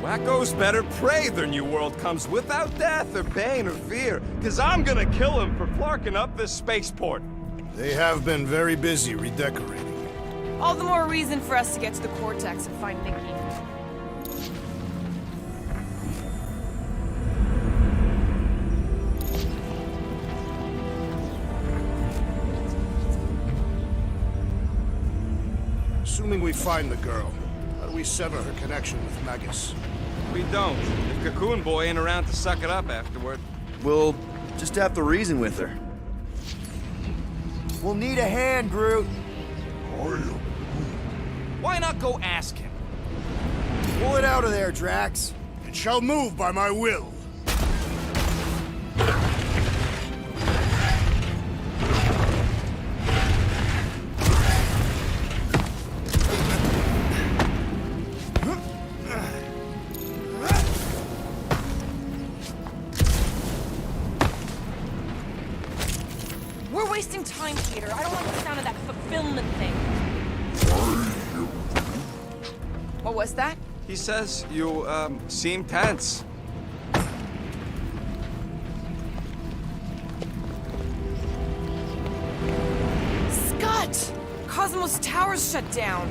Wacko's better pray their new world comes without death or pain or fear, because I'm gonna kill him for flarking up this spaceport. They have been very busy redecorating. All the more reason for us to get to the Cortex and find Nikki. Assuming we find the girl, how do we sever her connection with Magus? We don't. If Cocoon Boy ain't around to suck it up afterward. We'll just have to reason with her. We'll need a hand, Groot. Why not go ask him? Pull it out of there, Drax. It shall move by my will. We're wasting time, Peter. I don't want the sound of that fulfillment thing. What was that? He says you, seem tense. Scott! Cosmos Tower's shut down.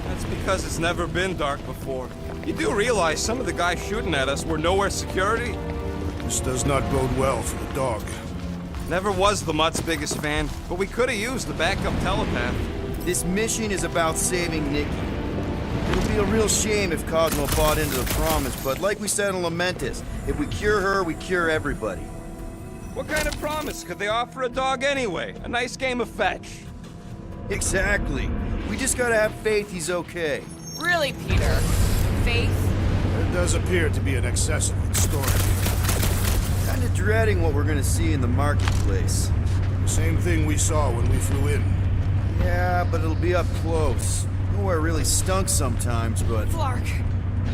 That's because it's never been dark before. You do realize some of the guys shooting at us were nowhere security? This does not bode well for the dog. Never was the Mutt's biggest fan, but we could have used the backup telepath. This mission is about saving Nikki. It would be a real shame if Cosmo bought into the promise, but like we said in Lamentus, if we cure her, we cure everybody. What kind of promise could they offer a dog anyway? A nice game of fetch. Exactly. We just gotta have faith he's okay. Really, Peter? Faith? There does appear to be an excessive story. Kinda dreading what we're gonna see in the marketplace. The same thing we saw when we flew in. Yeah, but it'll be up close. Nowhere really stunk sometimes, but... Flark!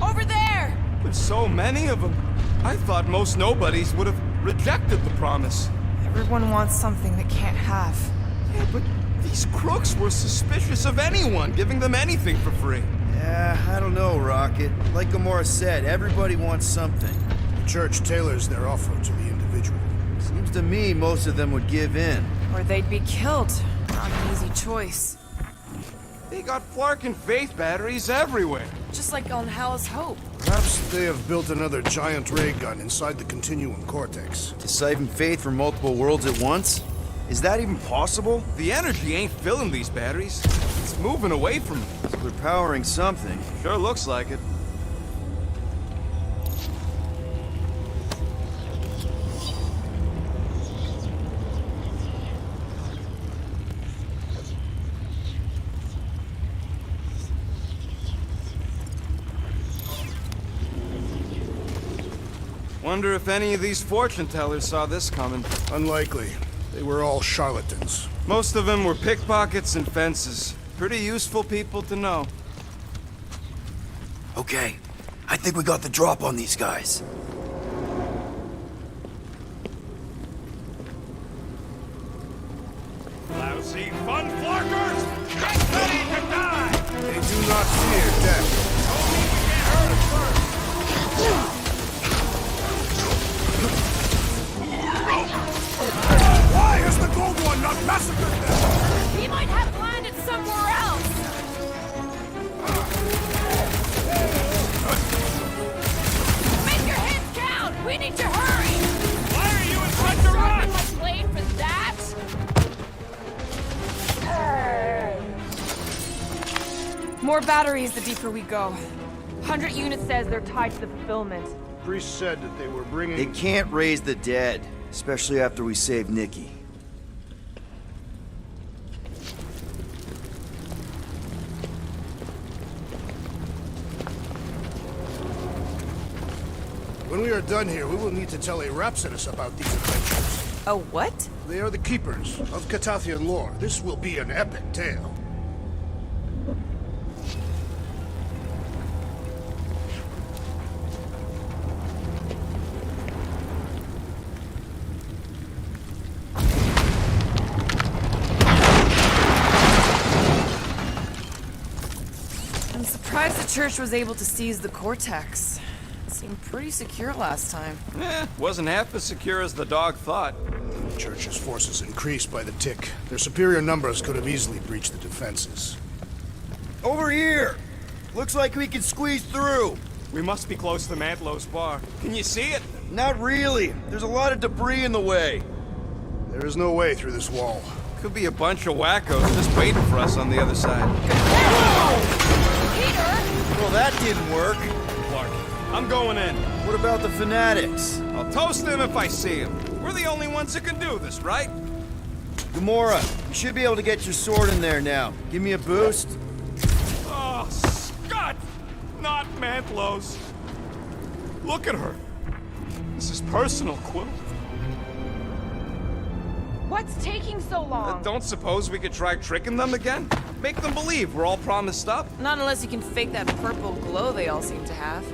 Over there! With so many of them, I thought most nobodies would have rejected the promise. Everyone wants something they can't have. Yeah, but these crooks were suspicious of anyone giving them anything for free. Yeah, I don't know, Rocket. Like Gamora said, everybody wants something. The church tailors their offer to the individual. Seems to me most of them would give in. Or they'd be killed. Not an easy choice. They got Flark and Faith batteries everywhere. Just like on Hell's Hope. Perhaps they have built another giant ray gun inside the Continuum Cortex. To siphon faith from multiple worlds at once? Is that even possible? The energy ain't filling these batteries. It's moving away from them. So they're powering something. Sure looks like it. Wonder if any of these fortune tellers saw this coming. Unlikely. They were all charlatans. Most of them were pickpockets and fences. Pretty useful people to know. Okay, I think we got the drop on these guys. Lousy fun flarkers! Get ready to die! They do not fear death. Only to get hurt first! Why has the Gold One not massacred them? He might have landed somewhere else! Make your hits count! We need to hurry! Why are you in such a Sharpen rush? my blade for that? More batteries the deeper we go. 100 units says they're tied to the fulfillment. Priest said that they were bringing... They can't raise the dead, especially after we save Nikki. When we are done here, we will need to tell a Rhapsodus about these adventures. Oh, what? They are the keepers of Catathian lore. This will be an epic tale. Surprised the church was able to seize the Cortex. It seemed pretty secure last time. Wasn't half as secure as the dog thought. The Church's forces increased by the tick. Their superior numbers could have easily breached the defenses. Over here! Looks like we can squeeze through. We must be close to Mantlow's bar. Can you see it? Not really. There's a lot of debris in the way. There is no way through this wall. Could be a bunch of wackos just waiting for us on the other side. Peter! Well, that didn't work. Clark, I'm going in. What about the fanatics? I'll toast them if I see them. We're the only ones that can do this, right? Gamora, you should be able to get your sword in there now. Give me a boost. Oh, Scott! Not Mantlow's. Look at her. This is personal, Quill. What's taking so long? Don't suppose we could try tricking them again? Make them believe we're all promised up? Not unless you can fake that purple glow they all seem to have.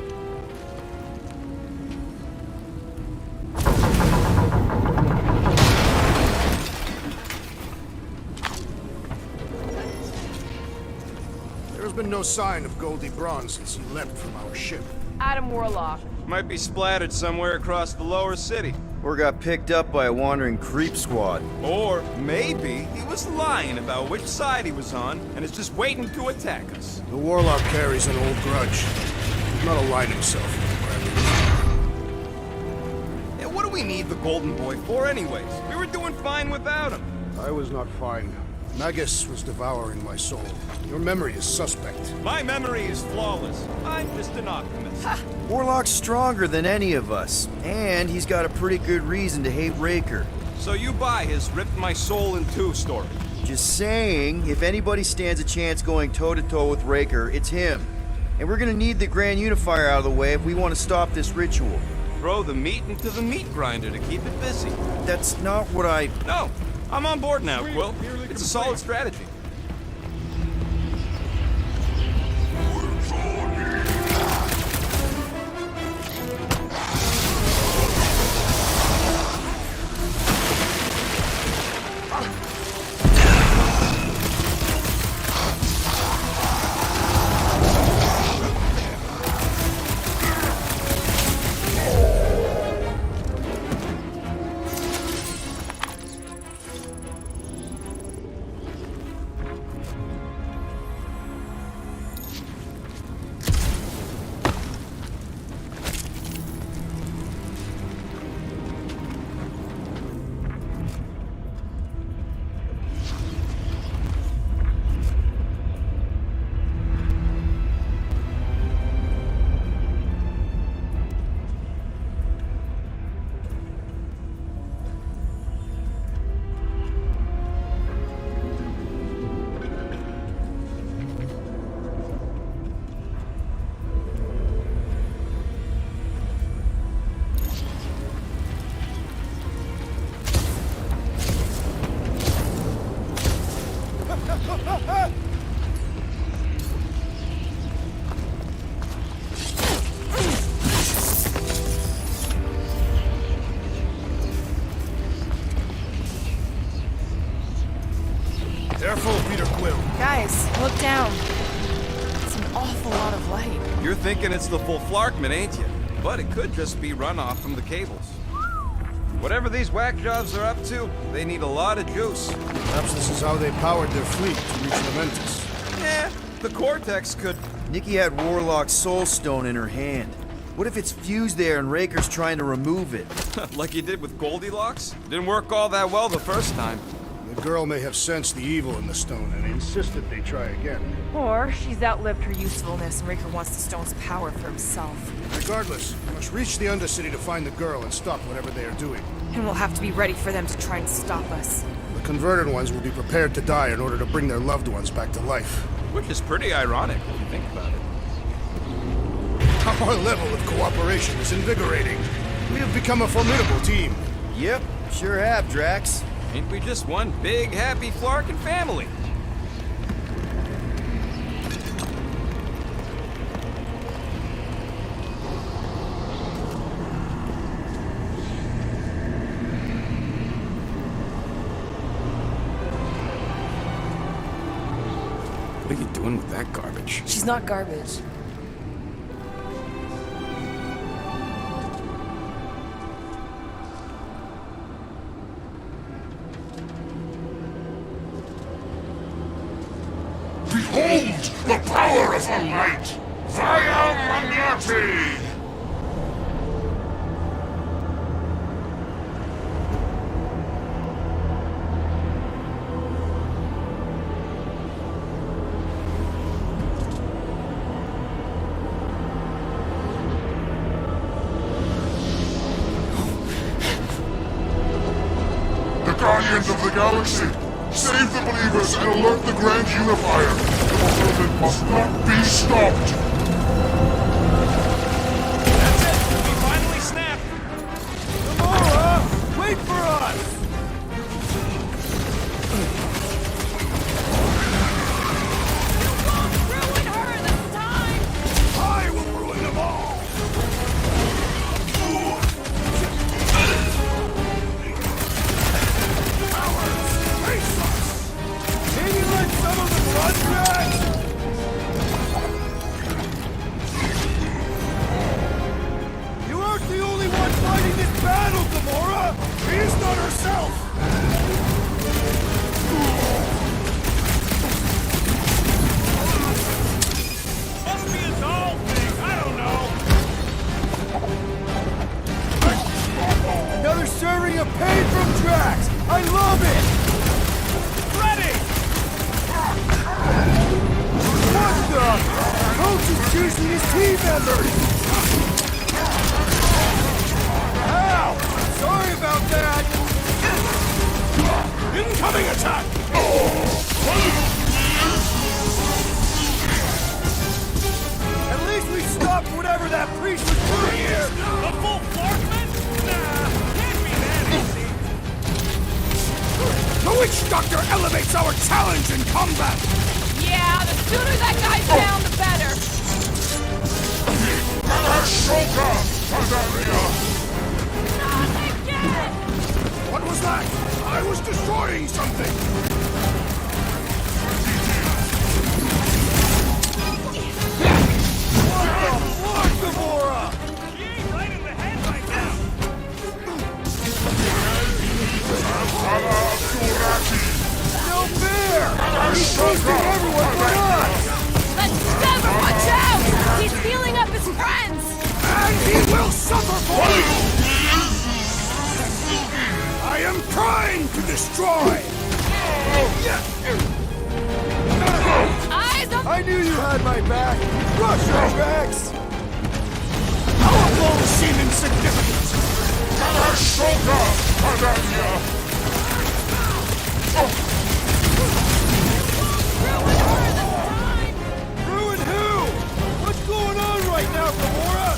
There's been no sign of Goldie Braun since he left from our ship. Adam Warlock. Might be splattered somewhere across the lower city. Or got picked up by a wandering creep squad. Or maybe he was lying about which side he was on and is just waiting to attack us. The Warlock carries an old grudge. He did not align himself with the Gremlins. And what do we need the Golden Boy for anyways? We were doing fine without him. I was not fine. Magus was devouring my soul. Your memory is suspect. My memory is flawless. I'm just an optimist. Warlock's stronger than any of us, and he's got a pretty good reason to hate Raker. So you buy his ripped my soul in two story. Just saying, if anybody stands a chance going toe-to-toe with Raker, it's him. And we're gonna need the Grand Unifier out of the way if we want to stop this ritual. Throw the meat into the meat grinder to keep it busy. That's not what I... No, I'm on board now, Quill. It's a solid strategy. Careful, Peter Quill. Guys, look down. It's an awful lot of light. You're thinking it's the full Flarkman, ain't you? But it could just be runoff from the cables. Whatever these whack jobs are up to, they need a lot of juice. Perhaps this is how they powered their fleet to reach Lamentus. Yeah, the Cortex could... Nikki had Warlock's soul stone in her hand. What if it's fused there and Raker's trying to remove it? like he did with Goldilocks? Didn't work all that well the first time. The girl may have sensed the evil in the stone and insisted they try again. Or she's outlived her usefulness and Raker wants the stone's power for himself. Regardless, we must reach the Undercity to find the girl and stop whatever they are doing. And we'll have to be ready for them to try and stop us. The converted ones will be prepared to die in order to bring their loved ones back to life. Which is pretty ironic when you think about it. Our level of cooperation is invigorating. We have become a formidable team. Yep, sure have, Drax. Ain't we just one big, happy Flarkin family? What are you doing with that garbage? She's not garbage. Behold the power of the light! Via Magnati! The Guardians of the Galaxy! Save the believers and alert the Grand Unifier! The fulfillment must not be stopped! That's it! We finally snapped! Gamora! Wait for us! Ruin her this time! I will ruin them all! Face us! Can you let some of them run, Drax? You aren't the only one fighting this battle, Gamora! She is not herself! Must be a doll thing, I don't know! Another serving of pain from Drax! I love it! Ready! What the? Coach is choosing his team members! Ow! Sorry about that! Incoming attack! At least we stopped whatever that priest was doing here! The full Flarkman? Nah, can't be that easy. The Witch Doctor elevates our challenge in combat! Yeah, the sooner that guy's down, the better. Ashoka! Tadaria! Not again! What was that? I was destroying something! What, Gamora? She ain't right in the head right now. No fair! He's boosting everyone but us! Let's never watch out! He's feeling up his friends! And he will suffer for it! I am trying to destroy! Eyes up! I knew you had my back! Rush her, Drax! Our blows seem insignificant! Ashoka! Tadaria! Ruin who? What's going on right now, Gamora?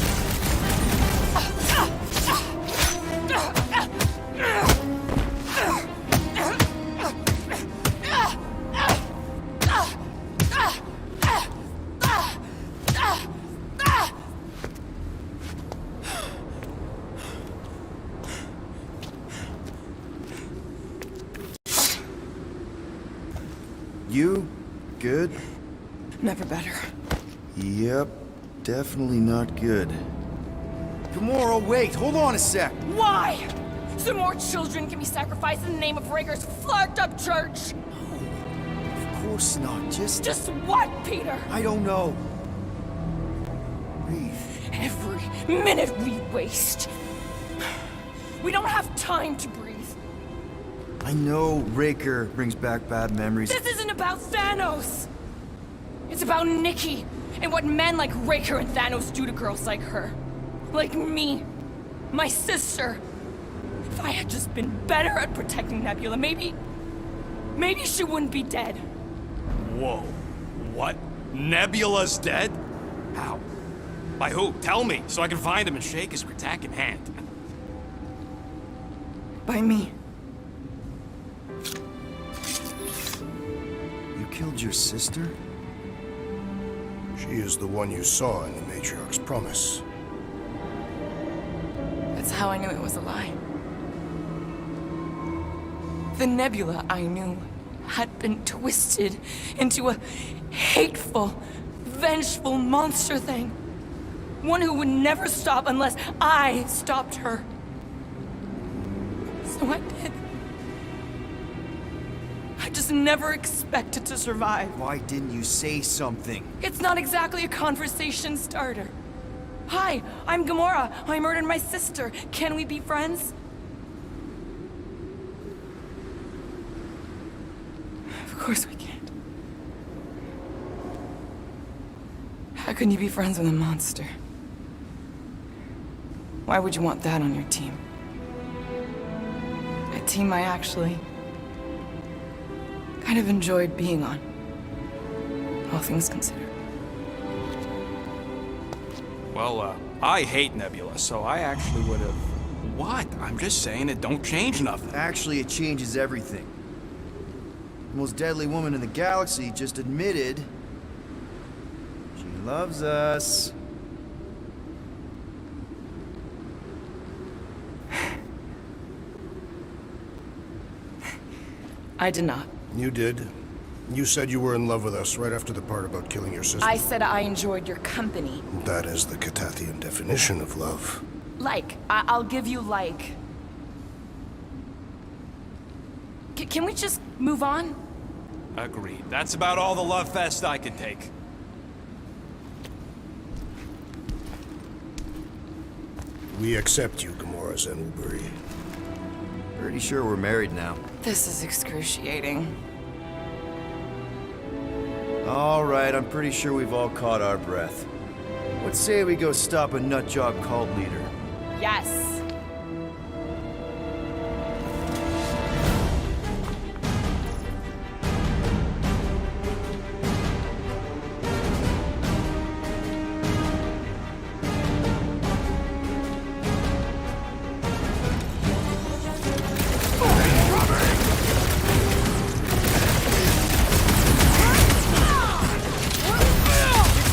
You good? Never better. Yep, definitely not good. Gamora, wait! Hold on a sec! Why? So more children can be sacrificed in the name of Raker's flarked up church? Of course not, just... Just what, Peter? I don't know. Breathe. Every minute we waste. We don't have time to breathe. I know Raker brings back bad memories. This isn't about Thanos! It's about Nikki and what men like Raker and Thanos do to girls like her. Like me. My sister. If I had just been better at protecting Nebula, maybe she wouldn't be dead. Whoa. What? Nebula's dead? How? By who? Tell me, so I can find him and shake his Kratak in hand. By me. You killed your sister? She is the one you saw in the Matriarch's promise. That's how I knew it was a lie. The Nebula I knew had been twisted into a hateful, vengeful monster thing. One who would never stop unless I stopped her. So I did. I just never expected to survive. Why didn't you say something? It's not exactly a conversation starter. Hi, I'm Gamora. I murdered my sister. Can we be friends? Of course we can't. How can you be friends with a monster? Why would you want that on your team? A team I actually kind of enjoyed being on, all things considered. Well, I hate Nebula, so I actually would have... What? I'm just saying it don't change nothing. Actually, it changes everything. The most deadly woman in the galaxy just admitted she loves us. I did not. You did. You said you were in love with us right after the part about killing your sister. I said I enjoyed your company. That is the Catathian definition of love. I'll give you like. Can we just move on? Agreed. That's about all the love fest I can take. We accept you, Gamora Zenwuburi. Pretty sure we're married now. This is excruciating. All right, I'm pretty sure we've all caught our breath. Let's say we go stop a nutjob cult leader. Yes.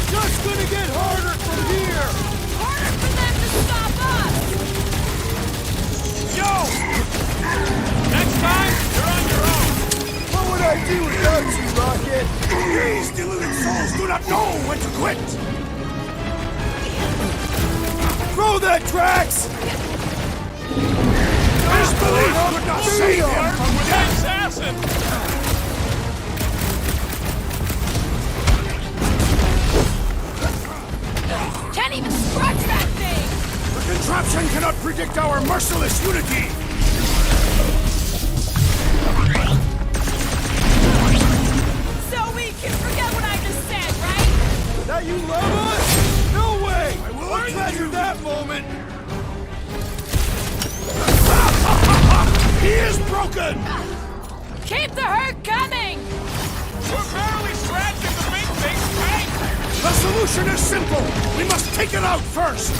Just gonna get harder from here! Harder for them to stop us! Yo! Next time, you're on your own! What would I do without you, Rocket? These deluded souls do not know when to quit! Throw that, Drax! Disbelief could not save him from within! Assassin! Can't even scratch that thing! The contraption cannot predict our merciless unity! So we can forget what I just said, right? That you love us? No way! I will I'll treasure you. that moment! He is broken! Keep the hurt coming! We're barely scratching the big thing's tank! The solution is simple! We must take it out first!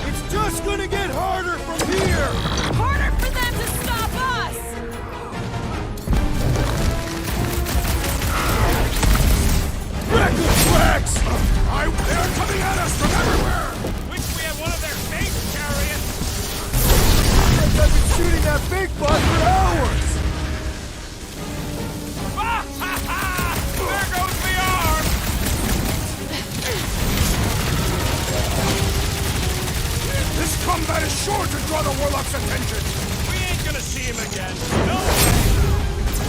It's just gonna get harder from here! Harder for them to stop us! Record Drax! They're coming at us from everywhere! Wish we had one of their tanks carrying! I've been shooting that big bug for hours! Ah, ha, ha! There goes the arm! This combat is sure to draw the Warlock's attention! We ain't gonna see him again. No!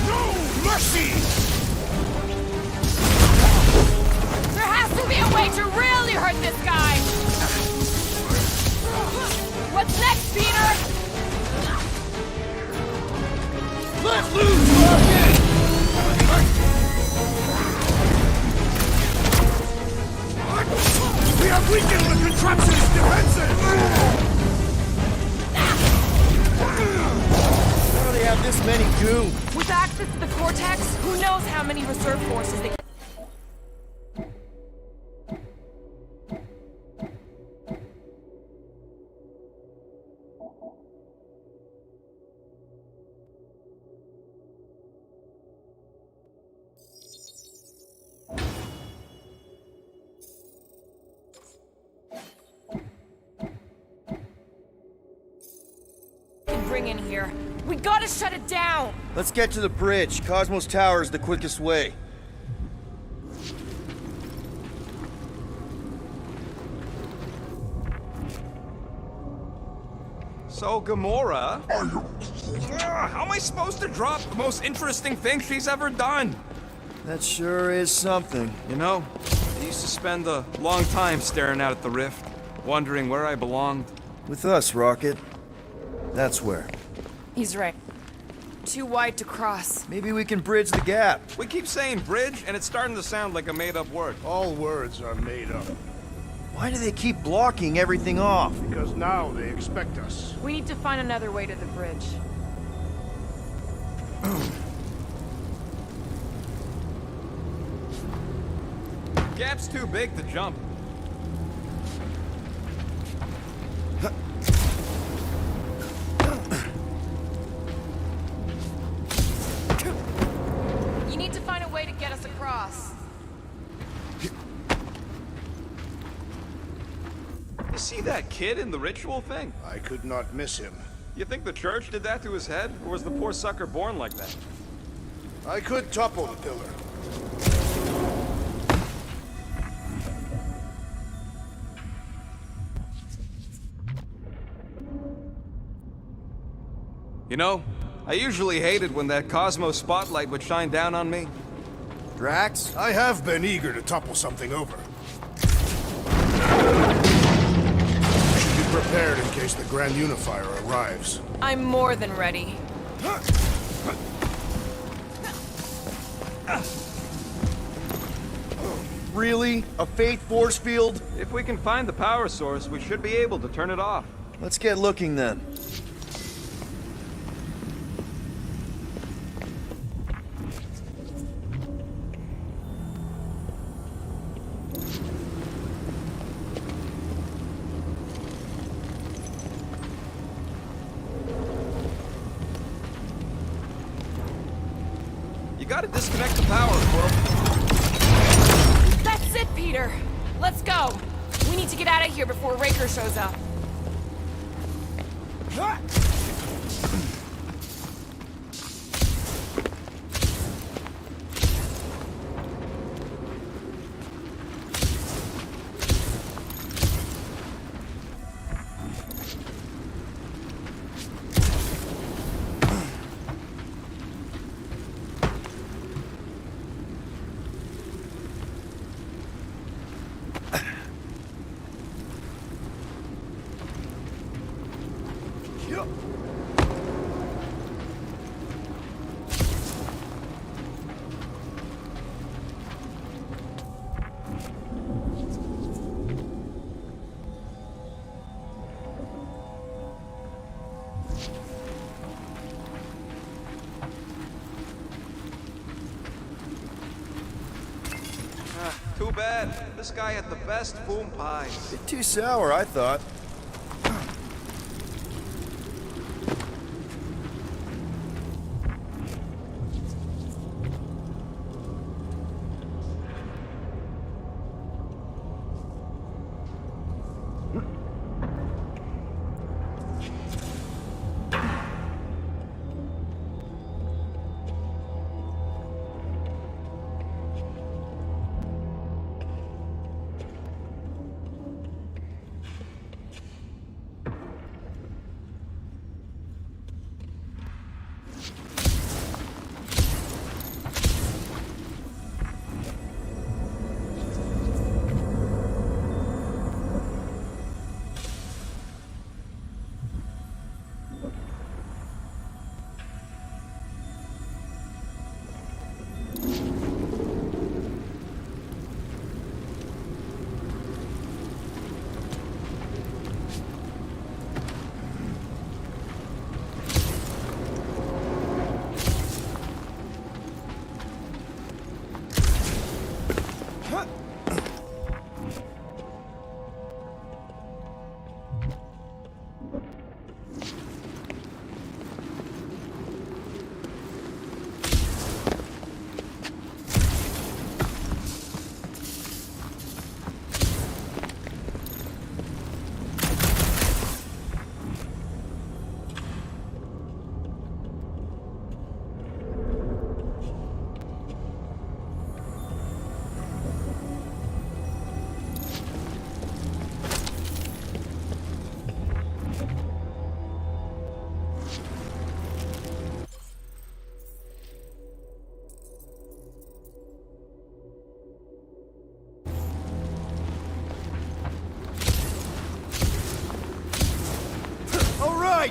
No mercy! There has to be a way to really hurt this guy! What's next, Peter? Let loose, Rocket! We have weakened the contraption's defenses! How do they have this many goons? With access to the Cortex, who knows how many reserve forces they... can bring in here. We gotta shut it down! Let's get to the bridge. Cosmos Tower is the quickest way. So, Gamora... how am I supposed to drop the most interesting thing she's ever done? That sure is something. You know, I used to spend a long time staring out at the rift, wondering where I belonged. With us, Rocket. That's where. He's right. Too wide to cross. Maybe we can bridge the gap. We keep saying bridge, and it's starting to sound like a made-up word. All words are made up, Why do they keep blocking everything off? because now they expect us. We need to find another way to the bridge. Gap's too big to jump. You need to find a way to get us across. You see that kid in the ritual thing? I could not miss him. You think the church did that to his head, or was the poor sucker born like that? I could topple the pillar. You know, I usually hated when that Cosmos spotlight would shine down on me. Drax? I have been eager to topple something over. Should be prepared in case the Grand Unifier arrives. I'm more than ready. Really? A faith force field? If we can find the power source, we should be able to turn it off. Let's get looking then. You gotta disconnect the power, Quill. That's it, Peter! Let's go! We need to get out of here before Raker shows up. Too bad. This guy had the best boom pie. Bit too sour, I thought.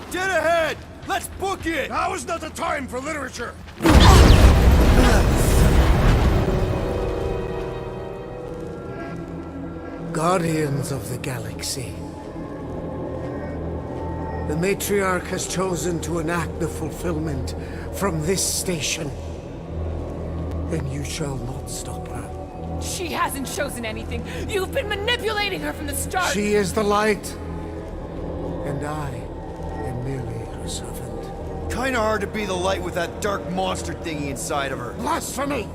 right, dead ahead! Let's book it! Now is not the time for literature! Guardians of the Galaxy. The Matriarch has chosen to enact the fulfillment from this station. And you shall not stop her. She hasn't chosen anything. You've been manipulating her from the start. She is the light. And I am merely her servant. Kinda hard to be the light with that dark monster thingy inside of her. Blasphemy!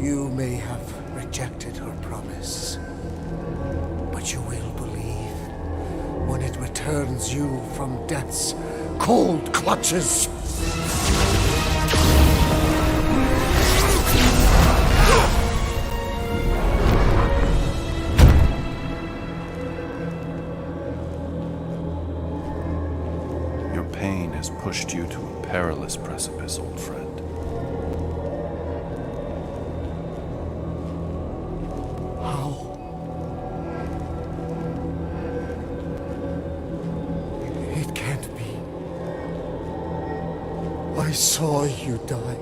You may have rejected her promise, but you will believe when it returns you from death's cold clutches. Your pain has pushed you to a perilous precipice, old friend. It can't be. I saw you die.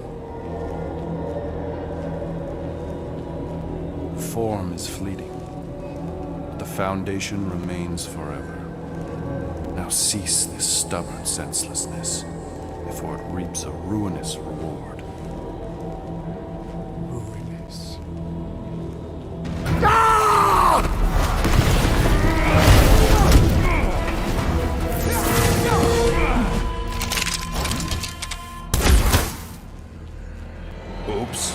Form is fleeting, but the foundation remains forever. Now cease this stubborn senselessness, before it reaps a ruinous reward. Ruinous. Oops.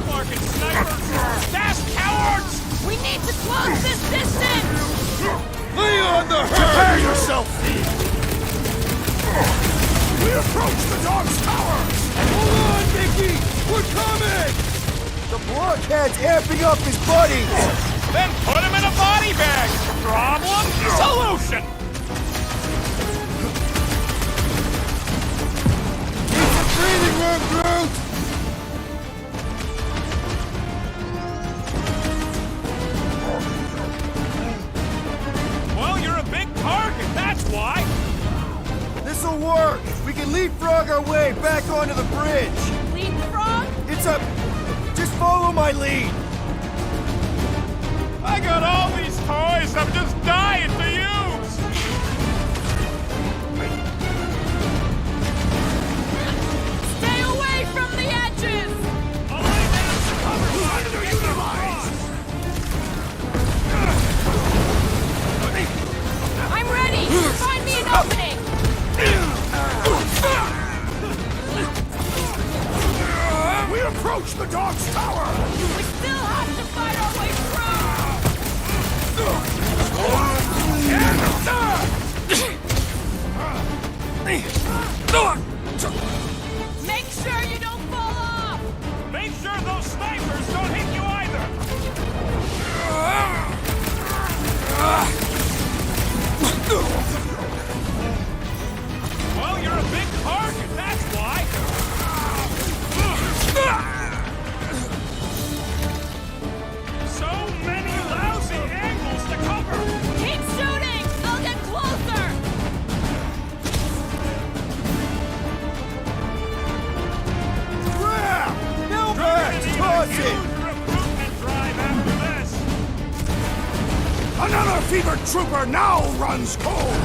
Fucking snipers! Fast cowards! We need to close this distance! Lay on the herd! Prepare yourself, thief! We approach the dog's tower! Hold on, Nicky! We're coming! The blockhead's amping up his buddies! Then put him in a body bag! Problem? Solution! Breathing room, Groot! Well, you're a big target, that's why! This'll work! We can leapfrog our way back onto the bridge! Leapfrog? It's a... Just follow my lead! I got all these toys I'm just dying to use! Stay away from the edges! I'll lay down some cover fire to get them across. I'm ready! Find me an opening! We approach the dog's tower! We still have to fight our way through! Make sure you don't fall off! Make sure those snipers don't hit you either! Well, you're a big target, that's why! So many lousy angles to cover! Keep shooting! I'll get closer! Grab! Now back! Toss it! Huge recruitment drive after this! Another fevered trooper now runs cold!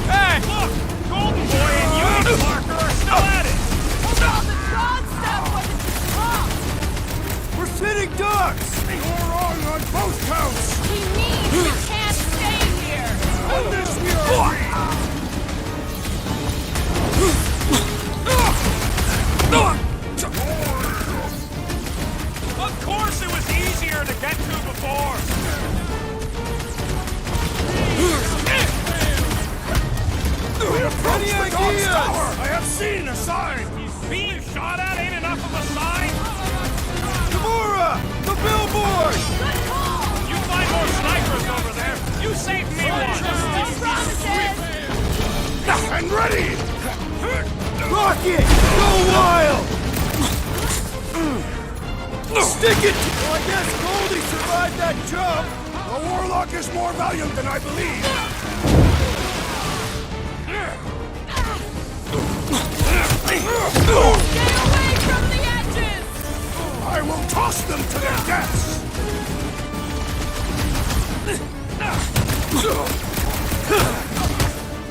Hey, look! Golden Boy and Unit Marker are still at it! Oh, the Tron stuff wasn't just talk! We're sitting ducks! You're wrong on both counts! He means we can't stay here! On this we are Of course it was easier to get to before! We approach Any the dog's ideas? tower! I have seen a sign! Being shot at ain't enough of a sign! Gamora! The billboard! Good call! You find more snipers over there! save me once! No promises! And ready! Rocket! Go wild! Stick it! Well, I guess Goldie survived that jump! The Warlock is more valiant than I believe! Stay away from the edges! I will toss them to their deaths!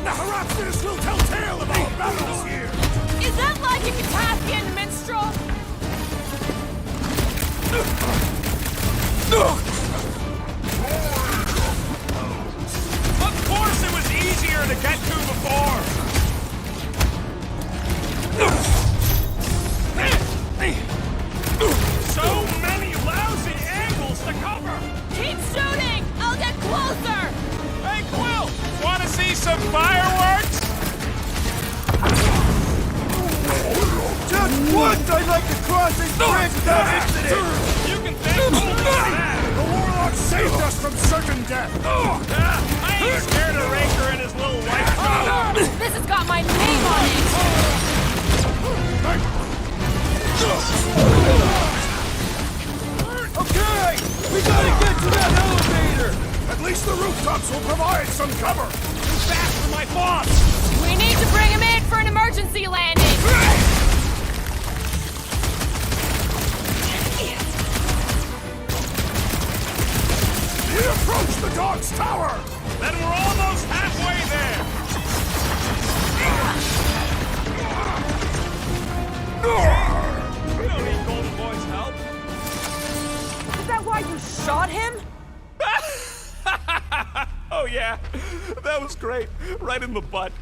Perhaps this will tell tale of our battles here! Is that like a Kataskian minstrel? Of course it was easier to get to before! So many lousy angles to cover! Keep shooting! I'll get closer! Hey, Quill! Wanna see some fireworks? Just once I'd like to cross this bridge without incident! You can thank me for that! The Warlock saved us from certain death! I ain't scared of Raker and his little white dog. This has got my name on it! Okay! We gotta get to that elevator! At least the rooftops will provide some cover! Too fast for my boss! We need to bring him in for an emergency landing! We approach the dog's tower! Then we're almost halfway there! We don't need Golden Boy's help. Is that why you shot him? Oh yeah, that was great. Right in the butt.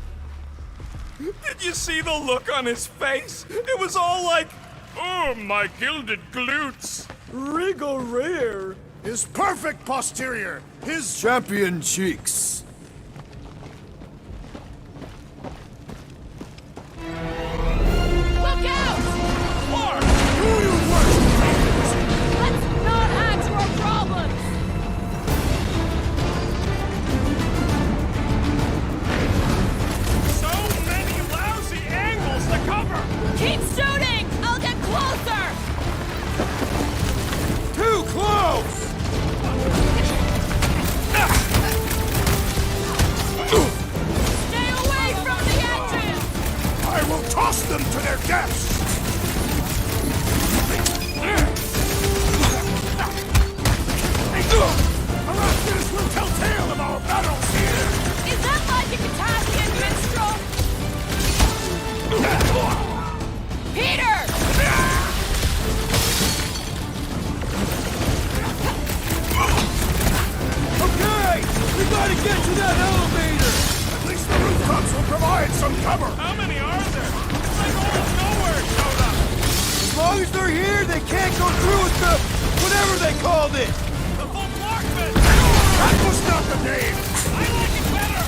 Did you see the look on his face? It was all like, oh, my gilded glutes. Rigor his perfect posterior, his Champion cheeks. Look out! Clark! who you worship. Let's not add to our problems! So many lousy angles to cover! Keep shooting! I'll get closer! Too close! Stay away from the edges! I will toss them to their deaths! Perhaps this will tell tale of our battles here! Is that like a Kataskian minstrel? Peter! Okay! We gotta get to that elevator! At least the rooftops will provide some cover! How many are there? It's like almost nowhere showed up. As long as they're here, they can't go through with the... whatever they called it! The full Clarkman! That was not the name! I like it better!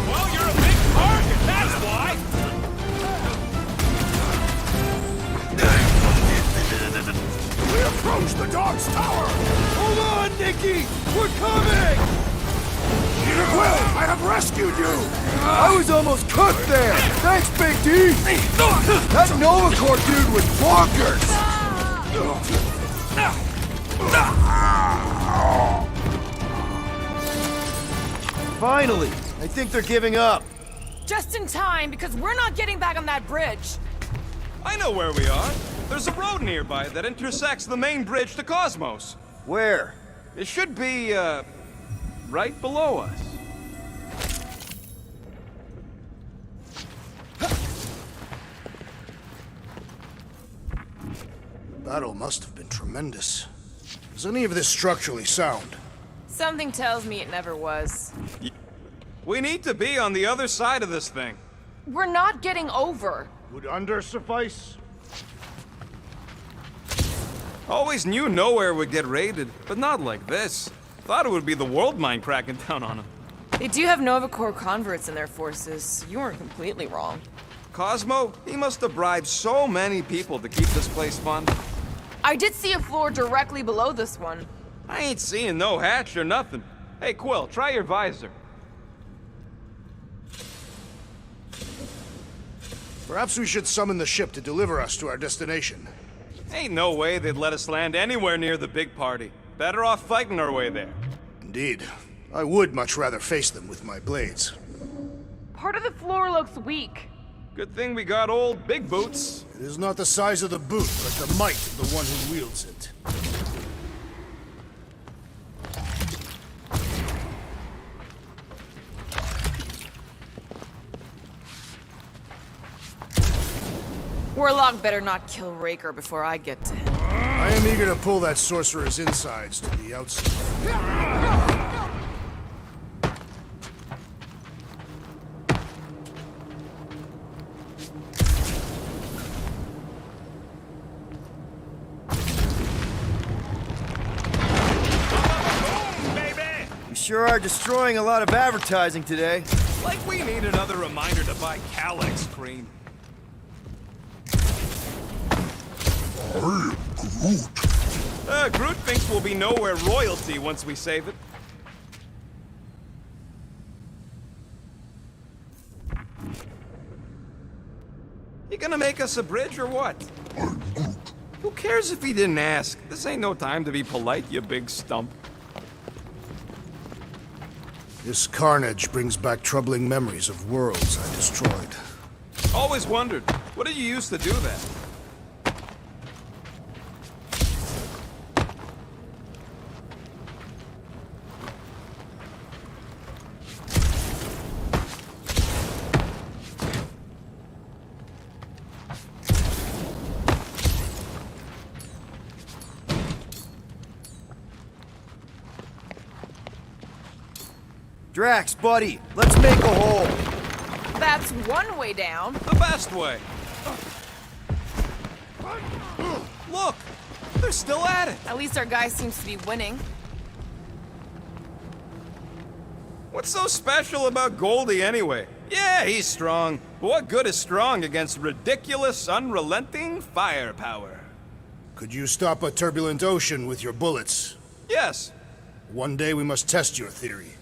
Well, you're a big target, that's why! We approach the dog's tower! Hold on, Nikki! We're coming! Peter Quill, I have rescued you! I was almost cooked there! Thanks, Big D! That Nova Corps dude was bonkers! Finally! I think they're giving up. Just in time, because we're not getting back on that bridge. I know where we are. There's a road nearby that intersects the main bridge to Cosmos. Where? It should be, right below us. The battle must have been tremendous. Is any of this structurally sound? Something tells me it never was. We need to be on the other side of this thing. We're not getting over. Would under suffice? Always knew nowhere would get raided, but not like this. Thought it would be the world mine cracking down on them. They do have Nova Corps converts in their forces. You weren't completely wrong. Cosmo, he must have bribed so many people to keep this place fun. I did see a floor directly below this one. I ain't seeing no hatch or nothing. Hey, Quill, try your visor. Perhaps we should summon the ship to deliver us to our destination. Ain't no way they'd let us land anywhere near the big party. Better off fighting our way there. Indeed. I would much rather face them with my blades. Part of the floor looks weak. Good thing we got old Big Boots. It is not the size of the boot, but the might of the one who wields it. Warlock better not kill Raker before I get to him. I am eager to pull that sorcerer's insides to the outside. You sure are destroying a lot of advertising today. Like we need another reminder to buy Calyx cream. Groot thinks we'll be nowhere royalty once we save it. You gonna make us a bridge or what? Who cares if he didn't ask? This ain't no time to be polite, you big stump. This carnage brings back troubling memories of worlds I destroyed. Always wondered, what did you use to do that? Drax, buddy, let's make a hole. That's one way down. The best way. Look, they're still at it. At least our guy seems to be winning. What's so special about Goldie anyway? Yeah, he's strong, but what good is strong against ridiculous, unrelenting firepower? Could you stop a turbulent ocean with your bullets? Yes. One day we must test your theory.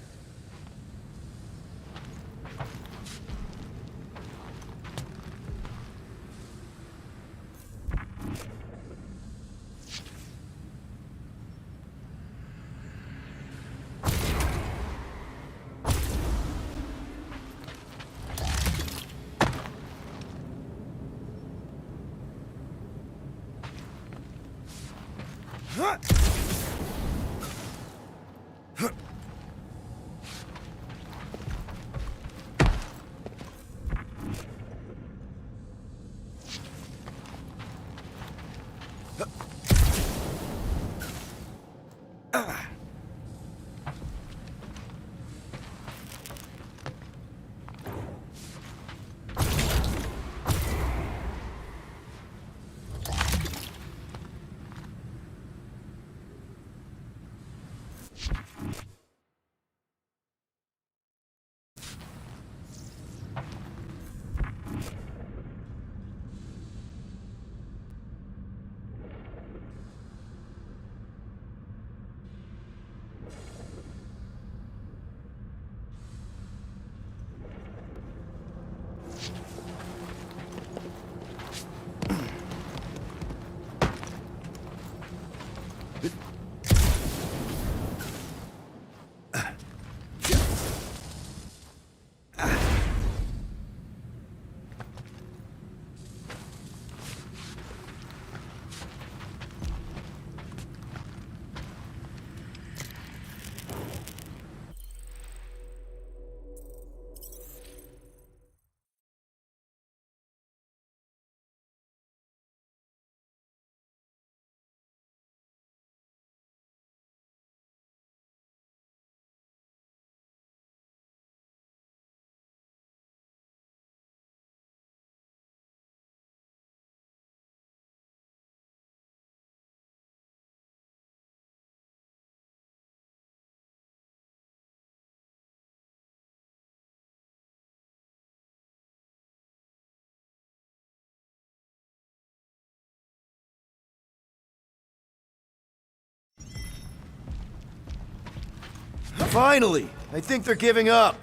Finally! I think they're giving up.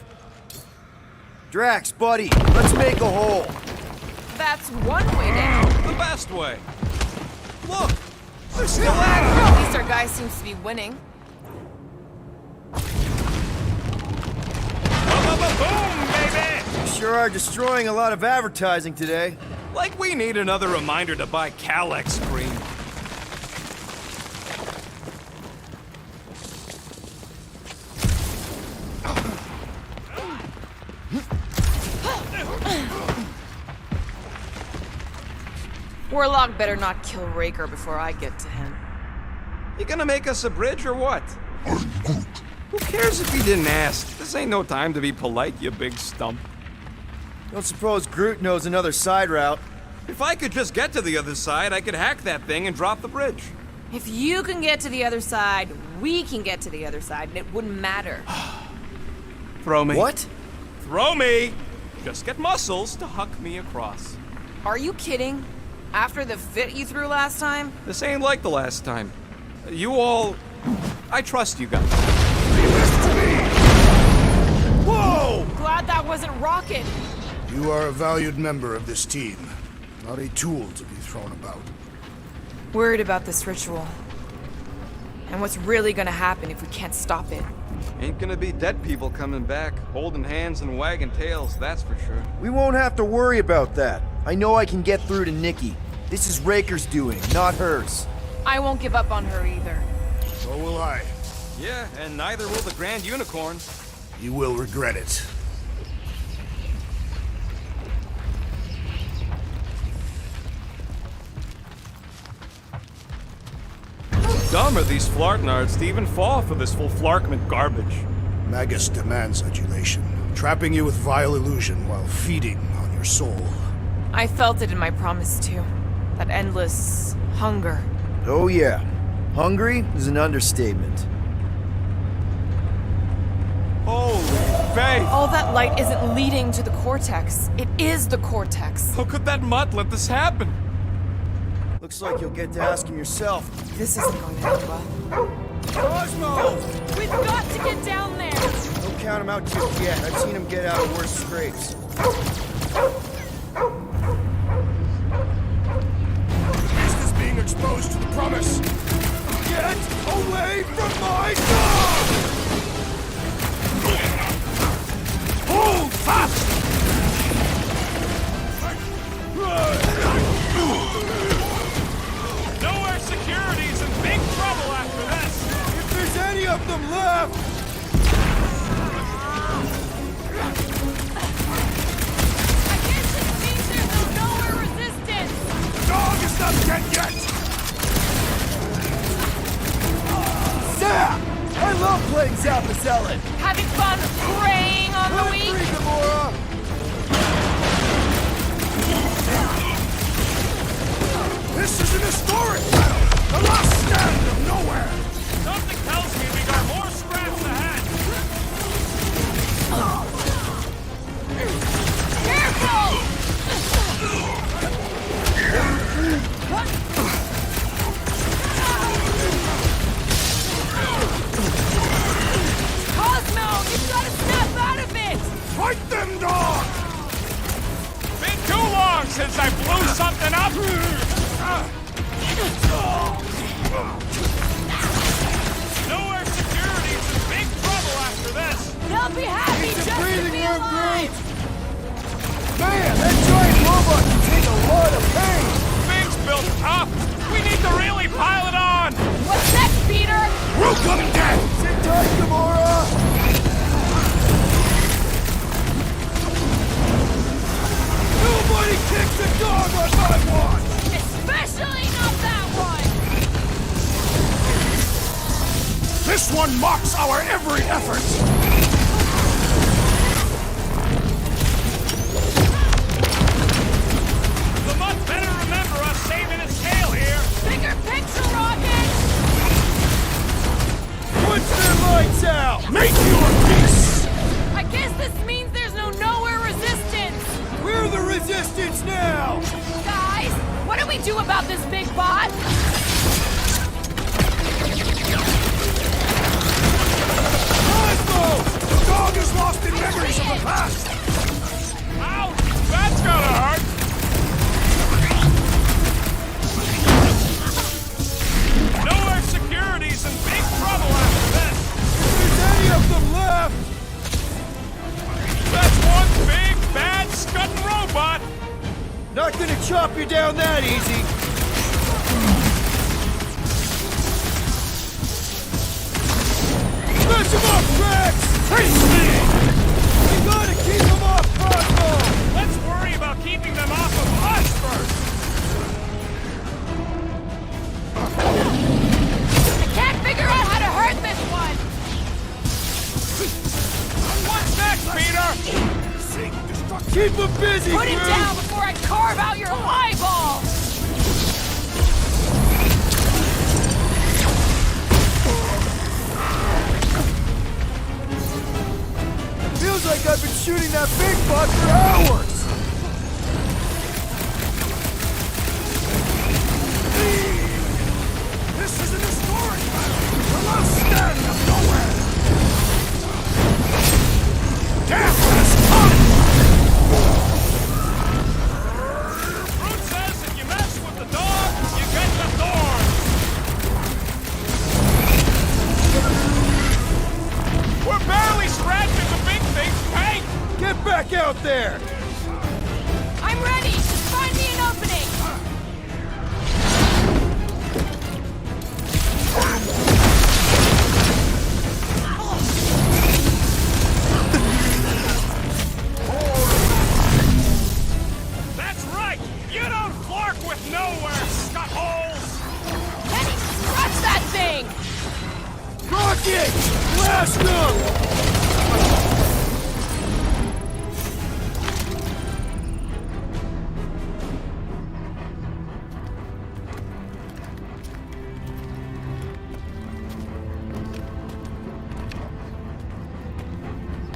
Drax, buddy, let's make a hole. That's one way down. The best way. Look, they're still at Well, at least our guy seems to be winning. it. Boom, baby! You sure are destroying a lot of advertising today. Like we need another reminder to buy Calex cream. Warlock better not kill Raker before I get to him. You gonna make us a bridge or what? Who cares if you didn't ask? This ain't no time to be polite, you big stump. Don't suppose Groot knows another side route. If I could just get to the other side, I could hack that thing and drop the bridge. If you can get to the other side, we can get to the other side, and it wouldn't matter. Throw me. What? Throw me! Just get muscles to huck me across. Are you kidding? After the fit you threw last time? This ain't like the last time. You all... I trust you guys. Whoa! Glad that wasn't Rocket. You are a valued member of this team, not a tool to be thrown about. Worried about this ritual. And what's really gonna happen if we can't stop it. Ain't gonna be dead people coming back, holding hands and wagging tails, that's for sure. We won't have to worry about that. I know I can get through to Nikki. This is Raker's doing, not hers. I won't give up on her either. So will I. Yeah, and neither will the Grand Unicorn. You will regret it. Dumb are these Flartnards to even fall for this full Flarkment garbage. Magus demands adulation, trapping you with vile illusion while feeding on your soul. I felt it in my promise too. That endless hunger. Oh yeah. Hungry is an understatement. Holy faith! All that light isn't leading to the Cortex. It is the Cortex. How could that mutt let this happen? Looks like you'll get to ask him yourself. This isn't going to end well. Cosmo! We've got to get down there! Don't count him out just yet. I've seen him get out of worse scrapes. Beast is being exposed to the promise. Get away from my dog! Hold fast! Nowhere security's in big trouble after this. If there's any of them left! I guess this means there's no nowhere resistance! Dog is not dead yet! Zap! I love playing Zappa Zealot! Having fun preying on the weak? Free, Gamora! This is an historic battle! The last stand of nowhere! Something tells me we got more scraps ahead. Careful! Cosmo, you've got to snap out of it! Fight them, dog! Been too long since I blew something up. Nowhere security's in big trouble after this. They'll be happy just to breathing be room, alive! Man, that giant robot can take a lot of pain! Things built up. We need to really pile it on. What's next, Peter? We'll come dead! Sit tight, Gamora! Nobody kicks a dog on my watch! Especially not that one! This one mocks our every effort! The mutt better remember us saving his tail here. Bigger picture, Rocket! Put their lights out! Make your peace! I guess this means there's no nowhere resistance! We're the resistance now! Guys, what do we do about this big bot? Cosmo! He's in big trouble after this. If there's any of them left! That's one big, bad, scudding robot. Not gonna chop you down that easy. Smash him up, Drax! Taste me! We gotta keep him off Cosmo! Let's worry about keeping them off of us first. I can't figure out how to hurt this one! What's next, Peter? Keep him busy, Put him Groot! down before I carve out your eyeball! Feels like I've been shooting that big butt for hours! This is an historic battle! The last stand of nowhere! Death has come! Groot says if you mess with the dog, you get the thorn. We're barely scratching the big thing's paint. Get back out there! I'm ready! Just find me an opening! That's right. You don't flark with nowhere, scut holes. Kenny, scratch that thing! Rocket! Blast them!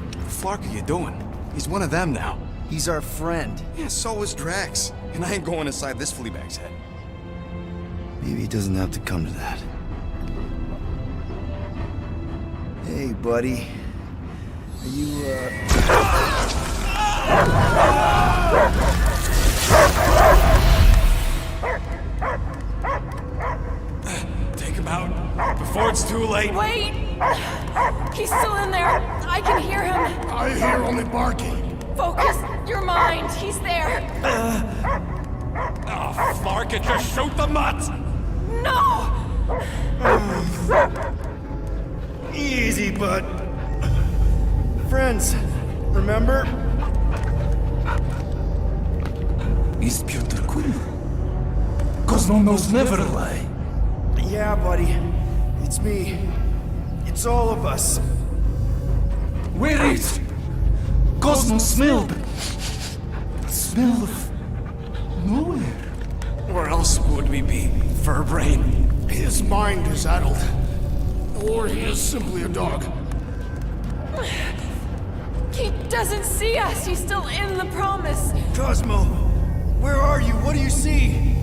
What the fuck are you doing? He's one of them now. He's our friend. Yeah, so is Drax. And I ain't going inside this flea bag's head. Maybe it doesn't have to come to that. Hey, buddy. Are you, Take him out before it's too late. Wait! He's still in there! I can hear him! I hear only barking. Focus your mind! He's there! Oh, flark it, just shoot the mutt. No! Easy, bud. Friends, remember? Is Peter Quill? Cosmo knows never lie. Yeah, buddy. It's me. It's all of us. Where is Cosmo smelled? Smell of nowhere. Where else would we be, Furbrain? His mind is addled. Or he is simply a dog. He doesn't see us! He's still in the promise! Cosmo, where are you? What do you see?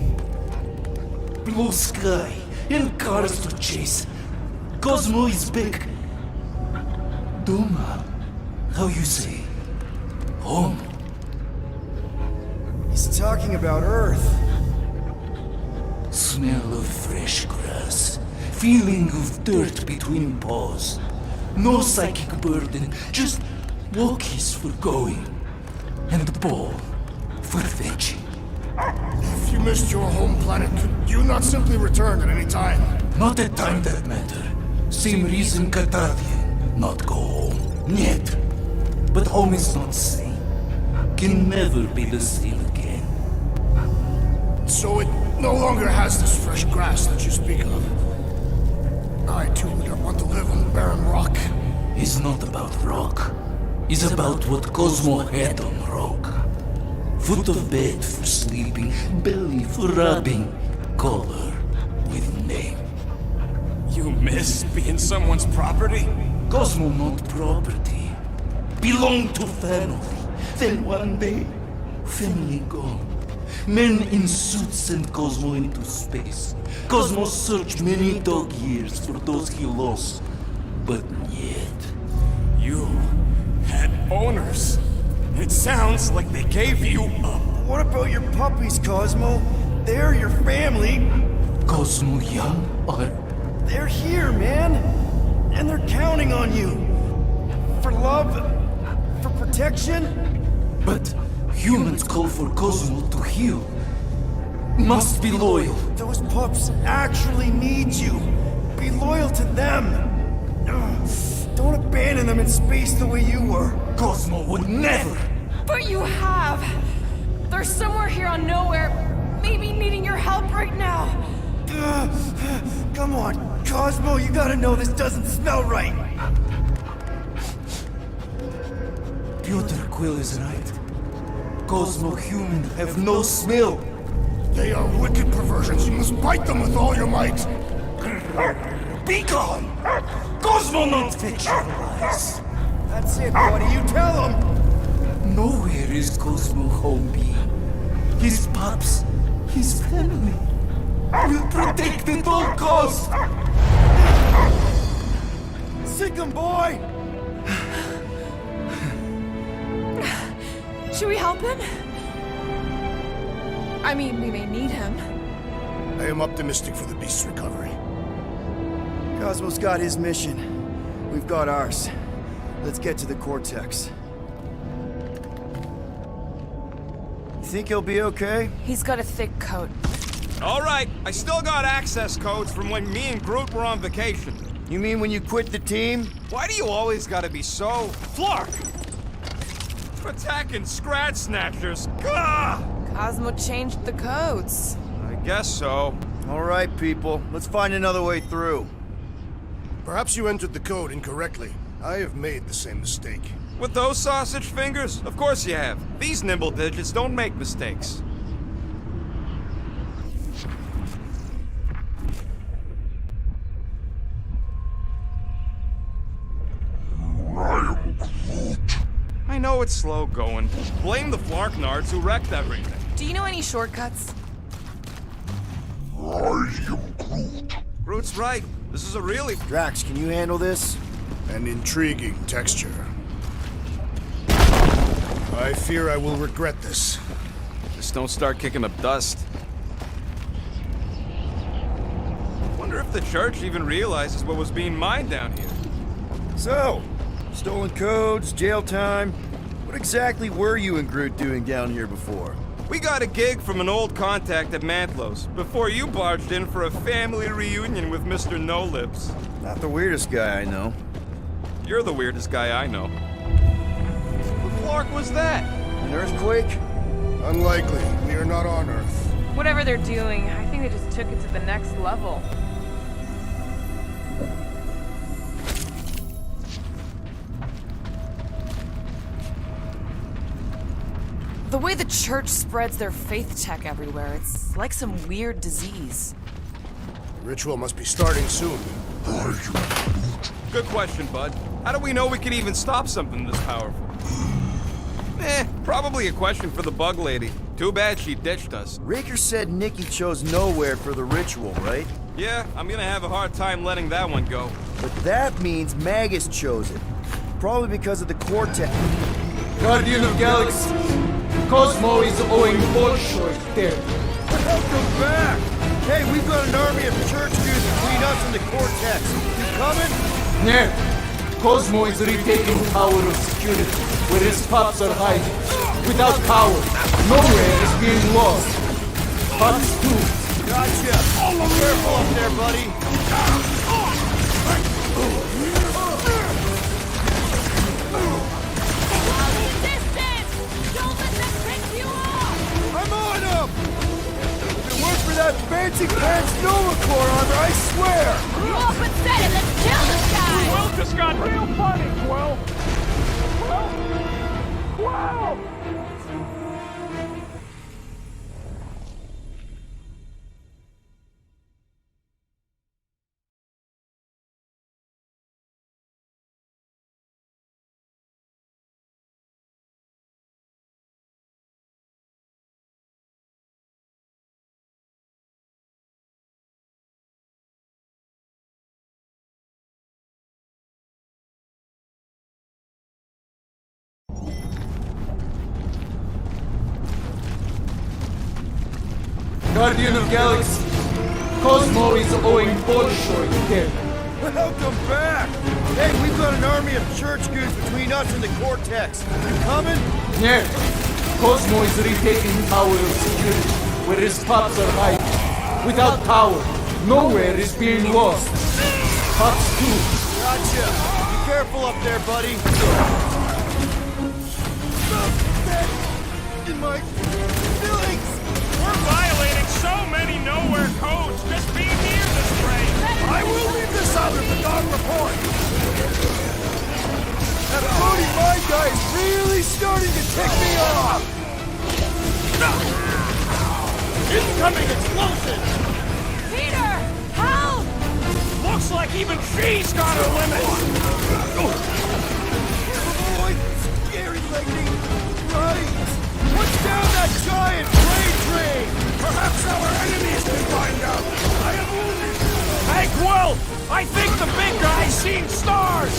Blue sky and cars to chase. Cosmo is back. Doma, how you say? Home. He's talking about Earth. Smell of fresh grass. Feeling of dirt between paws. No psychic burden, just walkies for going. And the ball for fetching. If you missed your home planet, could you not simply return at any time? Not a time that matter. Same reason Katardian not go home. Yet. But home is not same. Can never be the same again. So it no longer has this fresh grass that you speak of. I too would not want to live on the barren rock. It's not about rock. It's about what Cosmo had on rock. Foot of bed for sleeping, belly for rubbing, color with name. You miss being someone's property? Cosmo not property. Belong to family. Then one day, family gone. Men in suits send Cosmo into space. Cosmo searched many dog years for those he lost. But yet... You had owners. It sounds like they gave you up. What about your puppies, Cosmo? They're your family. Cosmo young or... They're here, And they're counting on you. For love, for protection. But humans call for Cosmo to heal. Must be loyal. Those pups actually need you. Be loyal to them. Don't abandon them in space the way you were. Cosmo would never. But you have! They're somewhere here on Nowhere, maybe needing your help right now. Come on, Cosmo, you gotta know this doesn't smell right. Piotr Quill is right. Cosmo human have no smell. They are wicked perversions. You must bite them with all your might. Be gone! Cosmo not fetch your lies. That's it, buddy. You tell them. Nowhere is Cosmo home be. His pups, his family. Will protect at all costs. Sick 'em, boy. Should we help him? I mean, we may need him. I am optimistic for the beast's recovery. Cosmo's got his mission. We've got ours. Let's get to the Cortex. You think he'll be okay? He's got a thick coat. All right, I still got access codes from when me and Groot were on vacation. You mean when you quit the team? Why do you always gotta be so... Flark! Attacking Scratch Snatchers. Gah! Cosmo changed the codes. I guess so. All right, people. Let's find another way through. Perhaps you entered the code incorrectly. I have made the same mistake. With those sausage fingers? Of course you have. These nimble digits don't make mistakes. I know it's slow going. Blame the Flarknards who wrecked everything. Do you know any shortcuts? Groot's right. This is a really... Drax, can you handle this? An intriguing texture. I fear I will regret this. Just don't start kicking up dust. Wonder if the church even realizes what was being mined down here. So, stolen codes, jail time. What exactly were you and Groot doing down here before? We got a gig from an old contact at Mantlos before you barged in for a family reunion with Mr. No-Lips. Not the weirdest guy I know. You're the weirdest guy I know. What Flark was that? An earthquake? Unlikely. We are not on Earth. Whatever they're doing, I think they just took it to the next level. The way the church spreads their faith tech everywhere, it's like some weird disease. The ritual must be starting soon. Good question, bud. How do we know we could even stop something this powerful? Probably a question for the bug lady. Too bad she ditched us. Raker said Nikki chose Nowhere for the ritual, right? Yeah, I'm gonna have a hard time letting that one go. But that means Magus chose it. Probably because of the Cortex. Guardian of Galaxy. Cosmo is owing Bolshoi there. Welcome back! Hey, we've got an army of church dudes between us and the Cortex. You coming? No. Cosmo is retaking tower of security, where his pups are hiding. Without power, Nowhere is being lost. Pups too. Gotcha! Careful up there, buddy! I'm on him! If it weren't for that fancy pants Nova Corps armor, I swear! You up and said it, let's kill this guy! Well, just got real funny, Quill. Quill! Guardian of Galaxy. Cosmo is owing Bolshoi there. Welcome back! Hey, we've got an army of church goons between us and the Cortex. You coming? Yeah. Cosmo is retaking power of security, where his pops are hiding. Without power, nowhere is being lost. Pops too. Gotcha. Be careful up there, buddy. In my feelings! We're violating so many nowhere codes just being near this train. I will leave this out if the dog report. That Brody my guy is really starting to tick me off! Incoming explosion! Peter! Help! Looks like even she's got her limits! Avoid scary lightning! Right! What's down that giant freight train? Perhaps our enemies can find out. I am wounded. Hey, Quill! I think the big guy's seen stars!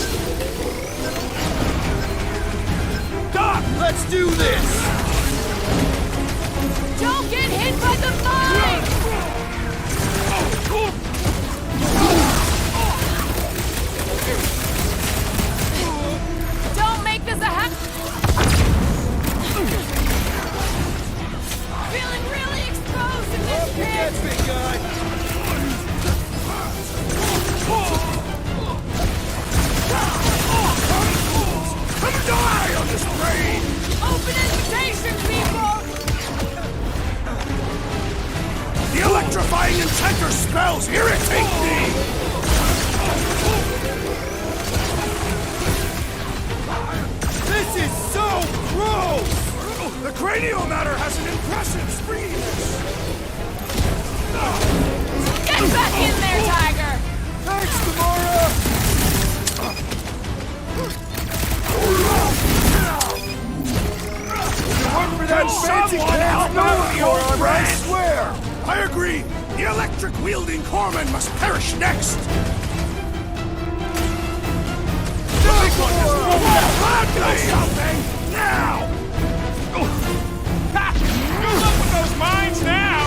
Doc, let's do this! Don't get hit by the mine! Don't make this a Feeling really exposed in this pit! Catch me, guy! Come die on this train! Open invitation, people! The electrifying enchanter spells irritate me! This is so gross! The cranial matter has an impressive speed! Get back in there, Tiger! Thanks, Gamora! Work for that fancy Someone help pants out the old moron, I brand. swear! I agree! The electric-wielding corpsman must perish next! The big one has do something! Now! Ha! Good luck with those mines now!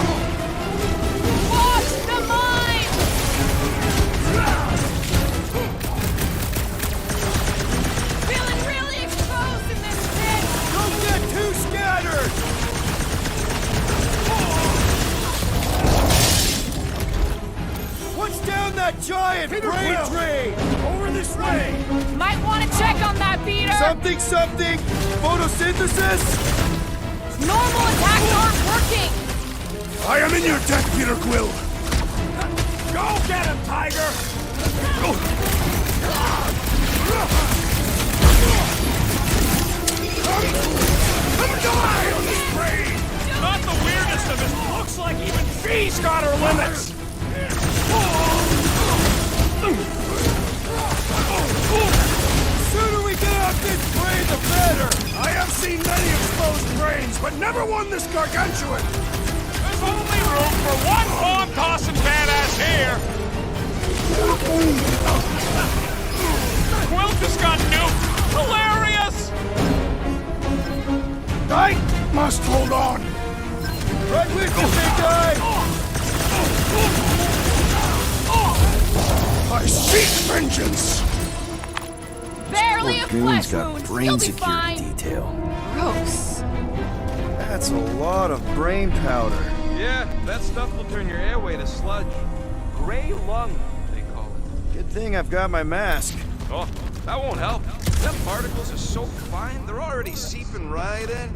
Watch the mine! Feeling really exposed in this pit! Don't get too scattered! What's down that giant freight train? Over this way! Might want to check on that, Peter! Something, something! Photosynthesis? Normal attacks aren't working! I am in your debt, Peter Quill! Go get him, Tiger! Come die on this train! Not the weirdest of it. Looks like even she's got her limits! The sooner we get off this train, the better! I have seen many exposed trains, but never one this gargantuan! There's only room for one bomb-tossing badass here! Quill just got nuked! Hilarious! I must hold on! Right with you, big guy! I seek vengeance! Barely a flesh wound. You'll be fine. detail. Gross. That's a lot of brain powder. Yeah, that stuff will turn your airway to sludge. Gray lung, they call it. Good thing I've got my mask. Oh, that won't help. Them particles are so fine, they're already seeping right in.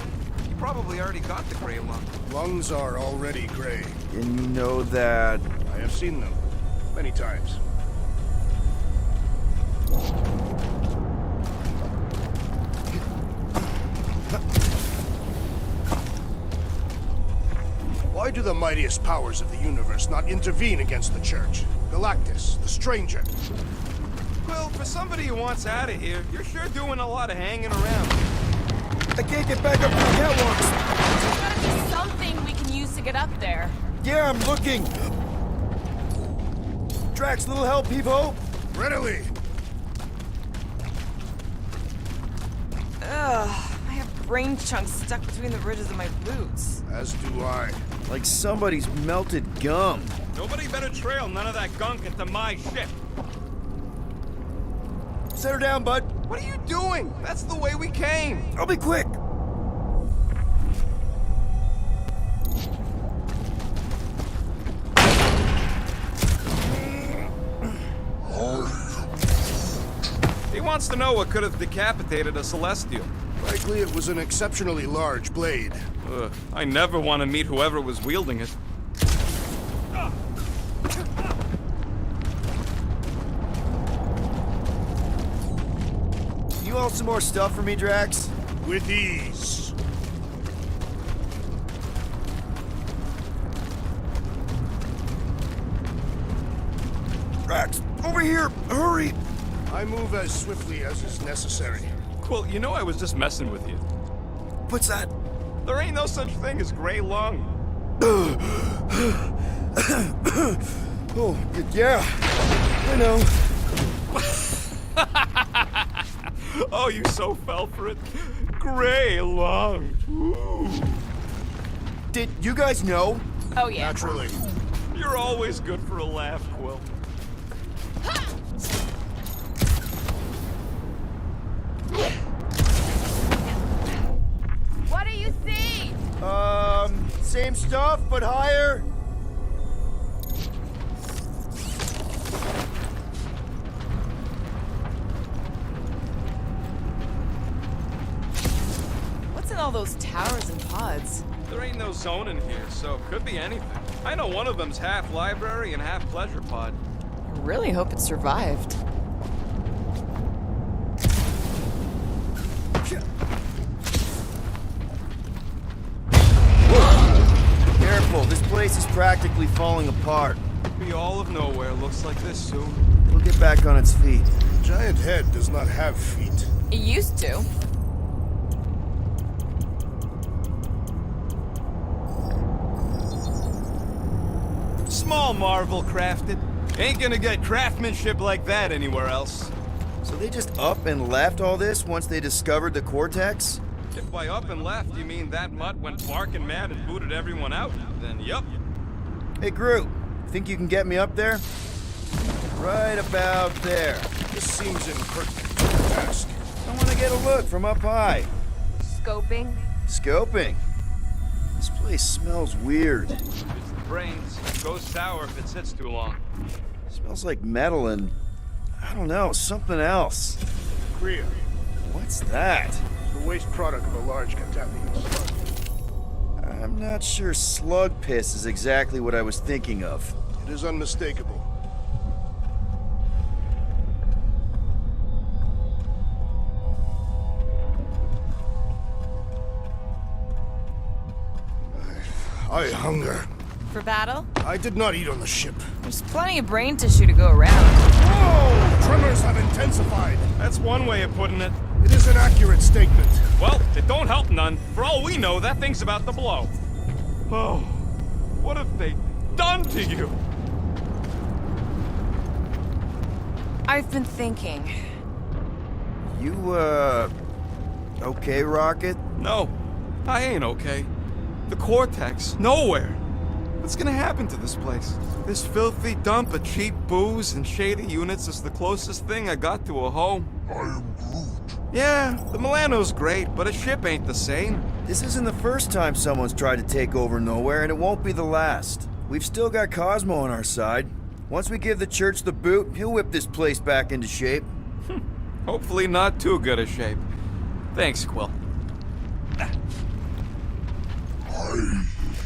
You probably already got the gray lung. Lungs are already gray. And you know that... I have seen them. Many times. Why do the mightiest powers of the universe not intervene against the Church? Galactus, the Stranger. Quill, for somebody who wants out of here, you're sure doing a lot of hanging around. I can't get back up to the catwalks. There's gotta be something we can use to get up there. Yeah, I'm looking. Drax, little help, Heave-Ho? Readily! Ugh, I have brain chunks stuck between the ridges of my boots. As do I. Like somebody's melted gum. Nobody better trail none of that gunk into my ship. Set her down, bud. What are you doing? That's the way we came. I'll be quick. He wants to know what could have decapitated a Celestial. Likely it was an exceptionally large blade. I never want to meet whoever was wielding it. You all some more stuff for me, Drax? With ease. Drax, over here! Hurry! I move as swiftly as is necessary. Quill, you know I was just messing with you. What's that? There ain't no such thing as gray lung. Oh, yeah. I know. Oh, you so fell for it. Gray lung. Ooh. Did you guys know? Oh, yeah. Naturally. You're always good for a laugh, Quill. What do you see? Same stuff, but higher. What's in all those towers and pods? There ain't no zone in here, so it could be anything. I know one of them's half library and half pleasure pod. I really hope it survived. Careful, this place is practically falling apart. Be all of nowhere looks like this soon. It'll get back on its feet. Giant head does not have feet. It used to. Small marvel crafted. Ain't gonna get craftsmanship like that anywhere else. So they just up and left all this once they discovered the Cortex? If by up and left you mean that mutt went barking mad and booted everyone out, then yup. Hey, Groot, think you can get me up there? Right about there. This seems impertinent to ask. I want to get a look from up high. Scoping. Scoping. This place smells weird. It's the brains. It goes sour if it sits too long. Smells like metal and, I don't know, something else. Kriya, What's that? the waste product of a large Katapian slug. I'm not sure slug piss is exactly what I was thinking of. It is unmistakable. I hunger. For battle? I did not eat on the ship. There's plenty of brain tissue to go around. Whoa! Tremors have intensified. That's one way of putting it. It is an accurate statement. Well, it don't help none. For all we know, that thing's about to blow. Oh, what have they done to you? I've been thinking. You, okay, Rocket? No, I ain't okay. The Cortex, nowhere. What's gonna happen to this place? This filthy dump of cheap booze and shady units is the closest thing I got to a home. I am Groot. Yeah, the Milano's great, but a ship ain't the same. This isn't the first time someone's tried to take over Nowhere, and it won't be the last. We've still got Cosmo on our side. Once we give the church the boot, he'll whip this place back into shape. Hopefully not too good a shape. Thanks, Quill.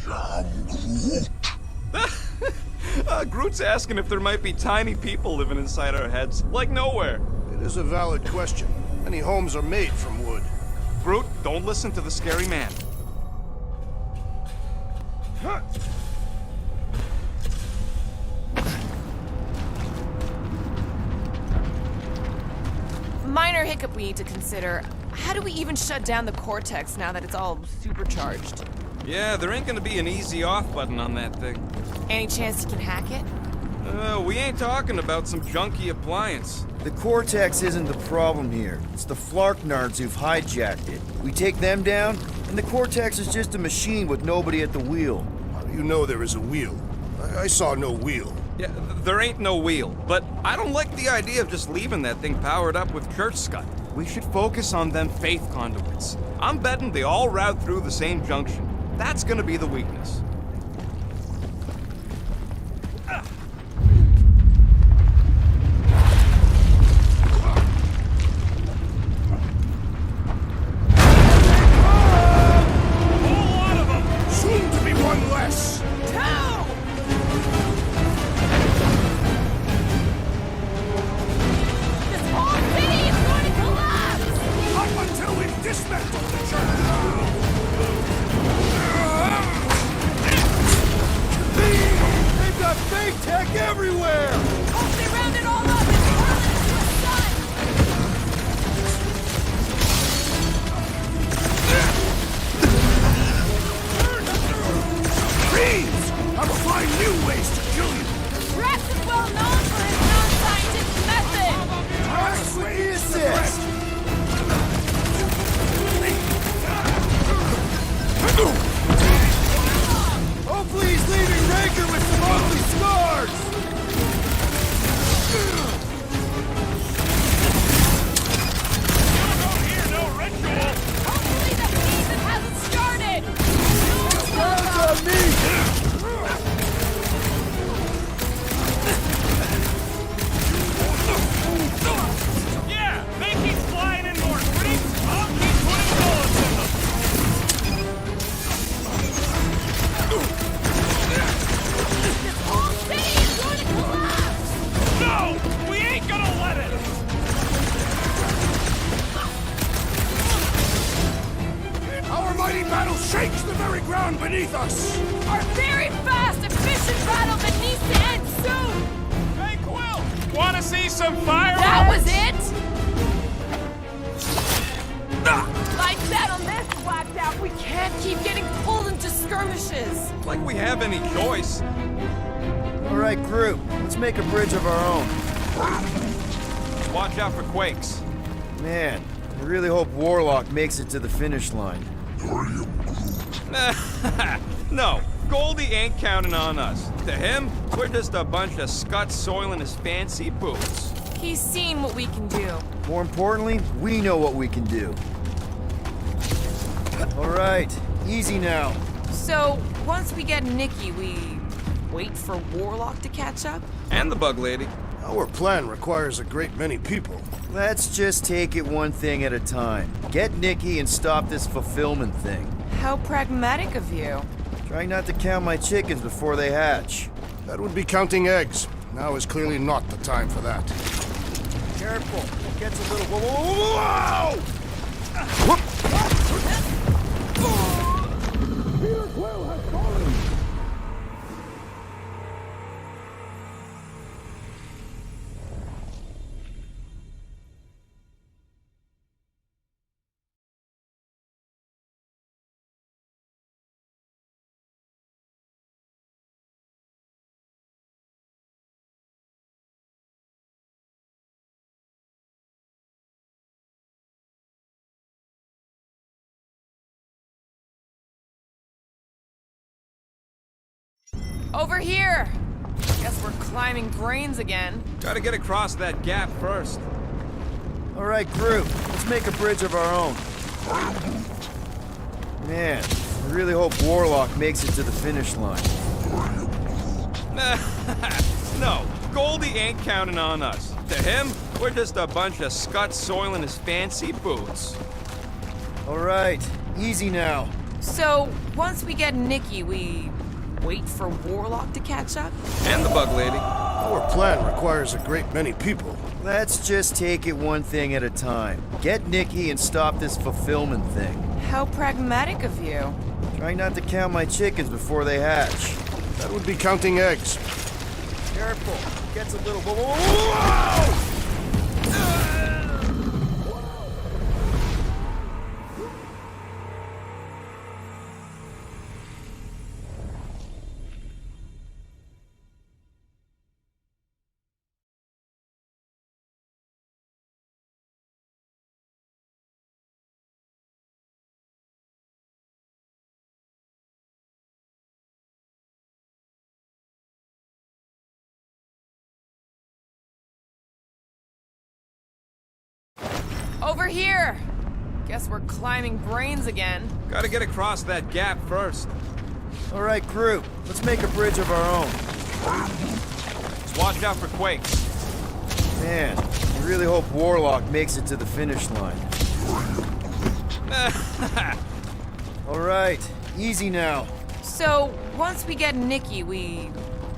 I am Groot. Groot's asking if there might be tiny people living inside our heads, like Nowhere. It is a valid question. Many homes are made from wood. Groot, don't listen to the scary man. Huh. Minor hiccup we need to consider. How do we even shut down the Cortex now that it's all supercharged? Yeah, there ain't gonna be an easy off button on that thing. Any chance you can hack it? We ain't talking about some junky appliance. The Cortex isn't the problem here. It's the Flarknards who've hijacked it. We take them down, and the Cortex is just a machine with nobody at the wheel. How do you know there is a wheel? I saw no wheel. Yeah, there ain't no wheel, but I don't like the idea of just leaving that thing powered up with church scud. We should focus on them faith conduits. I'm betting they all route through the same junction. That's gonna be the weakness. Soon to be one less. This whole city is going to collapse! Up until we've dismantled the church. They've got fake tech everywhere! Hope they round it all up and hurl it into the sun! Freeze! I will find new ways to kill you. Drax is well known for his non-scientific method! Drax will insist. Hopefully he's leaving Raker with some ugly scars! Hopefully the season hasn't started! Scars on me! Yeah, they keep flying in more creeps. I'll keep putting bullets in them. This whole city is going to collapse! No, we ain't gonna let it. Our mighty battle shakes the very ground beneath us. Our very fast, efficient battle that needs to end soon! Hey, Quill, wanna see some fireworks? That was it? Lights out on this blacked out. We can't keep getting pulled into skirmishes. Like we have any choice. All right, group, let's make a bridge of our own. Watch out for quakes. Man, I really hope Warlock makes it to the finish line. No, Goldie ain't counting on us. To him, we're just a bunch of scuts soiling his fancy boots. He's seen what we can do. More importantly, we know what we can do. All right, easy now. So, once we get Nikki, we wait for Warlock to catch up? And the bug lady. Our plan requires a great many people. Let's just take it one thing at a time. Get Nikki and stop this fulfillment thing. How pragmatic of you. Trying not to count my chickens before they hatch. That would be counting eggs. Now is clearly not the time for that. Careful, it gets a little... Whoa! Peter Quill has fallen! Over here! Guess we're climbing grains again. Gotta get across that gap first. All right, group, let's make a bridge of our own. Man, I really hope Warlock makes it to the finish line. No, Goldie ain't counting on us. To him, we're just a bunch of scuts soiling his fancy boots. All right, easy now. So, once we get Nikki, we wait for Warlock to catch up? And the bug lady. Our plan requires a great many people. Let's just take it one thing at a time. Get Nikki and stop this fulfillment thing. How pragmatic of you. Trying not to count my chickens before they hatch. That would be counting eggs. Careful, it gets a little... Whoa! Over here! Guess we're climbing brains again. Gotta get across that gap first. All right, crew. Let's make a bridge of our own. Just watch out for quakes. Man, I really hope Warlock makes it to the finish line. All right, easy now. So, once we get Nikki, we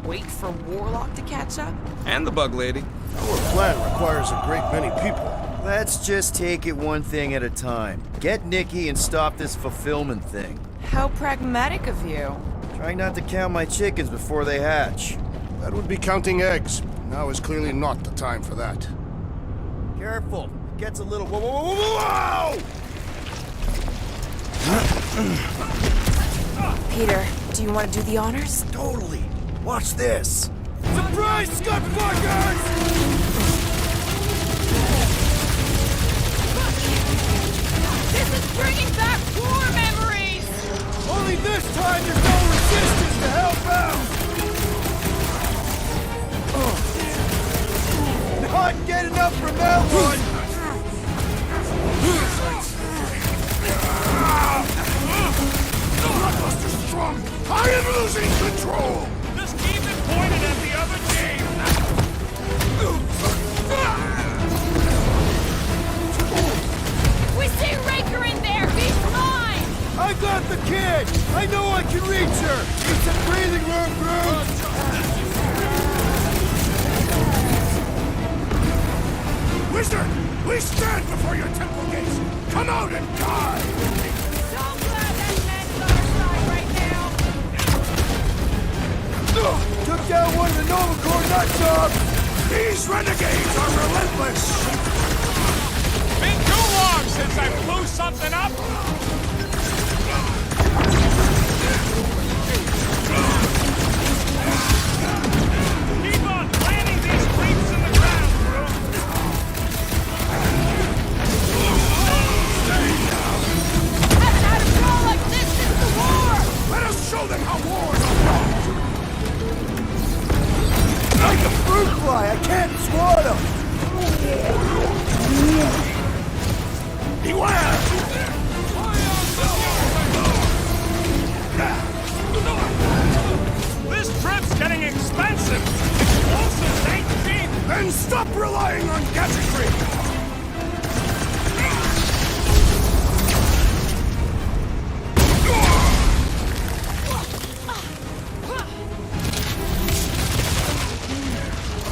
wait for Warlock to catch up? And the bug lady. Our plan requires a great many people. Let's just take it one thing at a time. Get Nikki and stop this fulfillment thing. How pragmatic of you. Trying not to count my chickens before they hatch. That would be counting eggs. Now is clearly not the time for that. Careful. It gets a little... Whoa, whoa, whoa, whoa, whoa! Peter, do you want to do the honors? Totally. Watch this. Surprise, scutfuckers! This is bringing back war memories! Only this time there's no resistance to help out! Not get enough from that one! Blockbuster's strong! I am losing control! Just keep it pointed at the other team. We see Raker in there! He's mine! I got the kid! I know I can reach her! Need some breathing room, Groot! Wizard! We stand before your temple gates! Come out and die! So glad that man's on our side right now! Took down one of the Nova Corps nut jobs! These renegades are relentless! Been too long since I blew something up. Keep on planting these creeps in the ground, bro. Haven't had a brawl like this since the war! Let us show them how war is fought! Like a fruit fly, I can't swat him! Beware! This trip's getting expensive. Explosives ain't cheap. Then stop relying on gadgetry!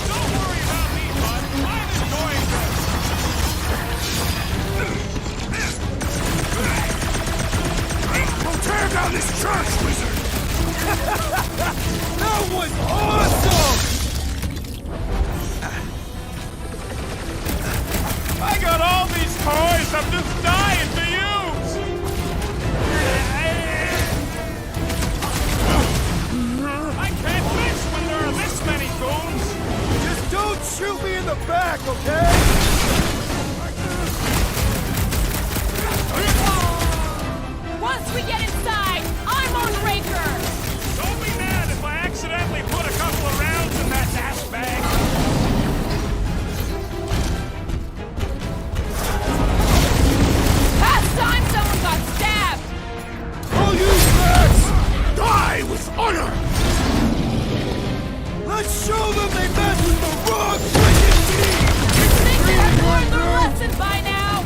Don't worry about me, bud. I'm enjoying this. We'll tear down this church, wizard! That was awesome! I got all these toys I'm just dying to use. I can't miss when there are this many goons. Just don't shoot me in the back, okay? Once we get inside, I'm on Raker! Don't be mad if I accidentally put a couple of rounds in that ass bag. Past time someone got stabbed! All you rats! Die with honor! Let's show them they messed with the wrong freaking team! Think they have learned their lesson by now?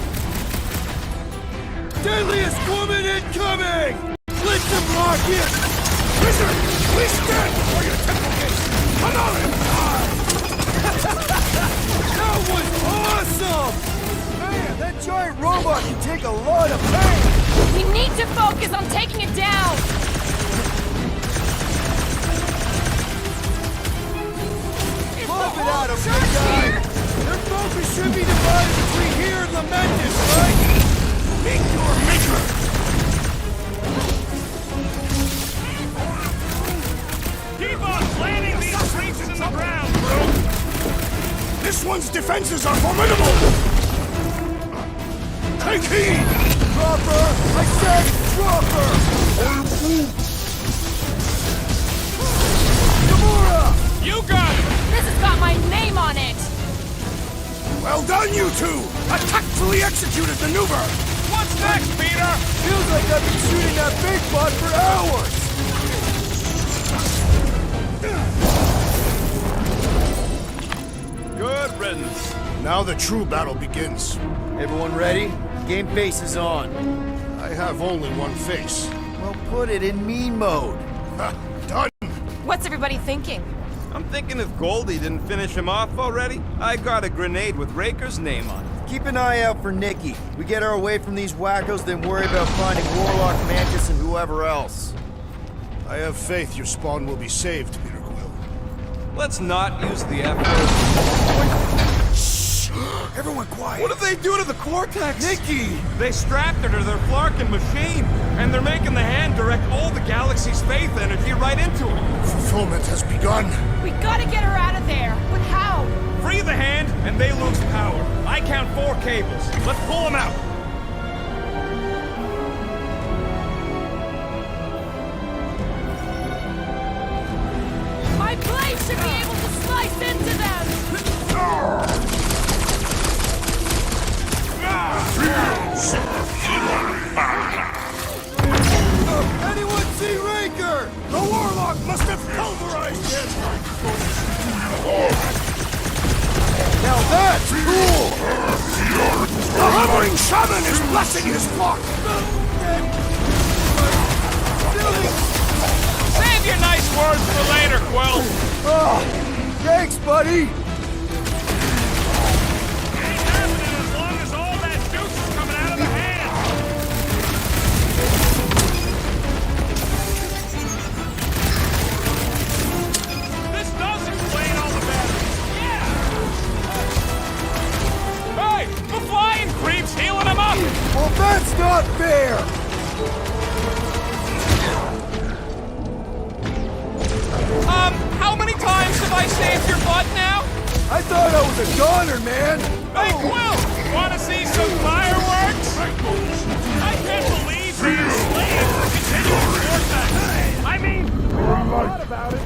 Deadliest woman incoming! Blitz them, Rocket! Wizard! We stand before your temple gates! Come out and die! That was awesome! Man, that giant robot can take a lot of pain! We need to focus on taking it down! Pump it out of big guy! Their focus should be divided between here and Lamentis, right? Meet your maker! Keep on planting these creeps in the ground, bro. This one's defenses are formidable! Take heed! Dropper! I said dropper! Gamora! You got it. This has got my name on it! Well done, you two! A tactfully executed maneuver! What's next, Peter? Feels like I've been shooting that big bot for hours! Good riddance. Now the true battle begins. Everyone ready? Game face is on. I have only one face. Well, put it in mean mode. Ha, done! What's everybody thinking? I'm thinking if Goldie didn't finish him off already, I got a grenade with Raker's name on it. Keep an eye out for Nikki. We get her away from these wackos, then worry about finding Warlock, Mantis, and whoever else. I have faith your spawn will be saved, Peter Quill. Let's not use the F word. Everyone quiet! What did they do to the Cortex? Nikki! They strapped her to their Flarkin machine, and they're making the hand direct all the galaxy's faith energy right into it. Fulfillment has begun. We gotta get her out of there. But how? Free the hand, and they lose power. I count 4 cables. Let's pull them out. My blade should be able to slice into them. Anyone see Raker? The Warlock must have pulverized him! Now that's cool! The hovering shaman is blessing his flock! Save your nice words for later, Quill. Oh, thanks, buddy! Ain't happening as long as all that juice is coming out of the hand. This does explain all the batteries. Yeah. Hey, the flying creep's healing him up. Well, that's not fair! How many times have I saved your butt now? I thought I was a goner, man! Hey, Quill! Want to see some fireworks? I can't believe he enslaved the continuous vortex. I mean, we thought about it.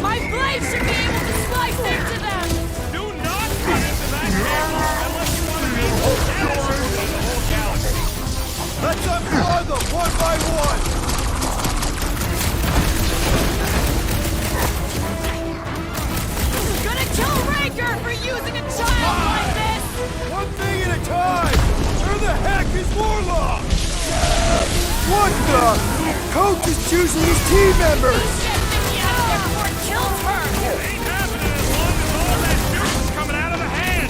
My blade should be able to slice into them. Do not run into that camera unless you want to be damaging the whole galaxy. Let's unplug them one by one! Gonna kill Raker for using a child like this. One thing at a time! Where the heck is Warlock? What the? Coach is choosing his team members! Get Nikki out of there before it kills her. Ain't happening as long as all that juice is coming out of the hand.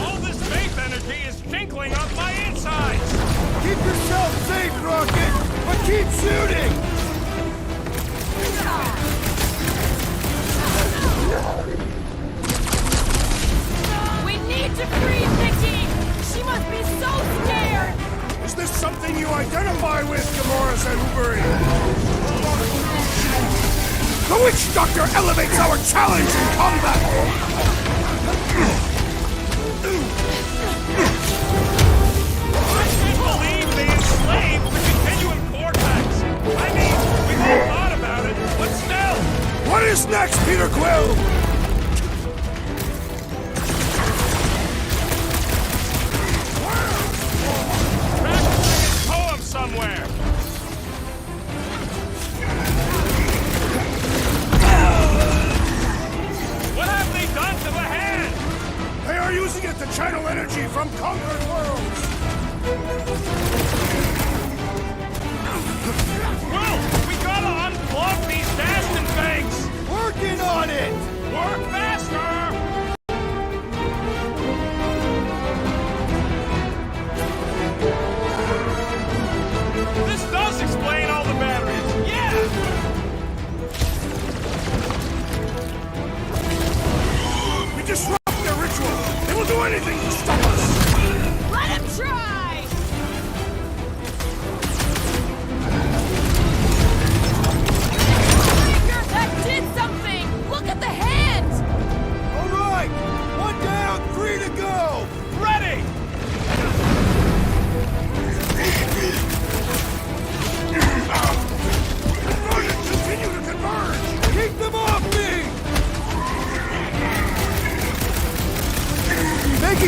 All this faith energy is tinkling up my insides. Keep yourself safe, Rocket, but keep shooting! We need to free Nikki. She must be so scared. Is this something you identify with, Gamora Zahubari? The Witch Doctor elevates our challenge in combat! I can't believe they enslaved the continuum vortex. I mean, we've all thought about it, but still. What is next, Peter Quill? Track poem somewhere. What have they done to the hand? They are using it to channel energy from conquered worlds! Well, we gotta unplug these Dastan things. Working on it! Work faster!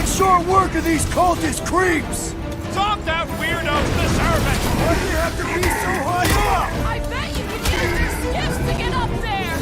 making short work of these cultist creeps! Stop that weirdo's the servant! Why do you have to be so high up? I bet you can use your skiffs to get up there!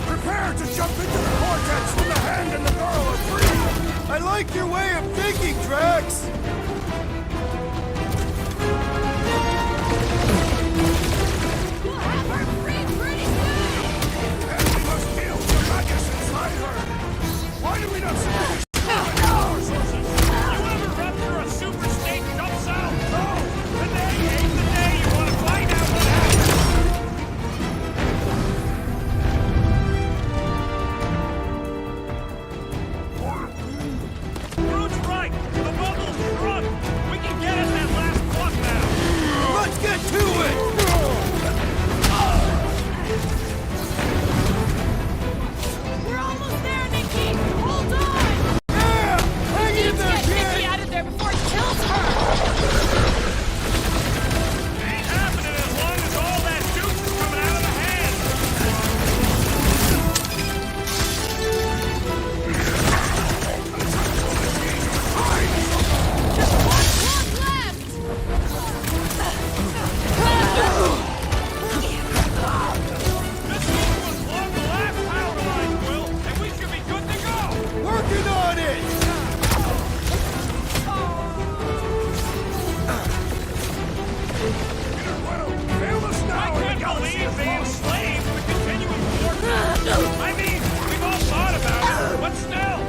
Prepare to jump into the vortex when the hand and the girl are free! I like your way of thinking, Drax! We'll have her free pretty soon! And we must deal with the maggots inside her! Why do we not suppose You ever rupture a super state jump cell? No! Today ain't the day you want to find out what happened! Groot's right! The bubble's shrunk! We can get at that last block now! Let's get to it! We're almost there, Nikki! Hold on! Yeah! Hang in Let's there, get Nikki kid! out of there before it kills her! Ain't happening as long as all that juice is coming out of the hand! Just one block left! This thing was long the last power line, Will, and we should be good to go! Working on it! fail us now I can't believe they enslaved the continuing force! I mean, we've all thought about it, but still!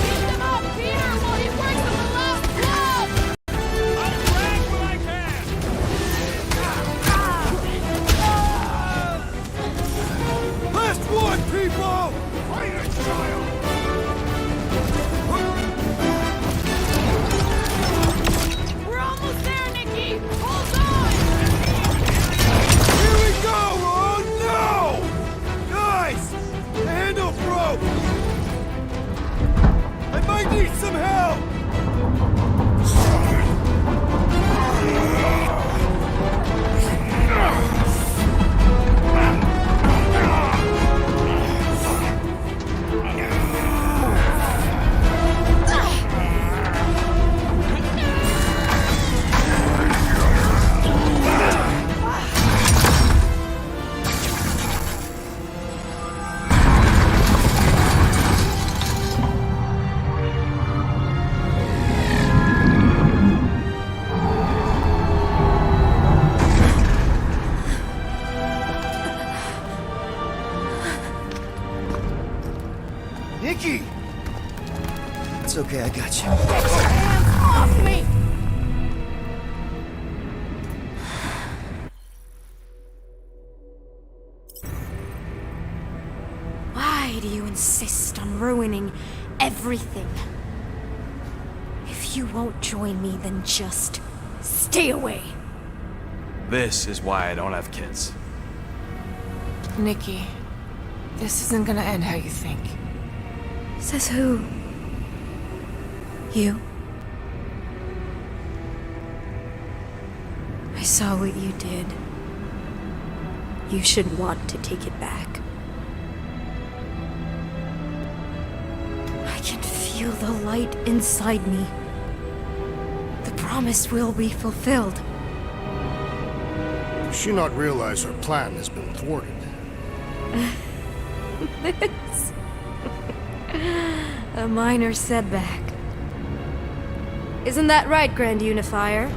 Keep them up, Peter, while he works on the last block! I'll drag when I can! Last one, people! Fight it, child! We're almost there, Nikki! Hold on! Here we go! Oh no! Guys! The handle broke! I might need some help! Nikki! It's okay, I got you. Hands off me! Why do you insist on ruining everything? If you won't join me, then just stay away. This is why I don't have kids. Nikki, this isn't gonna end how you think. Says who? You? I saw what you did. You should want to take it back. I can feel the light inside me. The promise will be fulfilled. Does she not realize her plan has been thwarted? This. A minor setback. Isn't that right, Grand Unifier?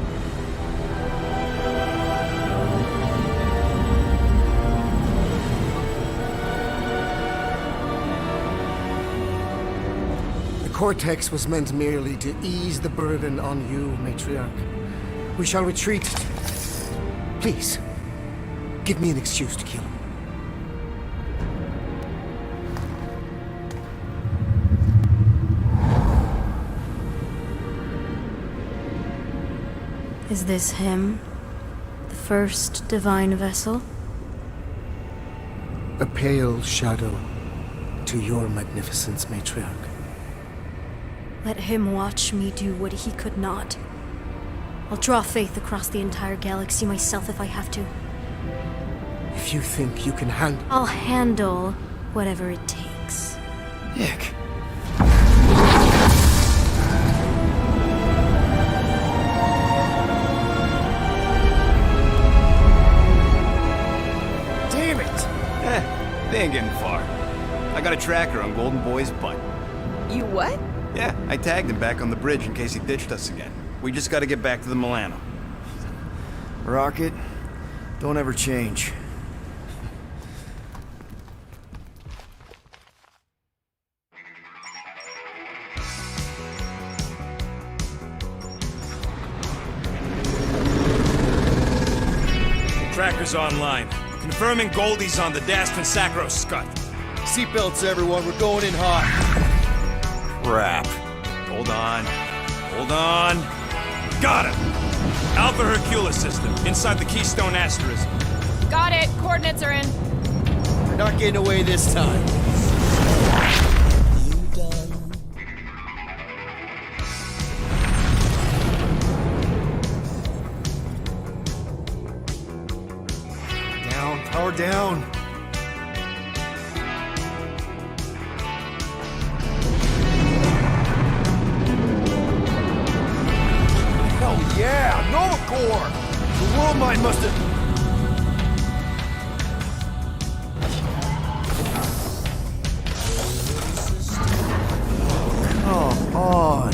The Cortex was meant merely to ease the burden on you, Matriarch. We shall retreat. Please, give me an excuse to kill him. Is this him? first divine vessel? A pale shadow to your magnificence, Matriarch. Let him watch me do what he could not. I'll draw faith across the entire galaxy myself if I have to. If you think you can handle... I'll handle whatever it takes. Nick. Damn it! They ain't getting far. I got a tracker on Golden Boy's butt. You what? Yeah, I tagged him back on the bridge in case he ditched us again. We just gotta get back to the Milano. Rocket, don't ever change. Tracker's online. Confirming Goldie's on the Dastan Sacro Scut. Seatbelts, everyone. We're going in hot. Crap. Hold on. Hold on. Got him! Alpha Hercules system, inside the Keystone Asterism. Got it. Coordinates are in. We're not getting away this time. Down, power down. Hell yeah, Nova Corps! The world mind must have... Come on.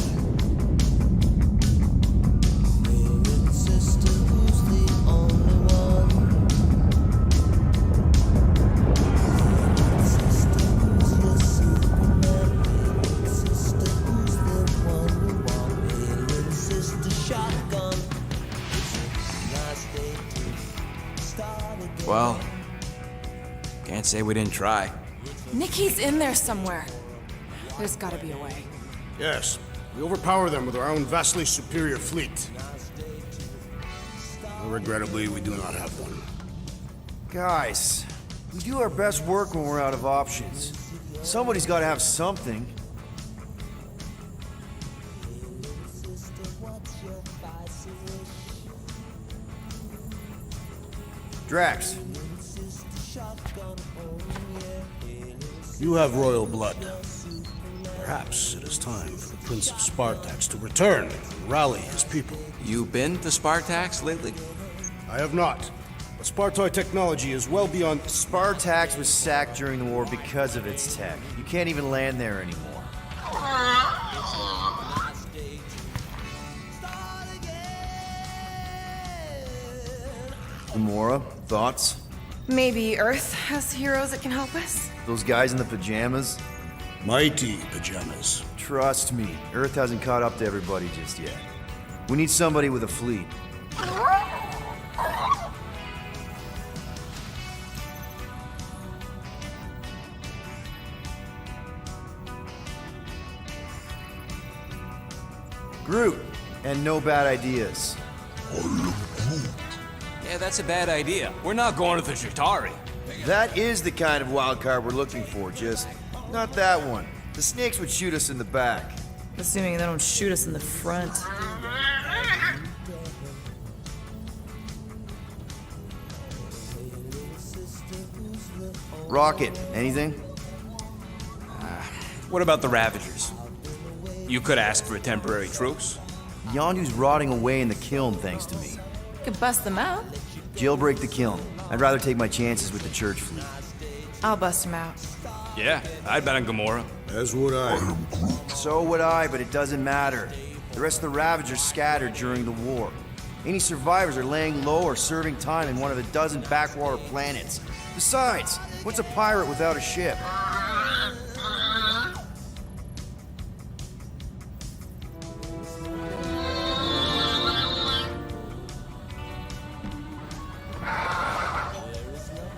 Well, can't say we didn't try. Nikki's in there somewhere. There's gotta be a way. Yes, we overpower them with our own vastly superior fleet. Regrettably, we do not have one. Guys, we do our best work when we're out of options. Somebody's got to have something. Drax. You have royal blood. Perhaps it is time for the Prince of Spartax to return and rally his people. You been to Spartax lately? I have not. But Spartoid technology is well beyond... Spartax was sacked during the war because of its tech. You can't even land there anymore. Gamora, thoughts? Maybe Earth has heroes that can help us? Those guys in the pajamas? Mighty pajamas. Trust me, Earth hasn't caught up to everybody just yet. We need somebody with a fleet. Groot, and no bad ideas. Yeah, that's a bad idea. We're not going to the Chitauri. That is the kind of wild card we're looking for, just not that one. The snakes would shoot us in the back. Assuming they don't shoot us in the front. Rocket, anything? What about the Ravagers? You could ask for a temporary truce. Yondu's rotting away in the kiln thanks to me. Could bust them out. Jailbreak the kiln. I'd rather take my chances with the church fleet. I'll bust them out. Yeah, I'd bet on Gamora. As would I. So would I, but it doesn't matter. The rest of the Ravagers scattered during the war. Any survivors are laying low or serving time in one of a dozen backwater planets. Besides, what's a pirate without a ship?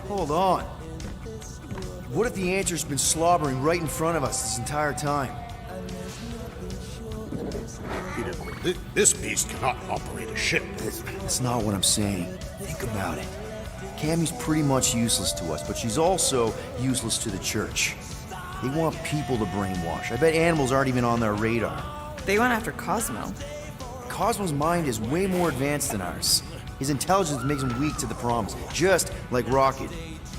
Hold on. What if the answer's been slobbering right in front of us this entire time? Peter, This beast cannot operate a ship. That's not what I'm saying. Think about it. Cammy's pretty much useless to us, but she's also useless to the church. They want people to brainwash. I bet animals aren't even on their radar. They went after Cosmo. Cosmo's mind is way more advanced than ours. His intelligence makes him weak to the promise, just like Rocket.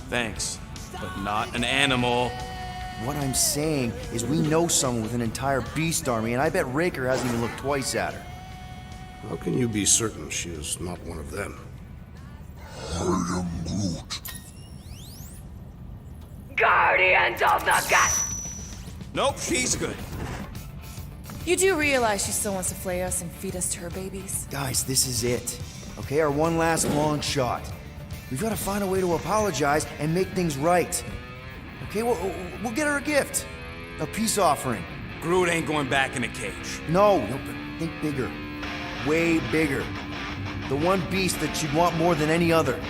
Thanks, but not an animal. What I'm saying is we know someone with an entire beast army, and I bet Raker hasn't even looked twice at her. How can you be certain she is not one of them? I am Groot. Guardians of the Galaxy! Nope, she's good. You do realize she still wants to flay us and feed us to her babies? Guys, this is it. Okay, our one last long shot. We've got to find a way to apologize and make things right. Okay, we'll get her a gift. A peace offering. Groot ain't going back in a cage. No, but think bigger. Way bigger. The one beast that she'd want more than any other.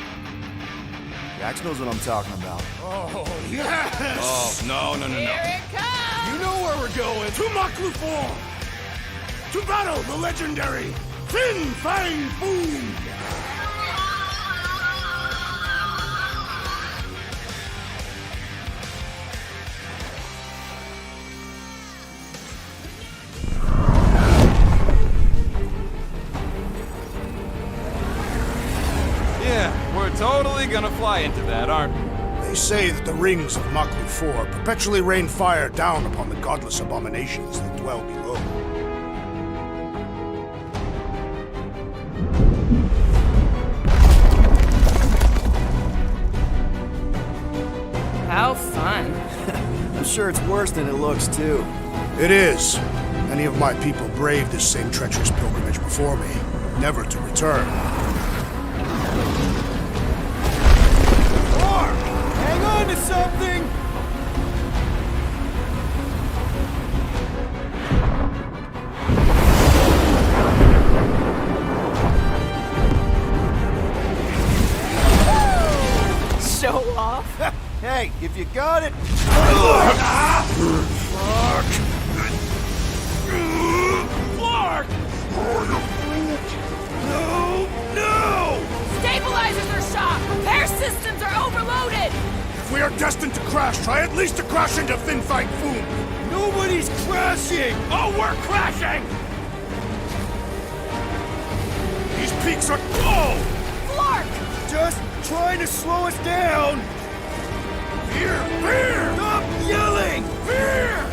Jax knows what I'm talking about. Oh, yes! Oh, no. Here it comes! You know where we're going. To Maklu 4! To battle the legendary Fin Fang Foom! Yeah, we're totally gonna fly into that, aren't we? They say that the rings of Maklu 4 perpetually rain fire down upon the godless abominations that dwell below. How fun. I'm sure it's worse than it looks, too. It is. Many of my people braved this same treacherous pilgrimage before me, never to return. Hang on to something! Show off. Hey, if you got it... Clark! No! Stabilizers are shot! Repair systems are overloaded! If we are destined to crash, try at least to crash into Fin Fang Foom! Nobody's crashing! Oh, we're crashing! These peaks are... Oh! Flark! Just trying to slow us down! Fear! Stop yelling! Fear!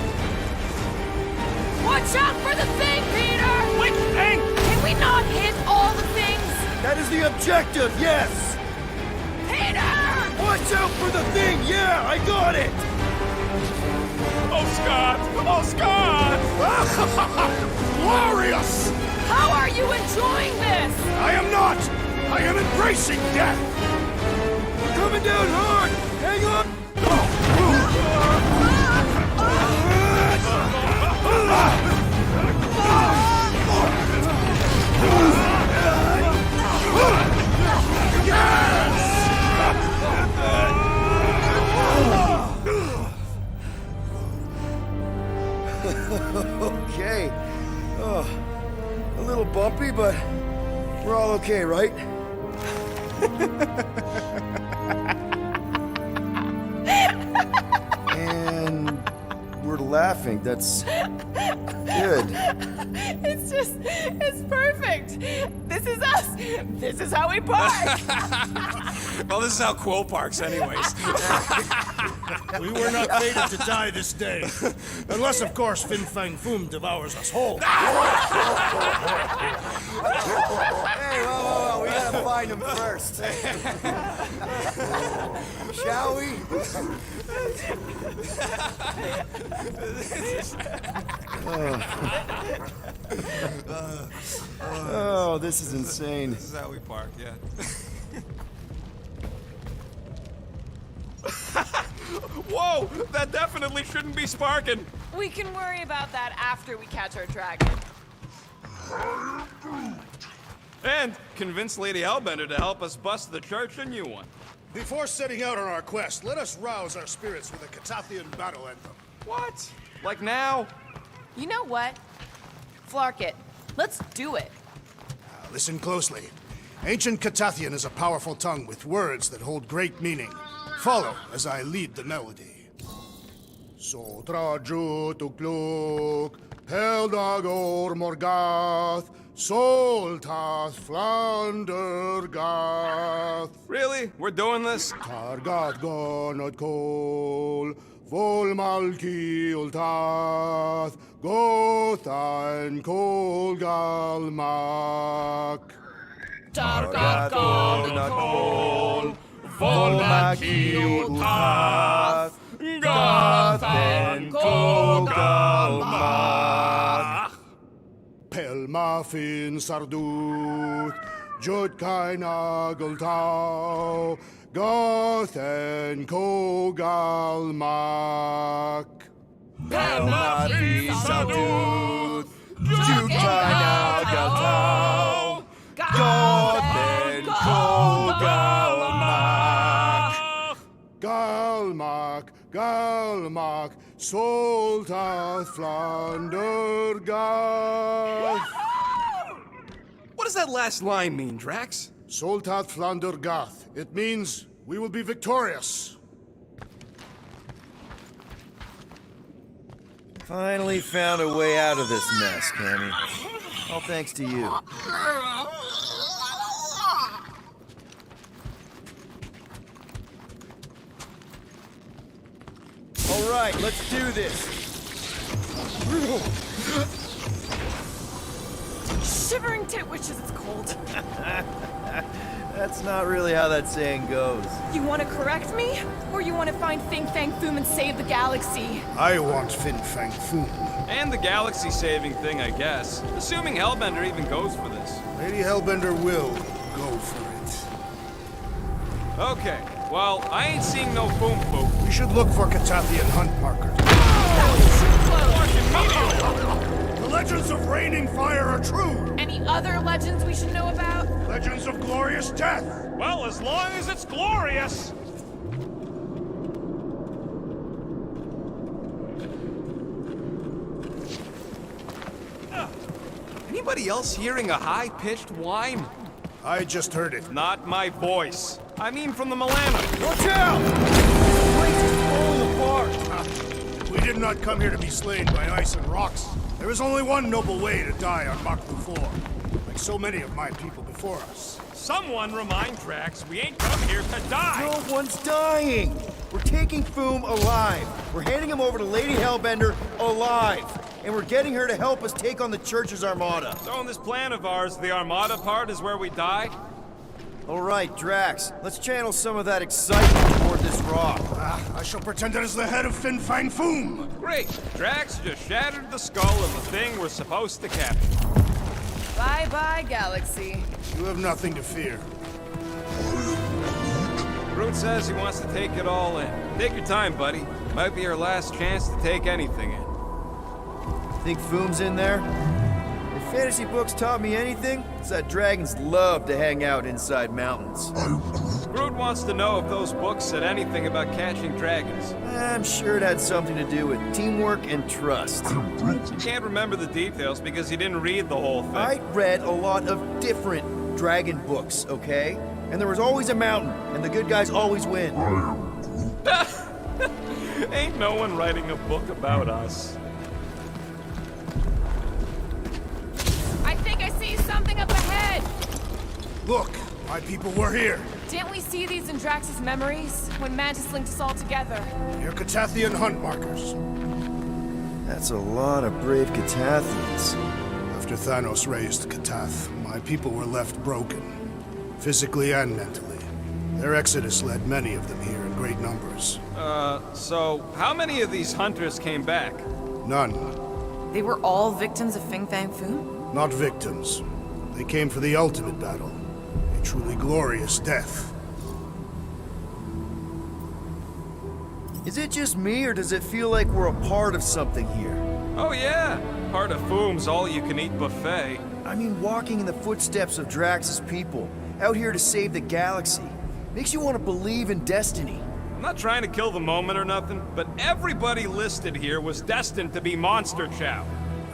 Watch out for the thing, Peter! Which thing? Can we not hit all the things? That is the objective, yes! Peter! Watch out for the thing! Yeah, I got it! Oh, Scott! Oh, Scott! Glorious! How are you enjoying this? I am not! I am embracing death! We're coming down hard! Hang on! Okay. Oh, a little bumpy, but we're all okay, right? And we're laughing. That's good. It's perfect. This is us. This is how we park. Well, this is how Quill parks anyways. We were not fated to die this day. Unless, of course, Fin Fang Foom devours us whole. Hey, whoa. We gotta find him first. Shall we? Oh, this is insane. This is how we park, yeah. Whoa! That definitely shouldn't be sparking! We can worry about that after we catch our dragon. And convince Lady Hellbender to help us bust the church a new one. Before setting out on our quest, let us rouse our spirits with a Catathian battle anthem. What? Like now? You know what? Flark it. Let's do it. Listen closely. Ancient Catathian is a powerful tongue with words that hold great meaning. Follow as I lead the melody. Sotra jutukluk, Peldagor Morgath, Soltath Flandergath. Really? We're doing this? Targat gonot kol, Volmalki ultath, Gothan kol galmak. Targat Gonakol, Volmaki Utath, Gothan Kogalmach. Pelmafin Sardut, Jutkain Ageltau, Gothen Kogalmak. Pelmafi Sadut, Jutkain Ageltau, Gothen Kogalmach. Galmak, Galmak, Soltath Flandergath. What does that last line mean, Drax? Soltath Flandergath. It means we will be victorious. Finally found a way out of this mess, Cammy. All thanks to you. All right, let's do this. Shivering Titwitches, it's cold. That's not really how that saying goes. You want to correct me? Or you want to find Fing Fang Foom and save the galaxy? I want Fin Fang Foom. And the galaxy-saving thing, I guess. Assuming Hellbender even goes for this. Lady Hellbender will go for it. Okay, well, I ain't seeing no boom boom. We should look for Catathian hunt markers. The legends of raining fire are true. Any other legends we should know about? Legends of glorious death. Well, as long as it's glorious. Anybody else hearing a high-pitched whine? I just heard it. Not my voice. I mean from the Milano. Watch out! The place is falling apart. We did not come here to be slain by ice and rocks. There is only one noble way to die on Maklu 4, like so many of my people before us. Someone remind Drax we ain't come here to die. No one's dying. We're taking Foom alive. We're handing him over to Lady Hellbender alive. And we're getting her to help us take on the Church's armada. So in this plan of ours, the armada part is where we die? All right, Drax. Let's channel some of that excitement toward this rock. I shall pretend it is the head of Fin Fang Foom. Great. Drax just shattered the skull of the thing we're supposed to capture. Bye-bye, galaxy. You have nothing to fear. Groot says he wants to take it all in. Take your time, buddy. Might be our last chance to take anything in. Think Foom's in there? If fantasy books taught me anything, it's that dragons love to hang out inside mountains. Groot wants to know if those books said anything about catching dragons. I'm sure it had something to do with teamwork and trust. You can't remember the details because you didn't read the whole thing. I read a lot of different dragon books, okay? And there was always a mountain, and the good guys always win. Ain't no one writing a book about us. I think I see something up ahead! Look, my people were here. Didn't we see these in Drax's memories, when Mantis linked us all together? Your Catathian hunt markers. That's a lot of brave Catathians. After Thanos raised Catath, my people were left broken, physically and mentally. Their exodus led many of them here in great numbers. So how many of these hunters came back? None. They were all victims of Fing Fang Foom? Not victims. They came for the ultimate battle. A truly glorious death. Is it just me, or does it feel like we're a part of something here? Oh yeah, part of Foom's all-you-can-eat buffet. I mean, walking in the footsteps of Drax's people, out here to save the galaxy, makes you want to believe in destiny. I'm not trying to kill the moment or nothing, but everybody listed here was destined to be Monster Chow.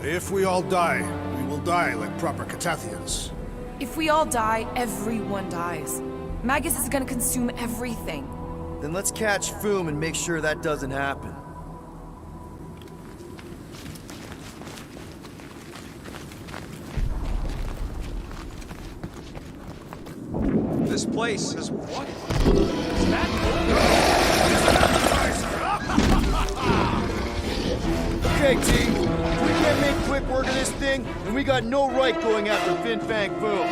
If we all die, we will die like proper Catathians. If we all die, everyone dies. Magus is gonna consume everything. Then let's catch Foom and make sure that doesn't happen. This place is what? Okay, team. If we can't make quick work of this thing, then we got no right going after Fin Fang Foom.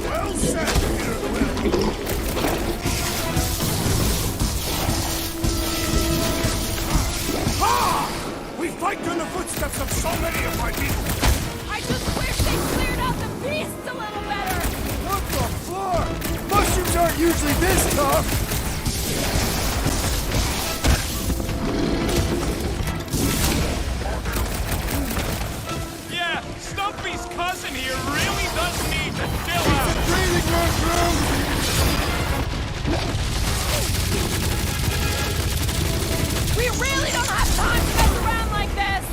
Well said, Peter Quill. Ha! We fight in the footsteps of so many of my people. I just wish they cleared out the beasts a little better! What the fuck? Mushrooms aren't usually this tough. Yeah, Stumpy's cousin here really does need to chill out. Breathing room. We really don't have time to mess around like this!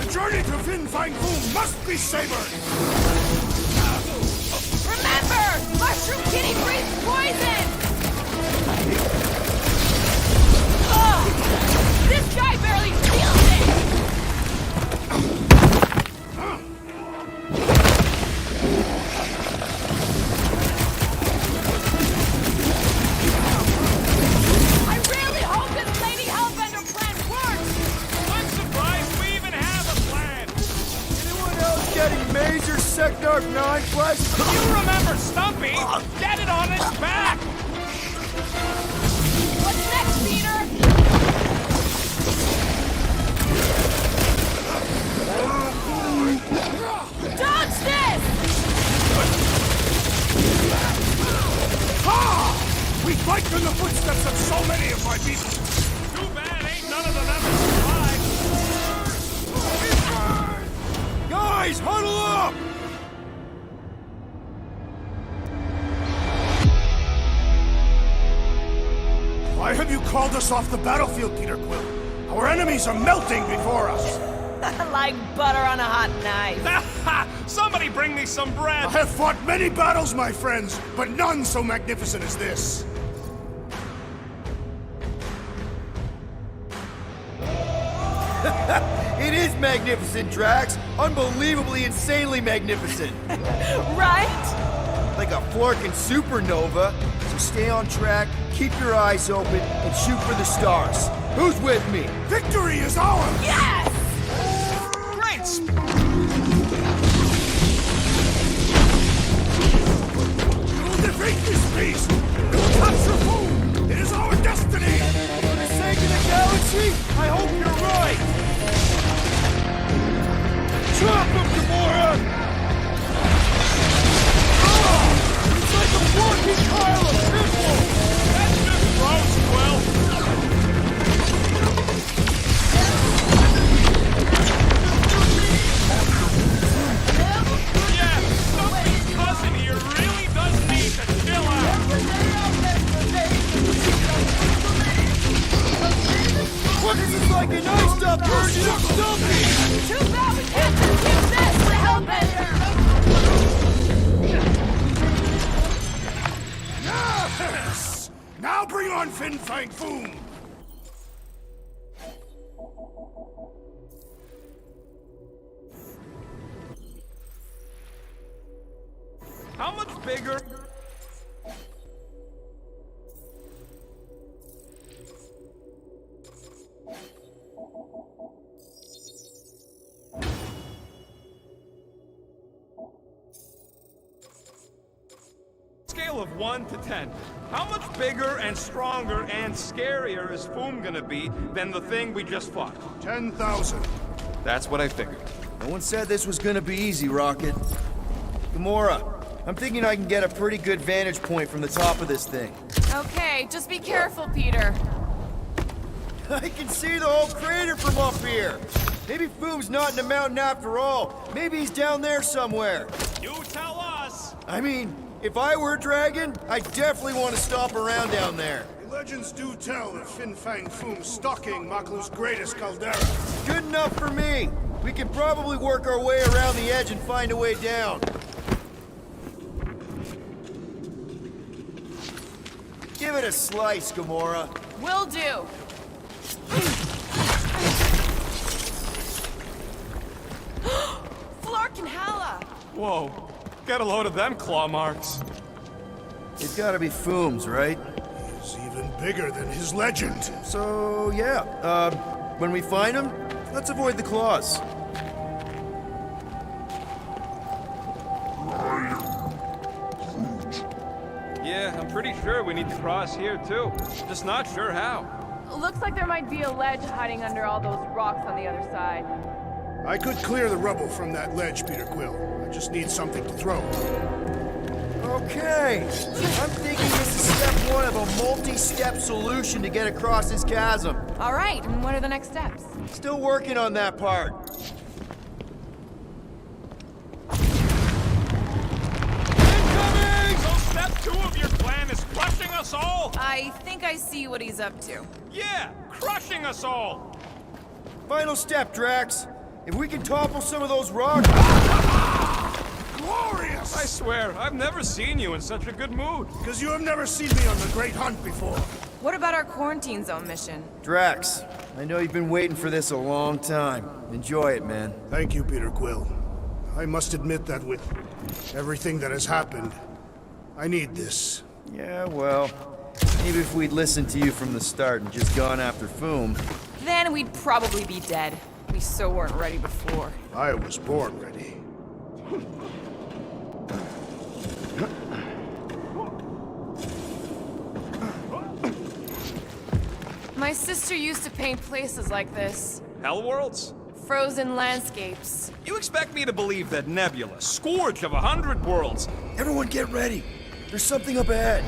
The journey to Fin Fang Foom must be savored. Remember! Mushroom Kitty breathes poison! Ugh! This guy barely feels it! I really hope this Lady Hellbender plan works! I'm surprised we even have a plan. Anyone else getting major Sector 9 flash? You remember Stumpy? Get it on his back! What's next, Peter? Dodge this! Ha! We fight in the footsteps of so many of my people. Too bad ain't none of them ever survived. Guys, huddle up! Why have you called us off the battlefield, Peter Quill? Our enemies are melting before us. Like butter on a hot knife. Somebody bring me some bread. I have fought many battles, my friends, but none so magnificent as this. It is magnificent, Drax. Unbelievably, insanely magnificent. Right? Like a Flarkin supernova. So stay on track, keep your eyes open, and shoot for the stars. Who's with me? Victory is ours! Yes! Great! We'll defeat this beast! We'll capture Foom! It is our destiny! For the sake of the galaxy, I hope you're right! Chop him, Gamora! It's like a walking pile of pimples! That's just gross, Quill. Yeah, Stumpy's cousin here really does need to chill out. What is this like an iced up version of Stumpy? Too bad we can't just use this for Hellbender! Yes! Now bring on Fin Fang Foom! How much bigger? Scale of 1 to 10. How much bigger and stronger and scarier is Foom gonna be than the thing we just fought? 10,000. That's what I figured. No one said this was gonna be easy, Rocket. Gamora, I'm thinking I can get a pretty good vantage point from the top of this thing. Okay, just be careful, Peter. I can see the whole crater from up here. Maybe Foom's not in the mountain after all. Maybe he's down there somewhere. You tell us! I mean, if I were a dragon, I'd definitely want to stop around down there. Legends do tell of Fin Fang Foom stalking Maklu's greatest caldera. Good enough for me. We can probably work our way around the edge and find a way down. Give it a slice, Gamora. Will do. Flark and Hala! Whoa. Get a load of them claw marks. It's gotta be Foom's, right? He's even bigger than his legend. So, yeah. When we find him, let's avoid the claws. Yeah, I'm pretty sure we need to cross here too. Just not sure how. Looks like there might be a ledge hiding under all those rocks on the other side. I could clear the rubble from that ledge, Peter Quill. I just need something to throw. Okay. I'm thinking this is step one of a multi-step solution to get across this chasm. All right, and what are the next steps? Still working on that part. So step 2 of your plan is crushing us all? I think I see what he's up to. Yeah, crushing us all. Final step, Drax. If we can topple some of those rocks... Glorious! I swear, I've never seen you in such a good mood. Because you have never seen me on the Great Hunt before. What about our quarantine zone mission? Drax, I know you've been waiting for this a long time. Enjoy it, man. Thank you, Peter Quill. I must admit that with everything that has happened, I need this. Yeah, well, maybe if we'd listened to you from the start and just gone after Foom... Then we'd probably be dead. We so weren't ready before. I was born ready. My sister used to paint places like this. Hell worlds? Frozen landscapes. You expect me to believe that Nebula, scourge of 100 worlds... Everyone get ready. There's something up ahead.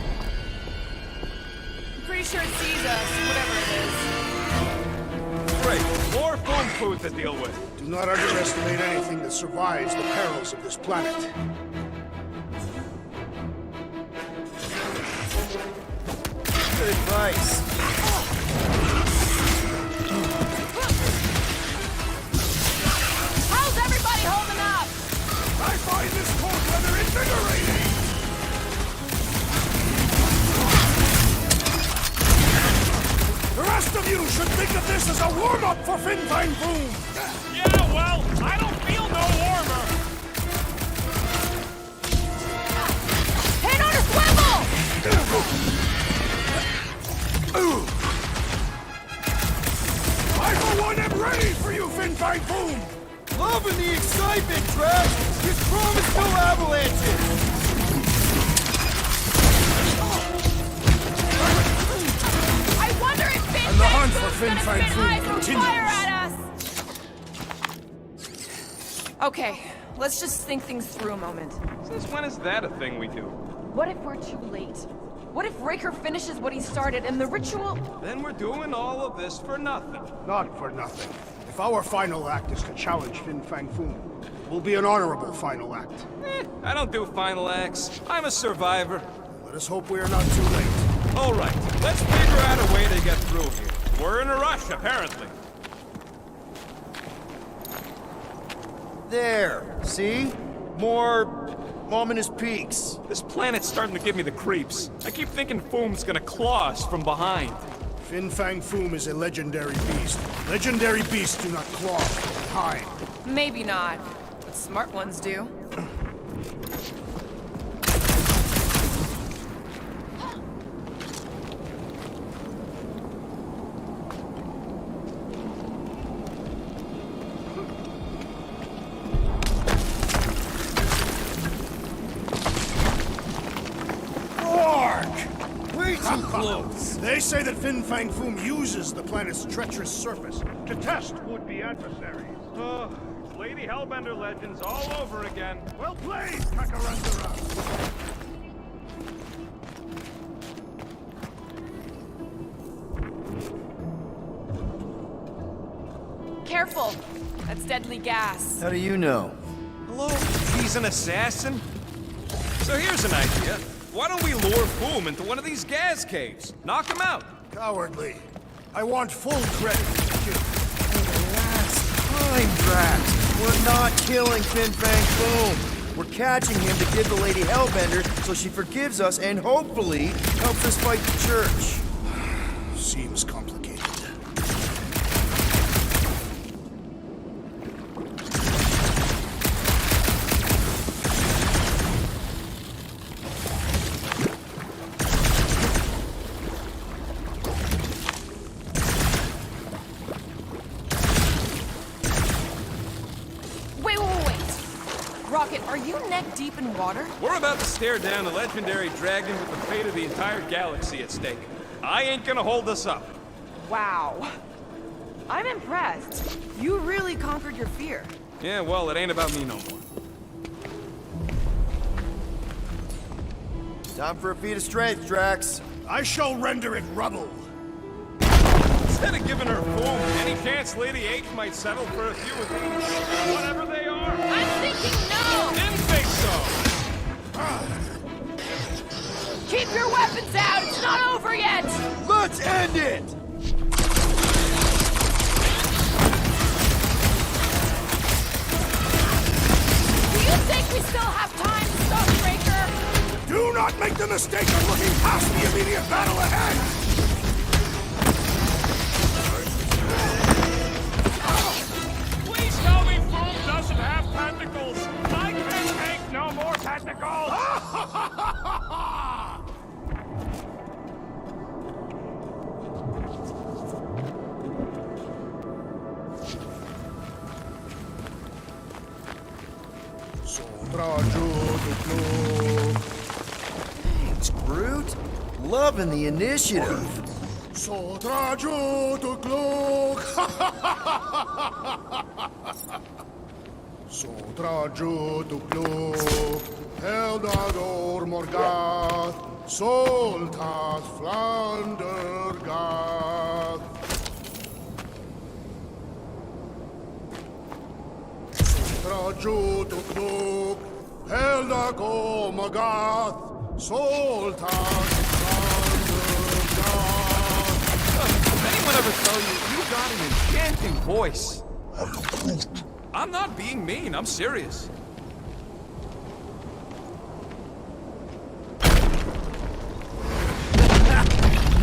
I'm pretty sure it sees us, whatever it is. Great, more food food to deal with. Do not underestimate anything that survives the perils of this planet. Good advice. How's everybody holding up? I find this cold weather invigorating! The rest of you should think of this as a warm-up for Fin Fang Foom! Yeah, well, I don't feel no warmer. Hit on a swivel! I for one am ready for you, Fin Fang Foom! Loving the excitement, Drax! Just promise no avalanches! I wonder if Fin And the hunt Fang for Foom's Fin gonna Fang spit Foom eyes and continues. fire at us! Okay, let's just think things through a moment. Since when is that a thing we do? What if we're too late? What if Raker finishes what he started and the ritual... Then we're doing all of this for nothing. Not for nothing. If our final act is to challenge Fin Fang Foom, it will be an honorable final act. I don't do final acts. I'm a survivor. Let us hope we are not too late. All right, let's figure out a way to get through here. We're in a rush, apparently. There, see? More ominous peaks. This planet's starting to give me the creeps. I keep thinking Foom's gonna claw us from behind. Fin Fang Foom is a legendary beast. Legendary beasts do not claw from behind. Maybe not, but smart ones do. Way too close! They say that Fin Fang Foom uses the planet's treacherous surface to test would-be adversaries. It's Lady Hellbender legends all over again. Well played, Kakarandara! Careful! That's deadly gas. How do you know? Hello? He's an assassin? So here's an idea. Why don't we lure Boom into one of these gas caves? Knock him out. Cowardly. I want full credit for the kill. Time, Drax. We're not killing Fin Fang Boom. We're catching him to give the Lady Hellbender so she forgives us and hopefully helps us fight the Church. Seems complicated. Rocket, are you neck deep in water? We're about to stare down a legendary dragon with the fate of the entire galaxy at stake. I ain't gonna hold us up. Wow. I'm impressed. You really conquered your fear. Yeah, well, it ain't about me no more. Time for a feat of strength, Drax. I shall render it rubble. Instead of giving her Boom any chance Lady H might settle for a few of these, whatever they are. I'm thinking no! Didn't think so. Keep your weapons out! It's not over yet! Let's end it! Do you think we still have time to stop Breaker? Do not make the mistake of looking past the immediate battle ahead! Please tell me Boom doesn't have tentacles. I can take no more tentacles. Thanks, Groot. Loving the initiative. Sotraju to Glug! Sotraju to Glug! Eldador Morgath! Soltat Flandergath! Sotraju to Glug! Eldador Morgath! Soltat Anyone ever tell you got an enchanting voice? I'm not being mean, I'm serious.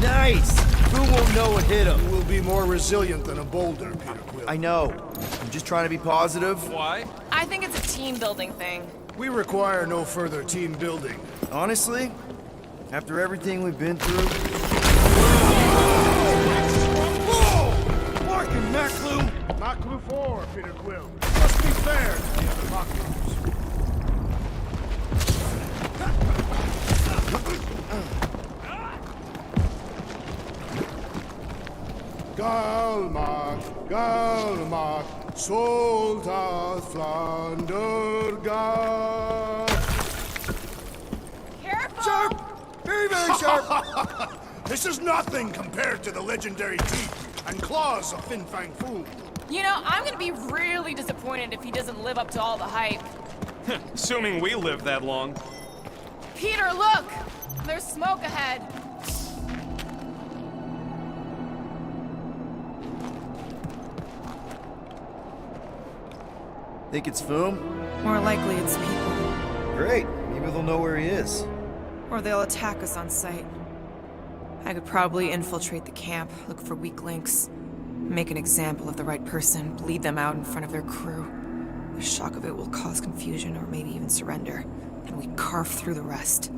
Nice! Who won't know what hit him? You will be more resilient than a boulder, Peter Quill. I know. I'm just trying to be positive. Why? I think it's a team building thing. We require no further team building. Honestly, after everything we've been through... Mark and Maclu! Maclu 4, Peter Quill. Must be fair to the other Maclus. Galmak, Galmak, Soldat Flandergath. Careful! Sharp! Very, very sharp! This is nothing compared to the legendary teeth and claws of Fin Fang Foom. You know, I'm gonna be really disappointed if he doesn't live up to all the hype. Assuming we live that long. Peter, look! There's smoke ahead. Think it's Foom? More likely it's people. Great. Maybe they'll know where he is. Or they'll attack us on sight. I could probably infiltrate the camp, look for weak links, make an example of the right person, bleed them out in front of their crew. The shock of it will cause confusion or maybe even surrender, and we carve through the rest.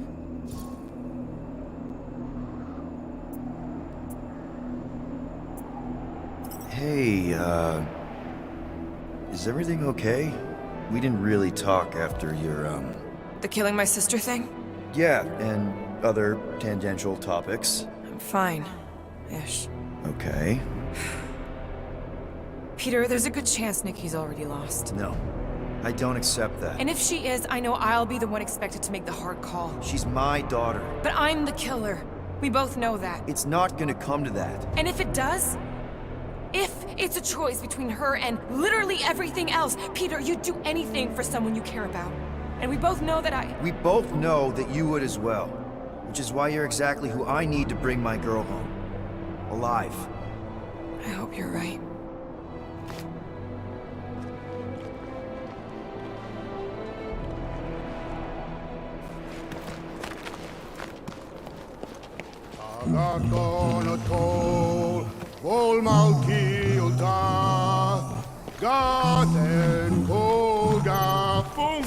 Hey, is everything okay? We didn't really talk after your, The killing my sister thing? Yeah, and other tangential topics. I'm fine. Ish. Okay. Peter, there's a good chance Nikki's already lost. No, I don't accept that. And if she is, I know I'll be the one expected to make the hard call. She's my daughter. But I'm the killer. We both know that. It's not gonna come to that. And if it does? If it's a choice between her and literally everything else, Peter, you'd do anything for someone you care about. And we both know that We both know that you would as well. Which is why you're exactly who I need to bring my girl home. Alive. I hope you're right. Agagonotol, Volmalki Ulta, Gathen Koga. Boom!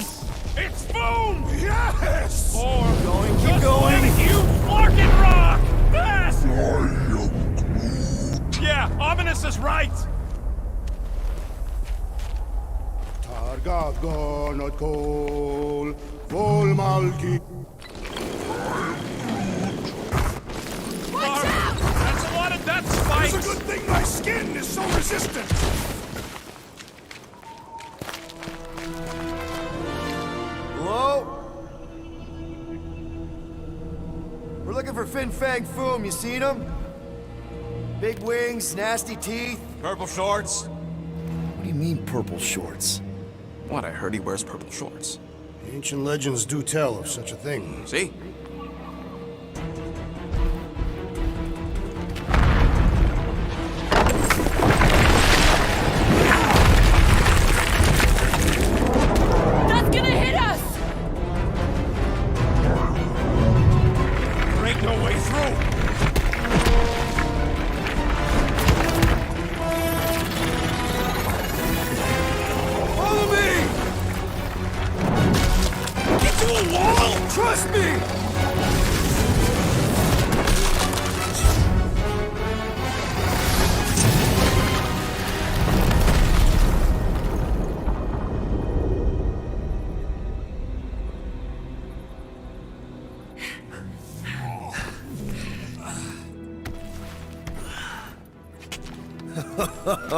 It's boom! Yes! Keep going! You Larkin Rock! Fast! Yeah, Ominous is right! Targagonotol, Volmalki. That's a lot of death spikes! It's a good thing my skin is so resistant! Hello? We're looking for Fin Fang Foom. You seen him? Big wings, nasty teeth. Purple shorts? What do you mean, purple shorts? What, I heard he wears purple shorts. Ancient legends do tell of such a thing. See? That's gonna hit us! There ain't no way through! Follow me! Get to a wall! Trust me!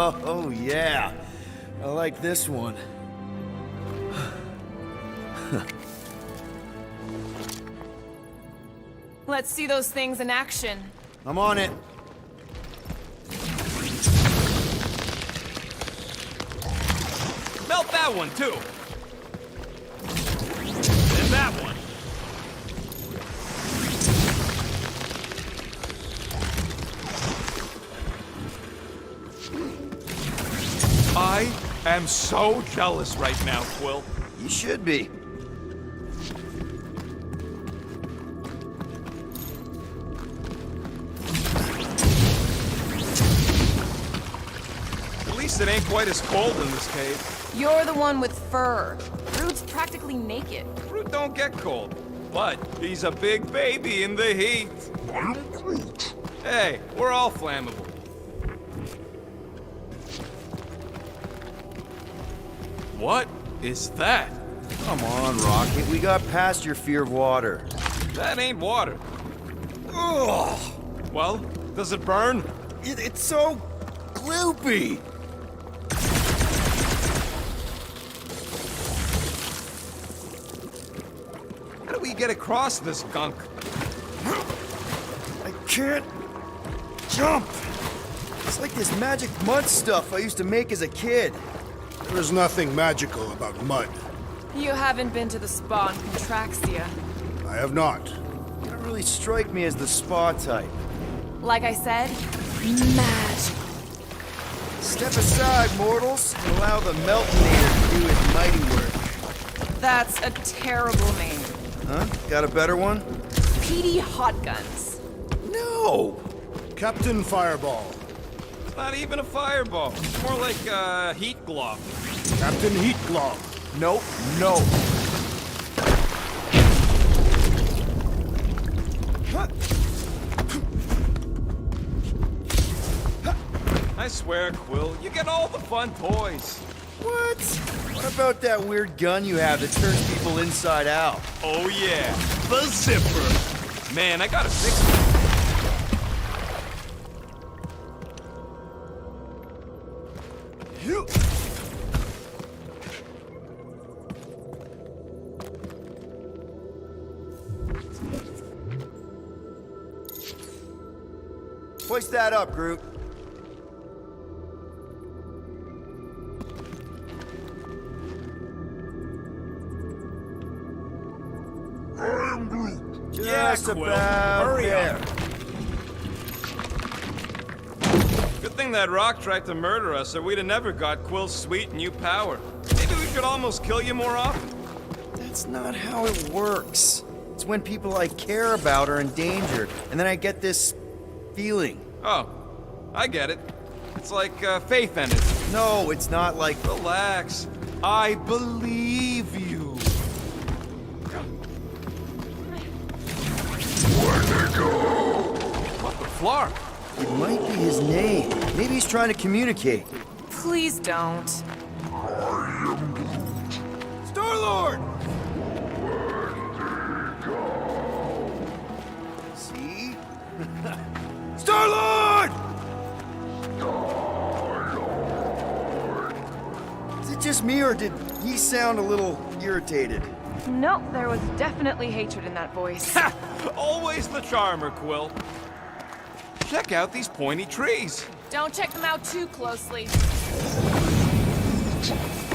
Oh, yeah. I like this one. Let's see those things in action. I'm on it. Melt that one, too! And that one! I am so jealous right now, Quill. You should be. At least it ain't quite as cold in this cave. You're the one with fur. Groot's practically naked. Groot don't get cold, but he's a big baby in the heat. Hey, we're all flammable. What is that? Come on, Rocket. We got past your fear of water. That ain't water. Ugh! Well, does it burn? It's so gloopy. How do we get across this gunk? I can't jump. It's like this magic mud stuff I used to make as a kid. There's nothing magical about mud. You haven't been to the spa in Contraxia. I have not. You don't really strike me as the spa type. Like I said, magic. Step aside, mortals, and allow the Meltinator to do his mighty work. That's a terrible name. Huh? Got a better one? Petey Hot Guns. No! Captain Fireball. It's not even a fireball. It's more like a heat glove. Captain Heat Glove. Nope, no. I swear, Quill, you get all the fun toys. What? What about that weird gun you have that turns people inside out? Oh yeah, the zipper. Man, I gotta fix it. Hoist that up, Groot. Just Quill. about Hurry there. up. Good thing that rock tried to murder us, or we'd have never got Quill's sweet new power. Maybe we could almost kill you more often. That's not how it works. It's when people I care about are in danger, and then I get this feeling. Oh, I get it. It's like faith energy. No, it's not like... Relax. I believe you. What the flark? It might be his name. Maybe he's trying to communicate. Please don't. Star-Lord! See? Star-Lord! Is it just me, or did he sound a little irritated? Nope, there was definitely hatred in that voice. Ha! Always the charmer, Quill. Check out these pointy trees. Don't check them out too closely.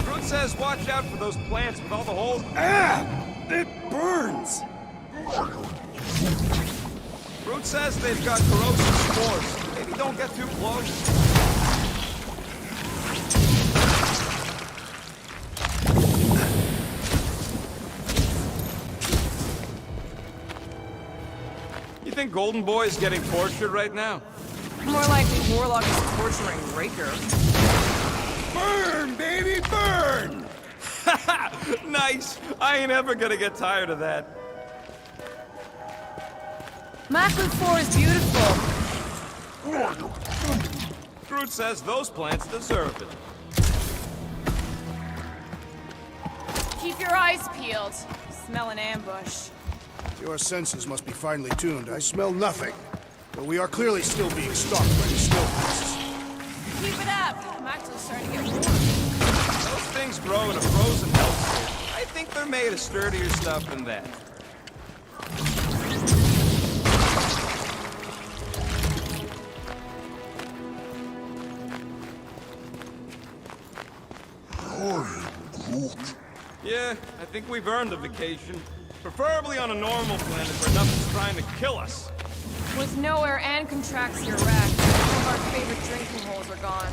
Groot says watch out for those plants with all the holes. Ah! It burns! Groot says they've got corrosive spores. Maybe don't get too close. You think Golden Boy is getting tortured right now? More likely Warlock is torturing Raker. Burn, baby, burn! Nice! I ain't ever gonna get tired of that. Maclu 4 is beautiful. Groot says those plants deserve it. Keep your eyes peeled. Smell an ambush. Your senses must be finely tuned. I smell nothing. But we are clearly still being stalked by the snow beasts. Keep it up. Maclu's starting to get warm. Those things grow in a frozen hellscape. I think they're made of sturdier stuff than that. Yeah, I think we've earned a vacation. Preferably on a normal planet where nothing's trying to kill us. With nowhere and Contraxia wrecked, all of our favorite drinking holes are gone.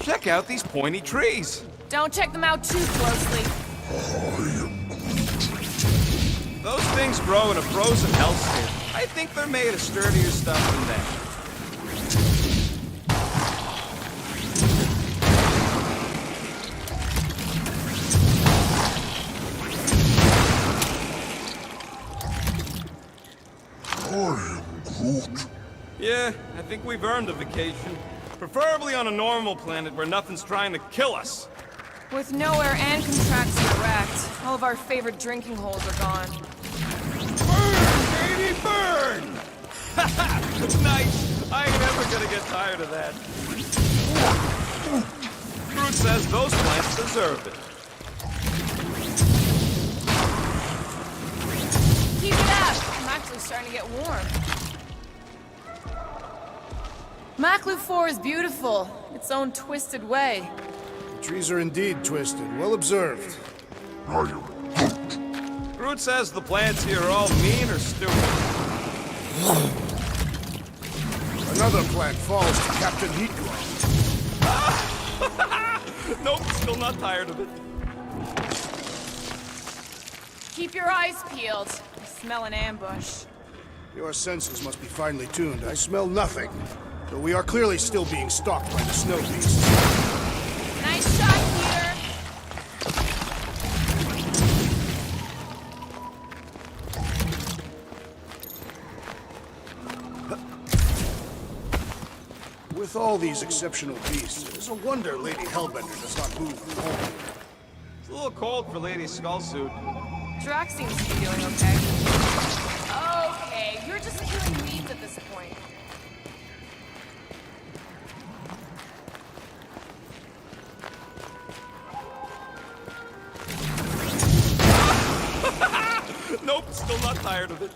Check out these pointy trees. Don't check them out too closely. Those things grow in a frozen hellscape. I think they're made of sturdier stuff than that. Yeah, I think we've earned a vacation. Preferably on a normal planet where nothing's trying to kill us. With nowhere and Contraxia wrecked, all of our favorite drinking holes are gone. Burn, baby, burn! Nice! I ain't ever gonna get tired of that. Groot says those plants deserve it. Keep it up! I'm actually starting to get warm. Maclu 4 is beautiful, its own twisted way. The trees are indeed twisted. Well observed. Groot says the plants here are all mean or stupid. Another plant falls to Captain Heatglow. Nope, still not tired of it. Keep your eyes peeled. I smell an ambush. Your senses must be finely tuned. I smell nothing. But we are clearly still being stalked by the snow beasts. Nice shot, Peter! With With all these exceptional beasts, it is a wonder Lady Hellbender does not move from home. It's a little cold for Lady Skullsuit. Drax seems to be feeling okay. Okay, you're just killing weeds at this point. Nope, still not tired of it.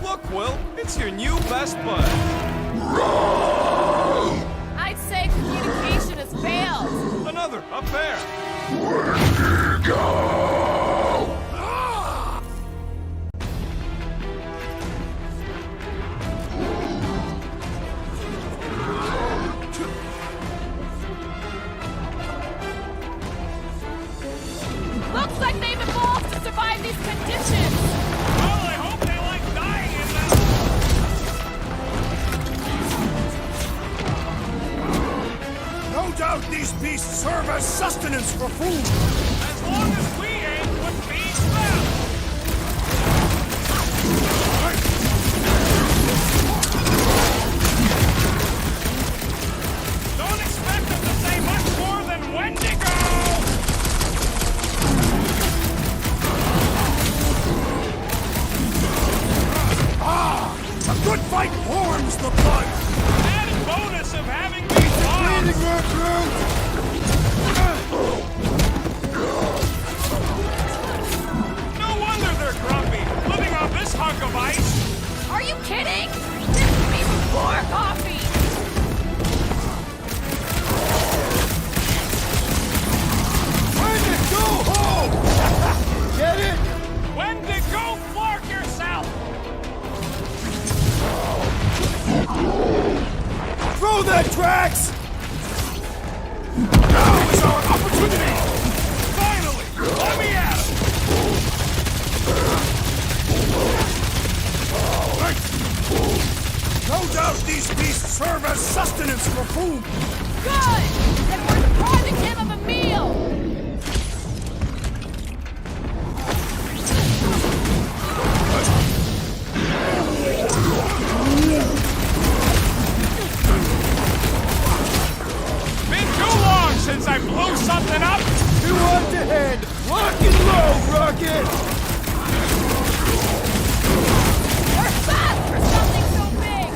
Look, Will, it's your new best bud. I'd say communication has failed. Another, up there. Looks like they've evolved to survive these conditions! Well, I hope they like dying in them. No doubt these beasts serve as sustenance for food. As long as we ain't what feeds them. Don't expect them to say much more than Wendigo! A good fight warms the blood. Added bonus of having these bombs! No wonder they're grumpy, living on this hunk of ice! Are you kidding? This could be before coffee! Wendigo home! Get it? Wendigo, flark yourself! Throw that, Drax! Now is our opportunity! Finally! Let me at him! No doubt these beasts serve as sustenance for food. Good! Then we're depriving him of a meal! Been too long since I blew something up! You want ahead! Lock and low, Rocket! We're fast for something so big!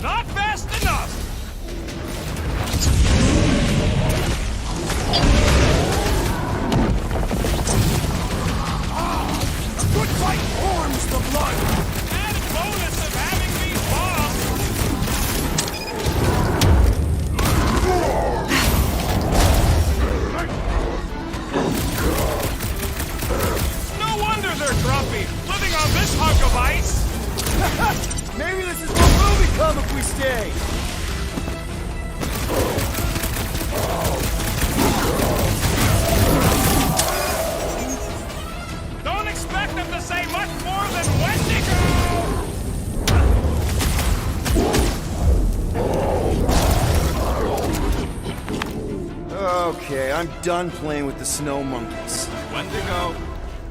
Not fast enough! A good fight warms the blood. Added bonus of having these bombs! No wonder they're grumpy, living on this hunk of ice! Maybe this is what we'll become if we stay. Don't expect them to say much more than Wendigo! Okay, I'm done playing with the snow monkeys. Wendigo.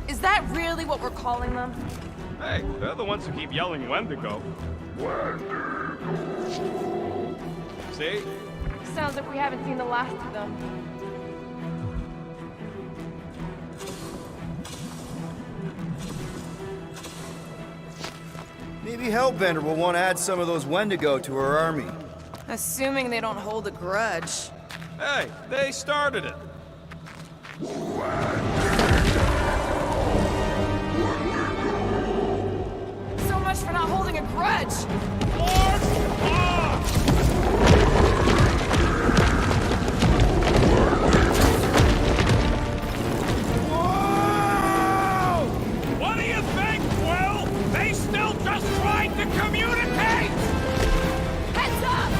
Is that really what we're calling them? Hey, they're the ones who keep yelling Wendigo. See? Sounds like we haven't seen the last of them. Maybe Hellbender will want to add some of those Wendigo to her army. Assuming they don't hold a grudge. Hey, they started it. So much for not holding a grudge! Lord, what do you think, Will? They still just tried to communicate! Heads up!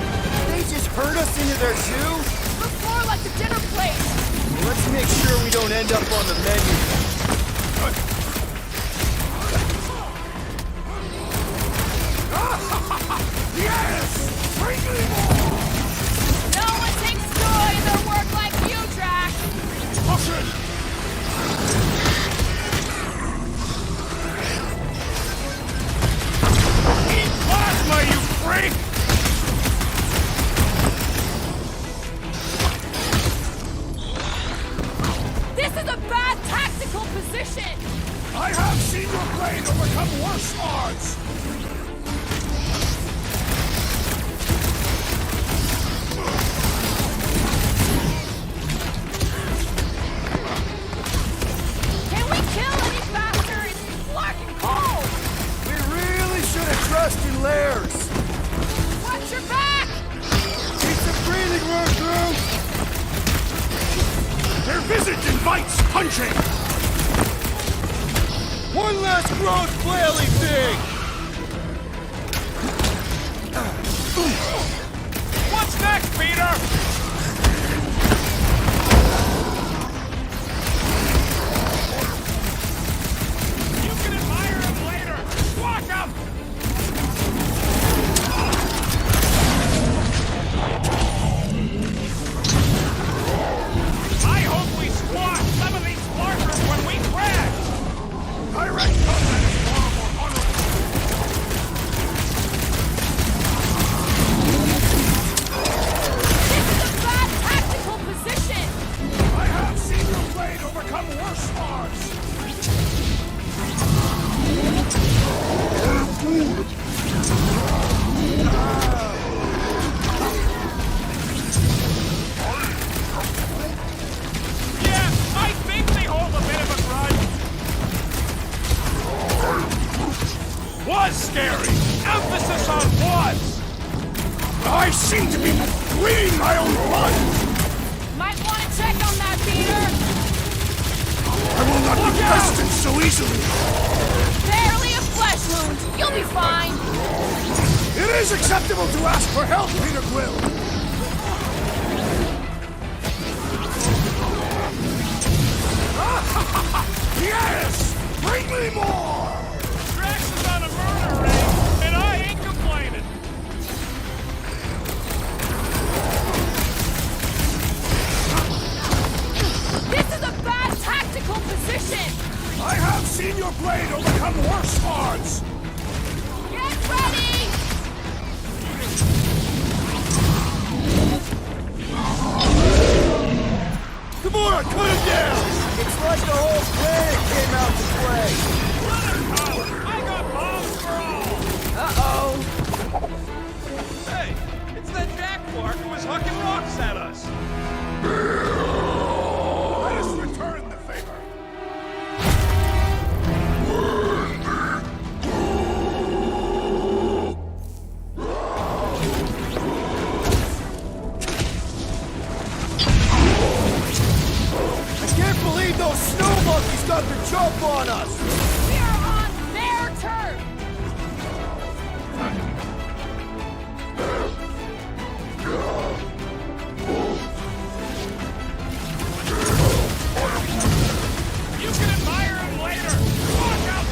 They just herd us into their zoo? Looks more like the dinner plate! Let's make sure we don't end up on the menu. dressed in layers! Watch your back! Keep the breathing room through! Their visage invites punching! One last gross flaily thing! What's next, Peter? You can admire him later! Walk him! I hope we squash some of these markers when we crash! Direct combat is far more honorable! This is a bad tactical position! I have seen your blade overcome worse odds! Yeah, I think they hold a bit of a grudge. Was scary! Emphasis on was! I seem to be bleeding my own blood! Might want to check on that, Peter! I will not be bested so easily! Barely a flesh wound. You'll be fine. It is acceptable to ask for help, Peter Quill! Yes! Bring me more! Drax is on a murder race, and I ain't complaining. This is a bad tactical position. I have seen your blade overcome worse odds! Get ready. Gamora, cut him down! It's like the whole planet came out to play! I got bombs for all! Uh-oh. Hey, it's that Jack Clark who was hucking rocks at us! Let us return the favor! I can't believe those snow monkeys got the jump on us! We are on their turf. You can admire him later! Walk up!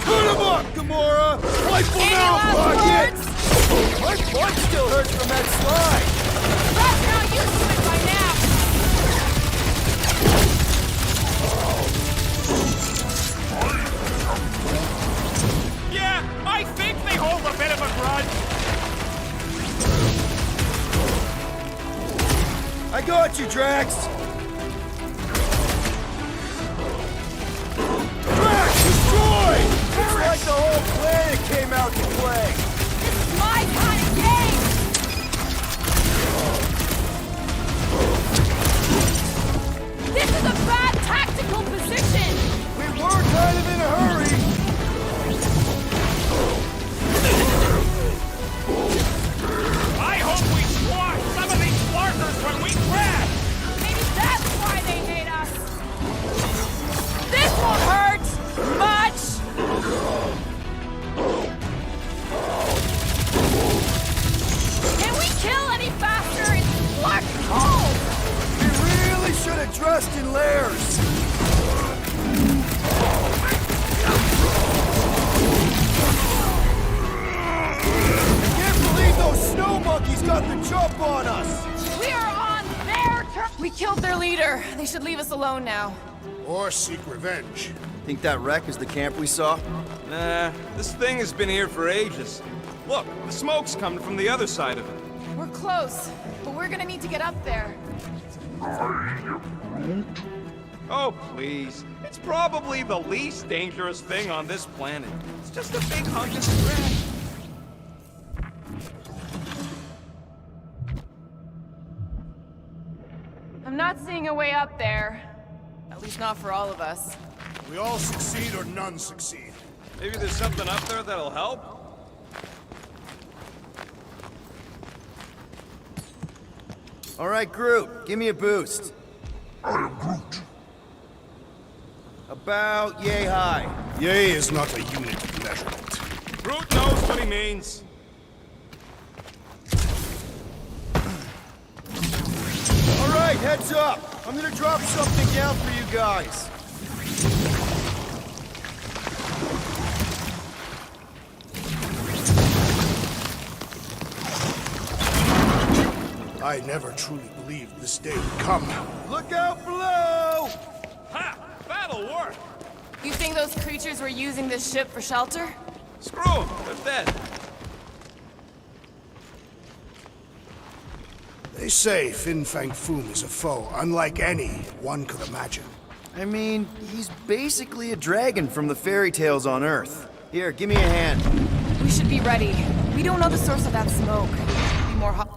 Put him up, Gamora! Wipe him Any out, last Rocket! words? My butt still hurts from that slide! That's how used to it by now. Yeah, I think they hold a bit of a grudge. I got you, Drax! Drax, destroy! It's like the whole planet came out to play! This is my kind of game. This is a bad tactical position. We were kind of in a hurry! I hope we squash some of these markers when we crash! Maybe that's why they hate us. This won't hurt much. Can we kill any faster? It's black cold. We really should have dressed in layers! I can't believe those snow monkeys got the jump on us! We are on their turf. We killed their leader. They should leave us alone now. Or seek revenge. Think that wreck is the camp we saw? Nah, this thing has been here for ages. Look, the smoke's coming from the other side of it. We're close, but we're gonna need to get up there. Oh, please. It's probably the least dangerous thing on this planet. It's just a big hunk of scratch. I'm not seeing a way up there. At least not for all of us. We all succeed or none succeed. Maybe there's something up there that'll help? All right, Groot, give me a boost. I am Groot. About yay high. Yay is not a unit of measurement. Groot knows what he means. All right, heads up. I'm gonna drop something down for you guys. I never truly believed this day would come. Look out below! Ha! That'll work! You think those creatures were using this ship for shelter? Screw 'em! They're dead. They say Fin Fang Foom is a foe unlike any one could imagine. I mean, he's basically a dragon from the fairy tales on Earth. Here, give me a hand. We should be ready. We don't know the source of that smoke. Be more hot.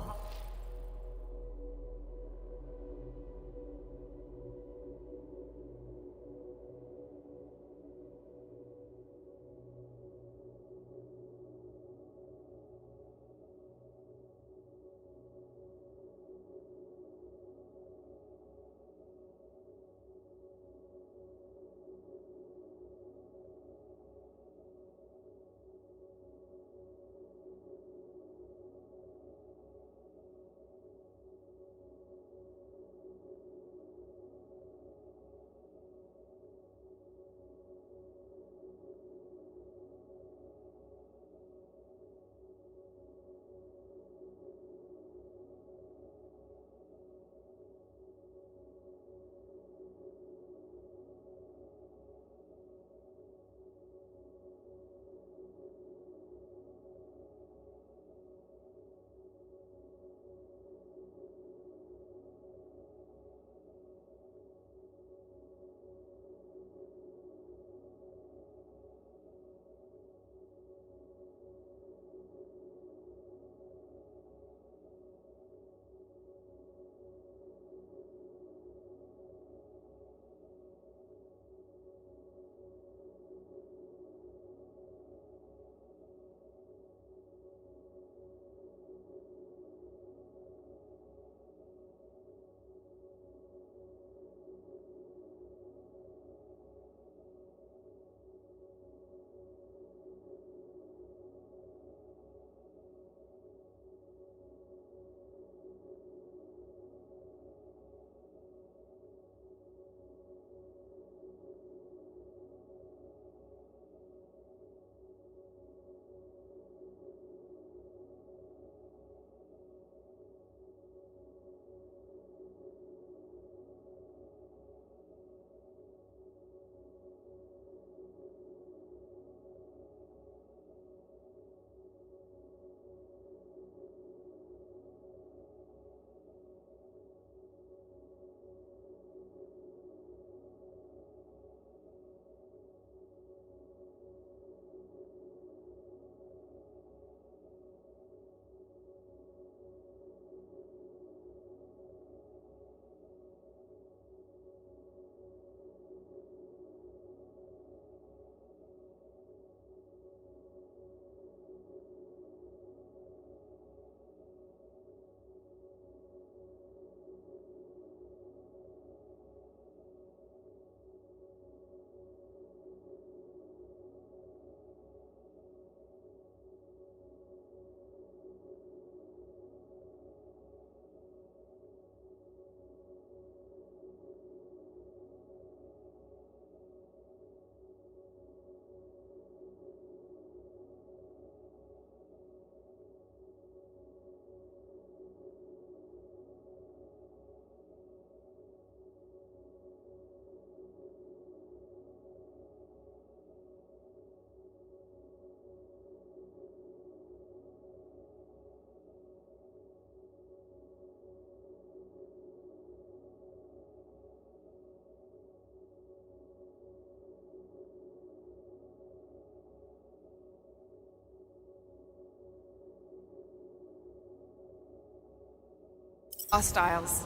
Hostiles.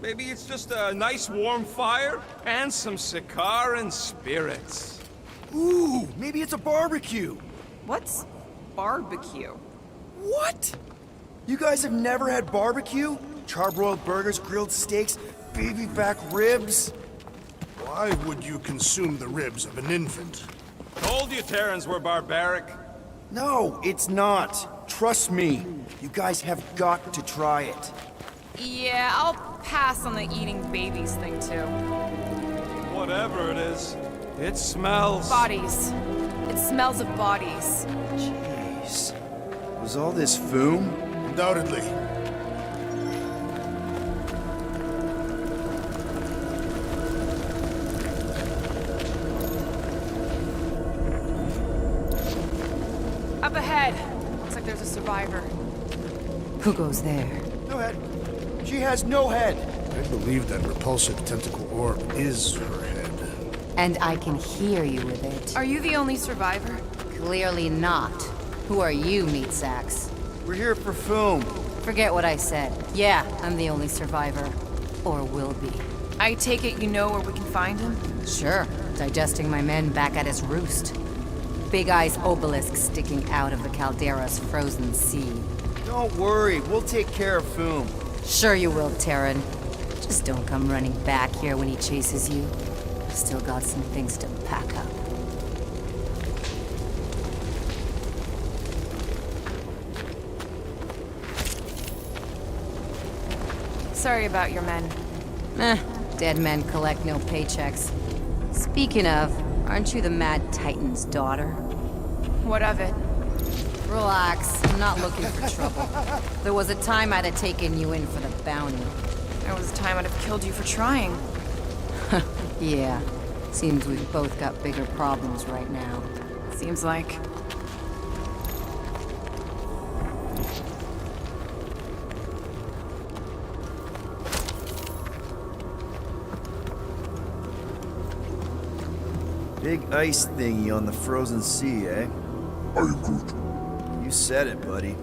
Maybe it's just a nice warm fire and some Sikaran spirits. Ooh, maybe it's a barbecue. What's barbecue? What? You guys have never had barbecue? Charbroiled burgers, grilled steaks, baby back ribs? Why would you consume the ribs of an infant? Told you Terrans were barbaric. No, it's not. Trust me. You guys have got to try it. Yeah, I'll pass on the eating babies thing too. Whatever it is, it smells. Bodies. It smells of bodies. Jeez. Was all this Foom? Undoubtedly. Up ahead. Looks like there's a survivor. Who goes there? No head. She has no head. I believe that repulsive tentacle orb is her head. And I can hear you with it. Are you the only survivor? Clearly not. Who are you, meat sacks? We're here for Foom. Forget what I said. Yeah, I'm the only survivor. Or will be. I take it you know where we can find him? Sure. Digesting my men back at his roost. Big Eye's obelisk sticking out of the Caldera's frozen sea. Don't worry, we'll take care of Foom. Sure you will, Terran. Just don't come running back here when he chases you. I've still got some things to pack up. Sorry about your men. Dead men collect no paychecks. Speaking of, aren't you the Mad Titan's daughter? What of it? Relax, I'm not looking for trouble. There was a time I'd have taken you in for the bounty. There was a time I'd have killed you for trying. Yeah, seems we've both got bigger problems right now. Seems like. Big ice thingy on the frozen sea, eh? I agree. You said it, buddy.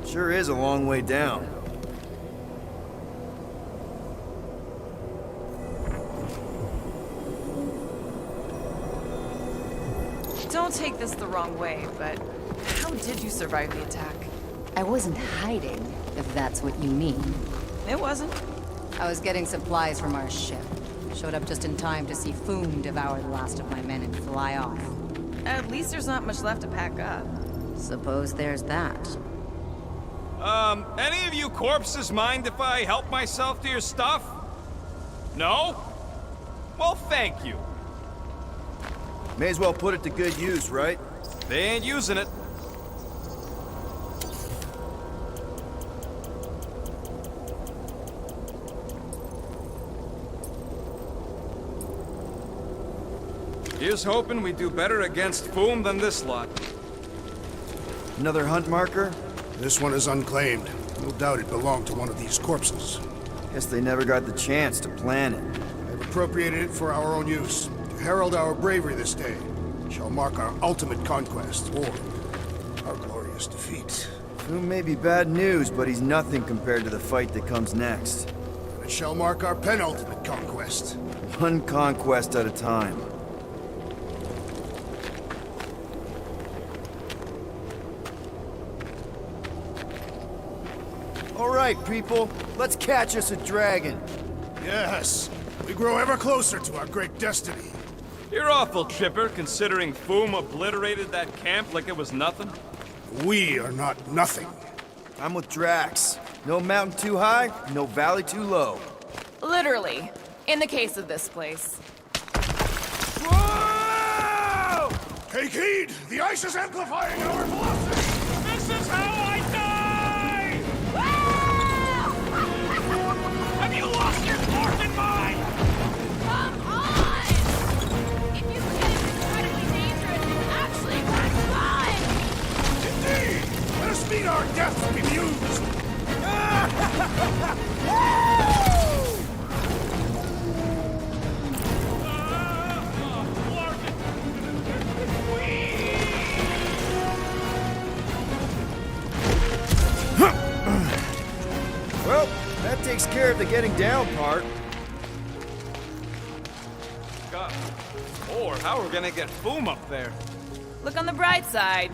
Sure is a long way down. Don't take this the wrong way, but how did you survive the attack? I wasn't hiding, if that's what you mean. It wasn't. I was getting supplies from our ship. Showed up just in time to see Foom devour the last of my men and fly off. At least there's not much left to pack up. Suppose there's that. Any of you corpses mind if I help myself to your stuff? No? Well, thank you. May as well put it to good use, right? They ain't using it. Here's hoping we do better against Foom than this lot. Another hunt marker? This one is unclaimed. No doubt it belonged to one of these corpses. Guess they never got the chance to plan it. I've appropriated it for our own use. To herald our bravery this day. Shall mark our ultimate conquest, or our glorious defeat. Foom may be bad news, but he's nothing compared to the fight that comes next. And it shall mark our penultimate conquest. One conquest at a time. All right, people, let's catch us a dragon. Yes, we grow ever closer to our great destiny. You're awful chipper, considering Foom obliterated that camp like it was nothing. We are not nothing. I'm with Drax. No mountain too high, no valley too low. Literally. In the case of this place. Whoa! Take heed! The ice is amplifying our velocity! This is how I die! Have you lost your dwarven mind? Come on! If you forget it's incredibly dangerous, it's actually quite fun! Indeed! Let us meet our deaths bemused! Well, that takes care care of the getting down part. God. Or how we're gonna get Foom up there. Look on the bright side.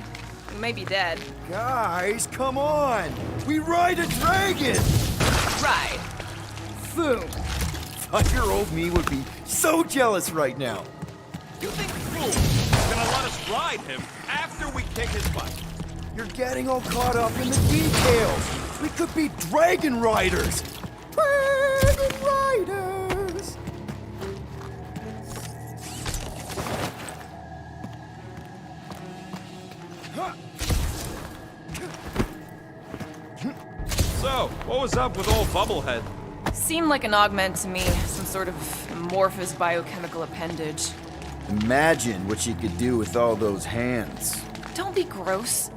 We may be dead. Guys, come on! We ride a dragon! Ride. Foom. 5-year-old me would be so jealous right now. You think Foom gonna let us ride him after we kick his butt? You're getting all caught up in the details. We could be dragon riders. Dragon riders. So, what was up with old Bubblehead? Seemed like an augment to me. Some sort of amorphous biochemical appendage. Imagine what you could do with all those hands. Don't be gross.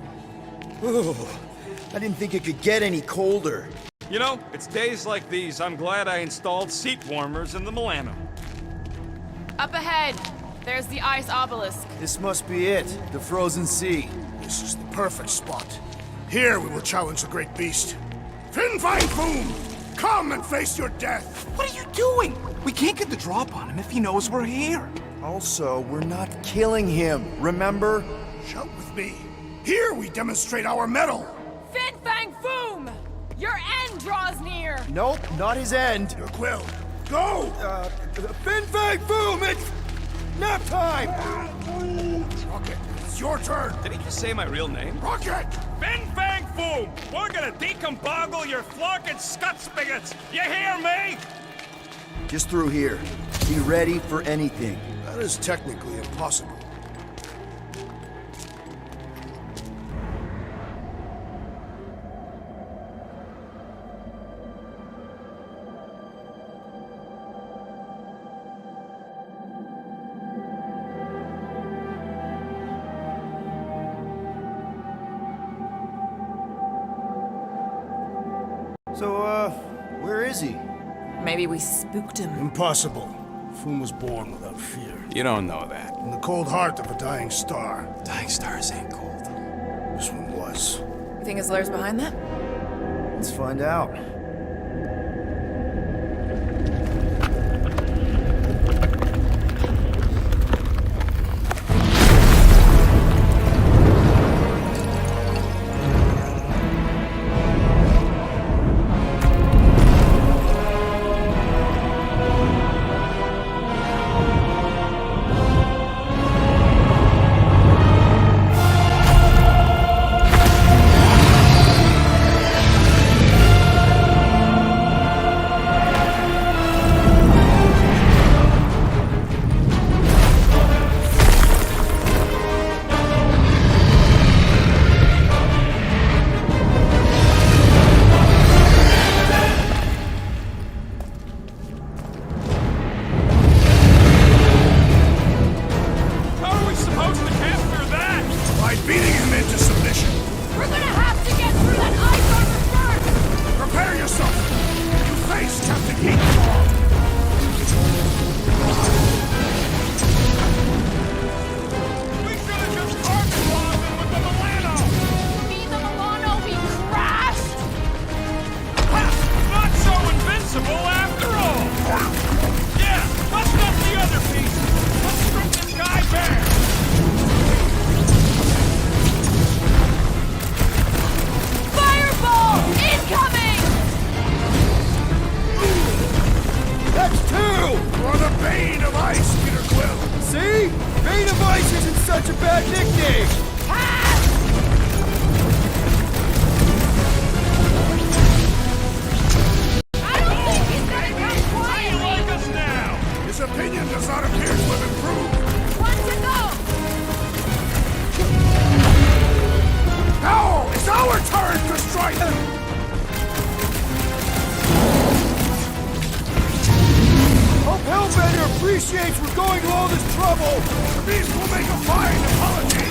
Ooh, I didn't think it could get any colder. You know, it's days like these I'm glad I installed seat warmers in the Milano. Up ahead. There's the ice obelisk. This must be it, the frozen sea. This is the perfect spot. Here we will challenge the great beast. Fin Fang Foom! Come and face your death! What are you doing? We can't get the drop on him if he knows we're here. Also, we're not killing him, remember? Shout with me. Here we demonstrate our mettle! Fin Fang Foom! Your end draws near! Nope, not his end. Your quill. Go! Fin Fang Boom! It's nap time! Rocket, it's your turn! Did he just say my real name? Rocket! Fin Fang Foom! We're gonna decomboggle your flunking scut spigots! You hear me? Just through here. Be ready for anything. That is technically impossible. So, where is he? Maybe we spooked him. Impossible. Foom was born without fear. You don't know that. In the cold heart of a dying star. Dying stars ain't cold. This one was. You think his lair's behind that? Let's find out. Appreciates we're going to all this trouble! The beast will make a fine apology!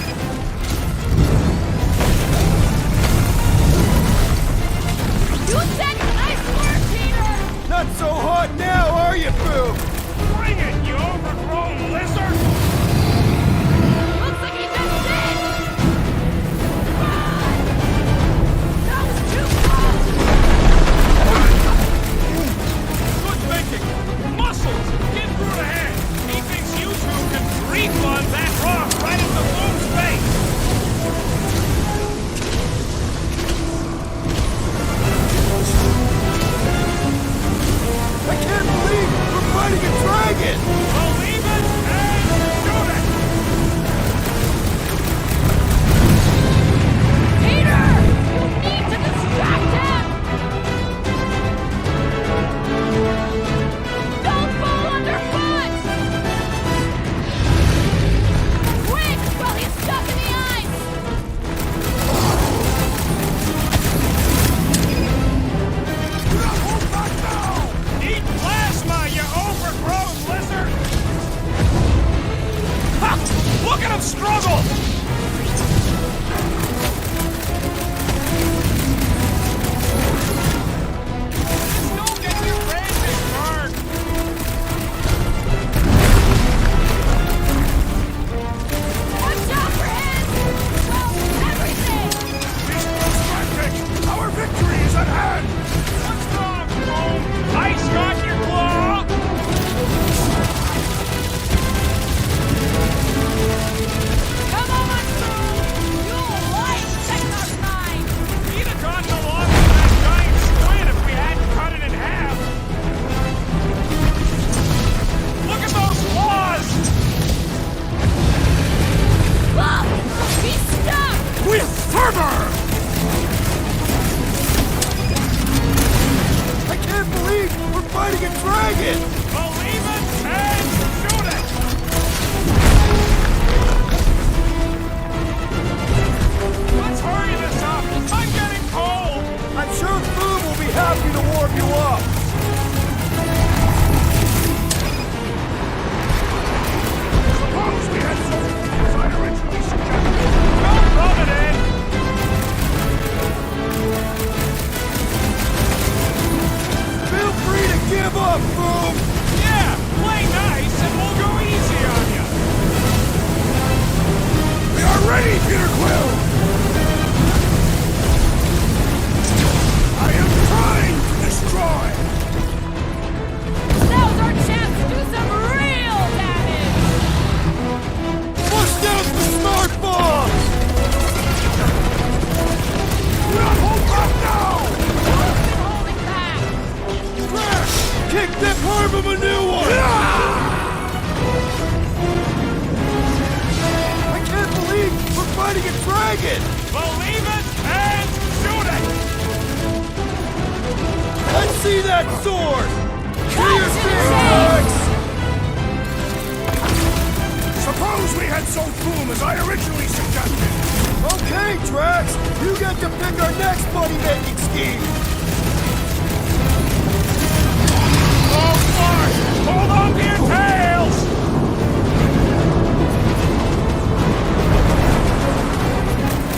Look at him struggle! Don't get your raising, Mark! Watch out for him! Well, everything! He's frantic! Our victory is at hand! What's wrong, Boom? Ice got your claw! Come on, Boom! You'll like Techno 9! He'd have gotten along with that giant squid if we hadn't cut it in half! Look at those claws! Look! He's stuck! With fervor! I can't believe we're fighting a dragon! Believe it and shoot it! Let's hurry this up! I'm getting cold! I'm sure Boom will be happy to warm you up! Suppose we had so as I originally suggested. Don't rub it in! Feel free to give up, Boom! Yeah, play nice and we'll go easy on you! We are ready, Peter Quill! I am trying to destroy! Now's our chance to do some real damage! Bust out the smart bomb! Not hold back now! Holding back! Crash! Kick that harm of a new one! I can't believe we're fighting a dragon! Believe it and shoot it! Let's see that sword! Cut to the chase! Suppose we had so Boom as I originally suggested! Okay, Drax! You get to pick our next money-making scheme! Oh, fuck! Hold on to your tails!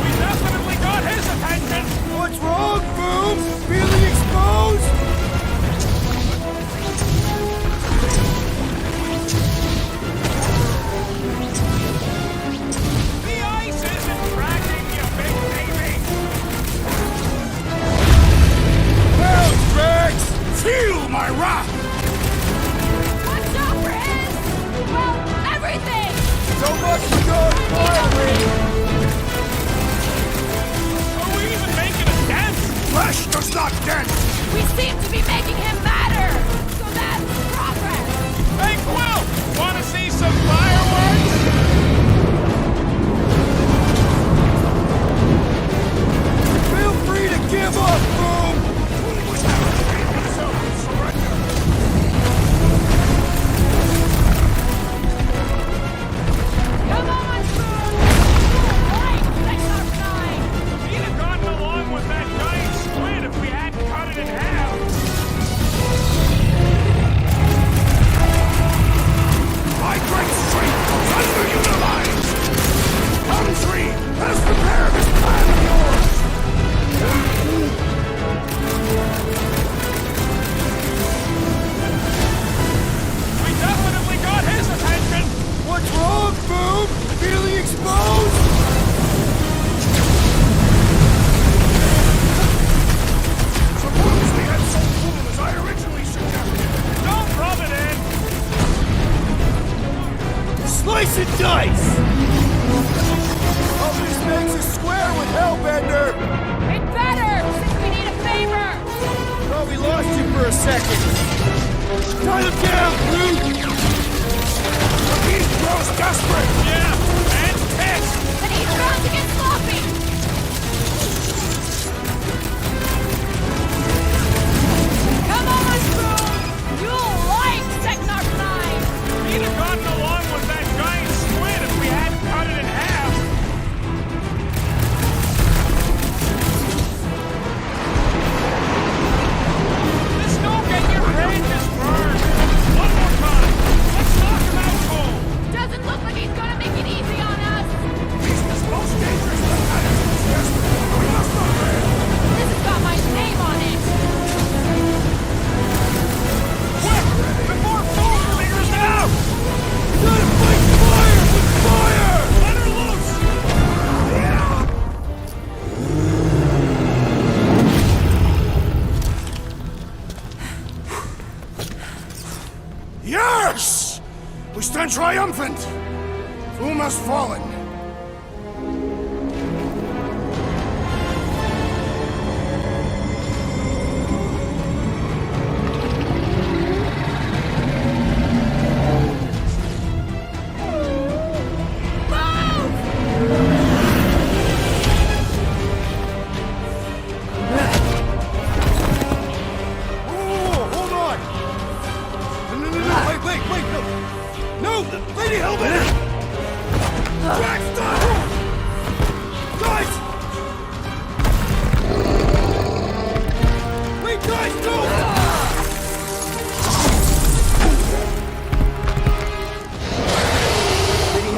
We definitely got his attention! What's wrong, Boom? Feeling exposed? The ice isn't cracking, you big baby! Well, Drax! Feel my wrath! Watch out for him! Well, everything! So much for going quietly! Are we even making a dent? Flesh does not dent! We seem to be making him madder! So that's progress! Hey, Quill! Wanna see some fireworks? Feel free to give up, Boom! Was that self-surrender? Come on, Boom! Like Techno 9! He'd have gotten along with that giant squid if we hadn't cut it in half! moment! Foom has fallen.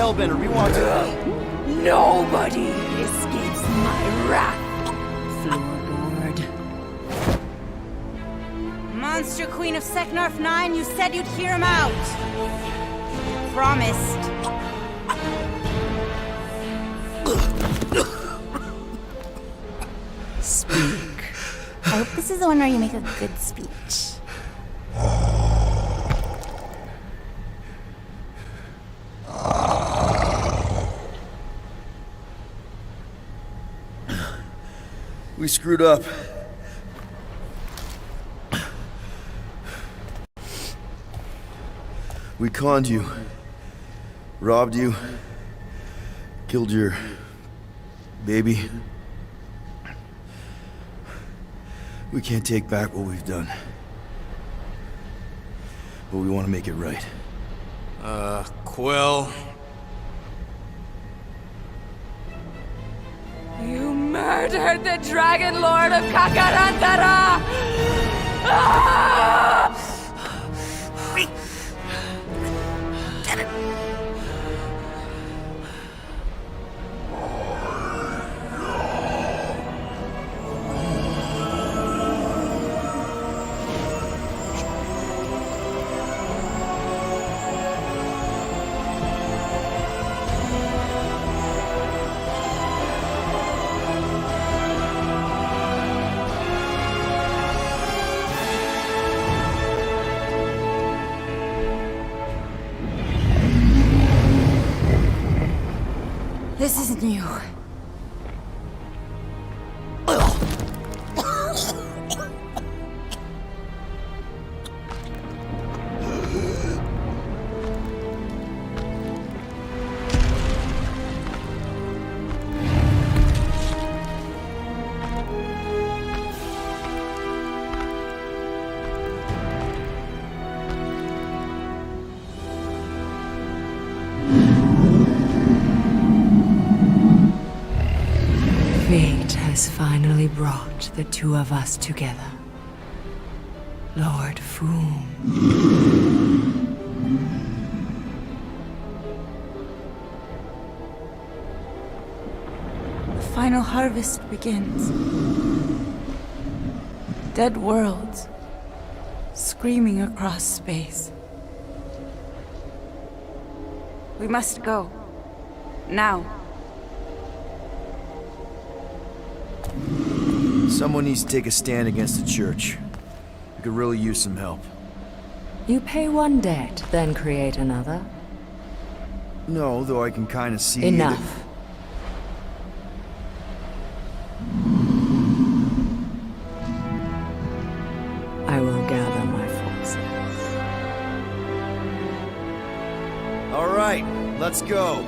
Hellbender, we want to... Nobody escapes my wrath, Floorlord. Monster Queen of Seknarf 9, you said you'd hear him out. Promised. Speak. I hope this is the one where you make a good speech. We screwed up. We conned you. Robbed you. Killed your... baby. We can't take back what we've done. But we want to make it right. Quill. You murdered the Dragon Lord of Kakarantara! Ah! This isn't you. Fate has finally brought the two of us together. Lord Foom. The final harvest begins. Dead worlds, screaming across space. We must go. Now. Someone needs to take a stand against the church. We could really use some help. You pay one debt, then create another. No, though I can kind of see... Enough. I will gather my forces. All right, let's go.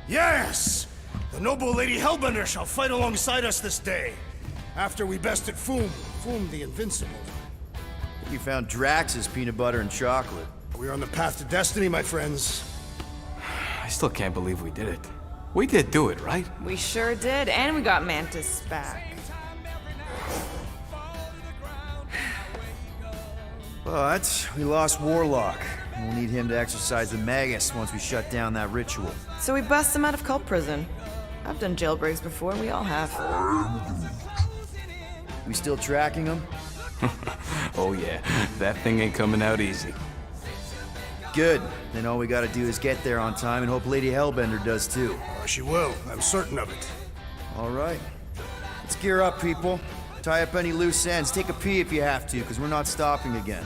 Yes! The noble Lady Hellbender shall fight alongside us this day. After we bested Foom the Invincible. We found Drax's peanut butter and chocolate. We're on the path to destiny, my friends. I still can't believe we did it. We did do it, right? We sure did, and we got Mantis back. But we lost Warlock. We'll need him to exercise the Magus once we shut down that ritual. So we bust him out of cult prison. I've done jailbreaks before, we all have. We still tracking him? Oh yeah, that thing ain't coming out easy. Good. Then all we gotta do is get there on time and hope Lady Hellbender does too. She will. I'm certain of it. All right. Let's gear up, people. Tie up any loose ends. Take a pee if you have to, because we're not stopping again.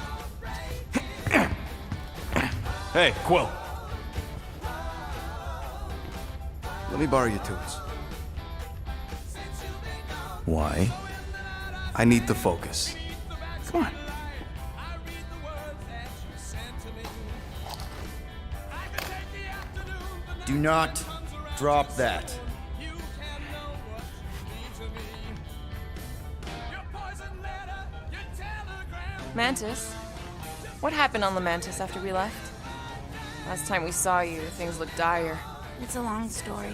Hey, Quill. Let me borrow your tools. Why? I need to focus. Come on. Do not drop that. Mantis? What happened on Lamentis after we left? Last time we saw you, things looked dire. It's a long story.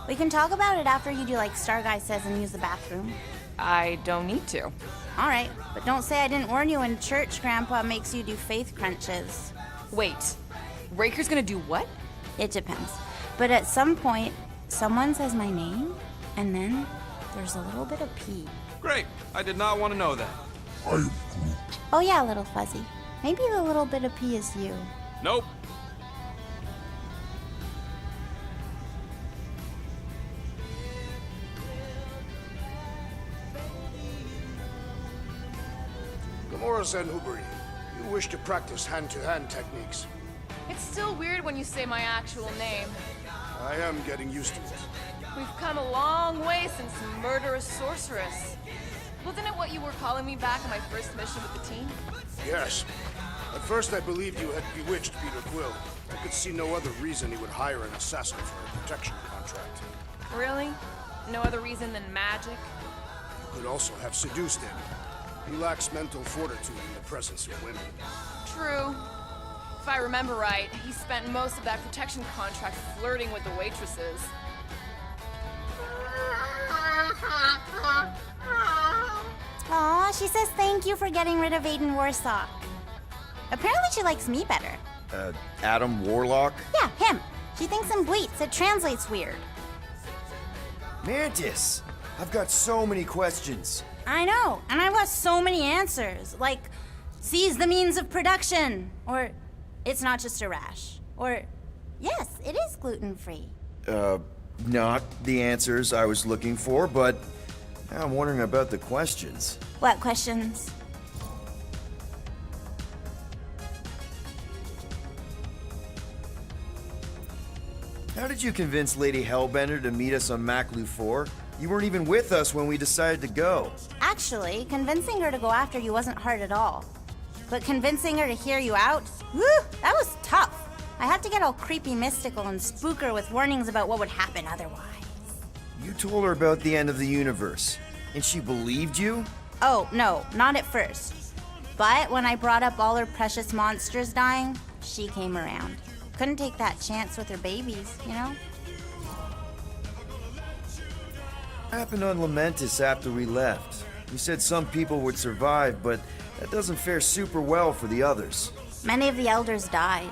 We can talk about it after you do like Starguy says and use the bathroom. I don't need to. Alright, but don't say I didn't warn you in church Grandpa makes you do faith crunches. Wait, Raker's gonna do what? It depends. But at some point, someone says my name, and then there's a little bit of pee. Great. I did not want to know that. Oh yeah, little fuzzy. Maybe the little bit of pee is you. Nope. Gamora Zenhubri, you wish to practice hand-to-hand techniques. It's still weird when you say my actual name. I am getting used to it. We've come a long way since Murderous Sorceress. Wasn't it what you were calling me back on my first mission with the team? Yes. At first I believed you had bewitched Peter Quill. I could see no other reason he would hire an assassin for a protection contract. Really? No other reason than magic? You could also have seduced him. He lacks mental fortitude in the presence of women. True. If I remember right, he spent most of that protection contract flirting with the waitresses. Aw, she says thank you for getting rid of Aiden Warsock. Apparently she likes me better. Adam Warlock? Yeah, him. She thinks in bleats. It translates weird. Mantis! I've got so many questions. I know, and I've got so many answers. Like, seize the means of production. Or, it's not just a rash. Or, yes, it is gluten-free. Not the answers I was looking for, but now I'm wondering about the questions. What questions? How did you convince Lady Hellbender to meet us on Maklu 4? You weren't even with us when we decided to go. Actually, convincing her to go after you wasn't hard at all. But convincing her to hear you out? Whew, that was tough. I had to get all creepy mystical and spook her with warnings about what would happen otherwise. You told her about the end of the universe, and she believed you? Oh, no, not at first. But when I brought up all her precious monsters dying, she came around. Couldn't take that chance with her babies, you know? What happened on Lamentis after we left? You said some people would survive, but that doesn't fare super well for the others. Many of the elders died.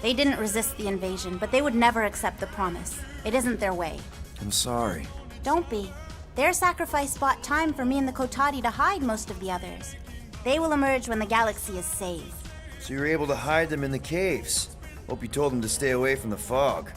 They didn't resist the invasion, but they would never accept the promise. It isn't their way. I'm sorry. Don't be. Their sacrifice bought time for me and the Kotati to hide most of the others. They will emerge when the galaxy is saved. So you were able to hide them in the caves. Hope you told them to stay away from the fog.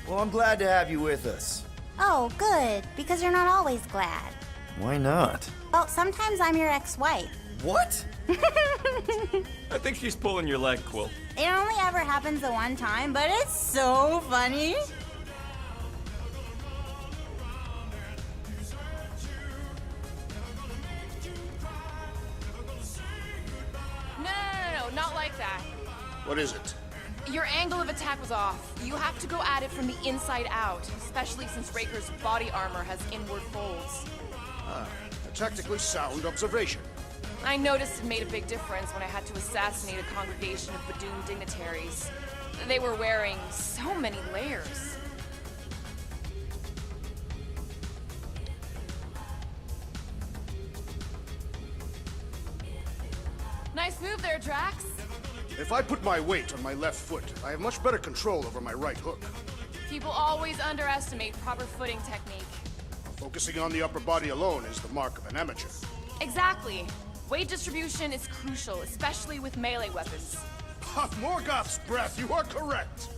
Well, I'm glad to have you with us. Oh, good, because you're not always glad. Why not? Well, sometimes I'm your ex-wife. What? I think she's pulling your leg, Quill. It only ever happens the one time, but it's so funny. No, not like that. What is it? Your angle of attack was off. You have to go at it from the inside out, especially since Raker's body armor has inward folds. A tactically sound observation. I noticed it made a big difference when I had to assassinate a congregation of Badoon dignitaries. They were wearing so many layers. Nice move there, Drax. If I put my weight on my left foot, I have much better control over my right hook. People always underestimate proper footing technique. Focusing on the upper body alone is the mark of an amateur. Exactly. Weight distribution is crucial, especially with melee weapons. Morgoth's breath, you are correct.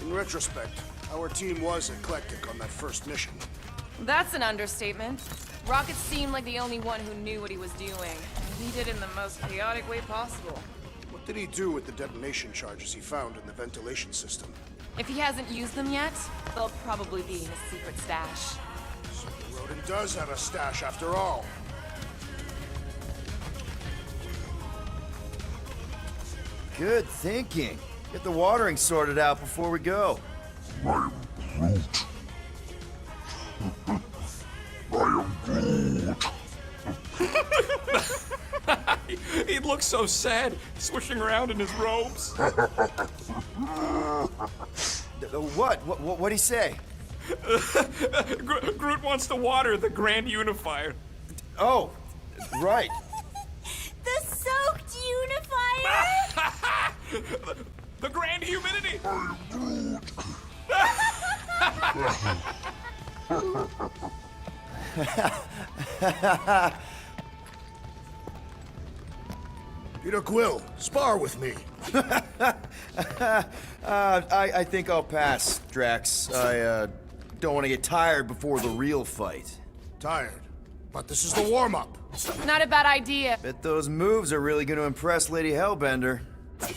In retrospect, our team was eclectic on that first mission. That's an understatement. Rocket seemed like the only one who knew what he was doing. And he did it in the most chaotic way possible. What did he do with the detonation charges he found in the ventilation system? If he hasn't used them yet, they'll probably be in his secret stash. So Rodin does have a stash after all. Good thinking. Get the watering sorted out before we go. I am Groot. I am Groot. He looks so sad, swishing around in his robes. What'd he say? Groot wants to water the Grand Unifier. Oh, right. The soaked unifier? The Grand Humidity! Peter Quill, spar with me. I think I'll pass, Drax. I don't want to get tired before the real fight. Tired? But this is the warm-up. Not a bad idea. Bet those moves are really going to impress Lady Hellbender.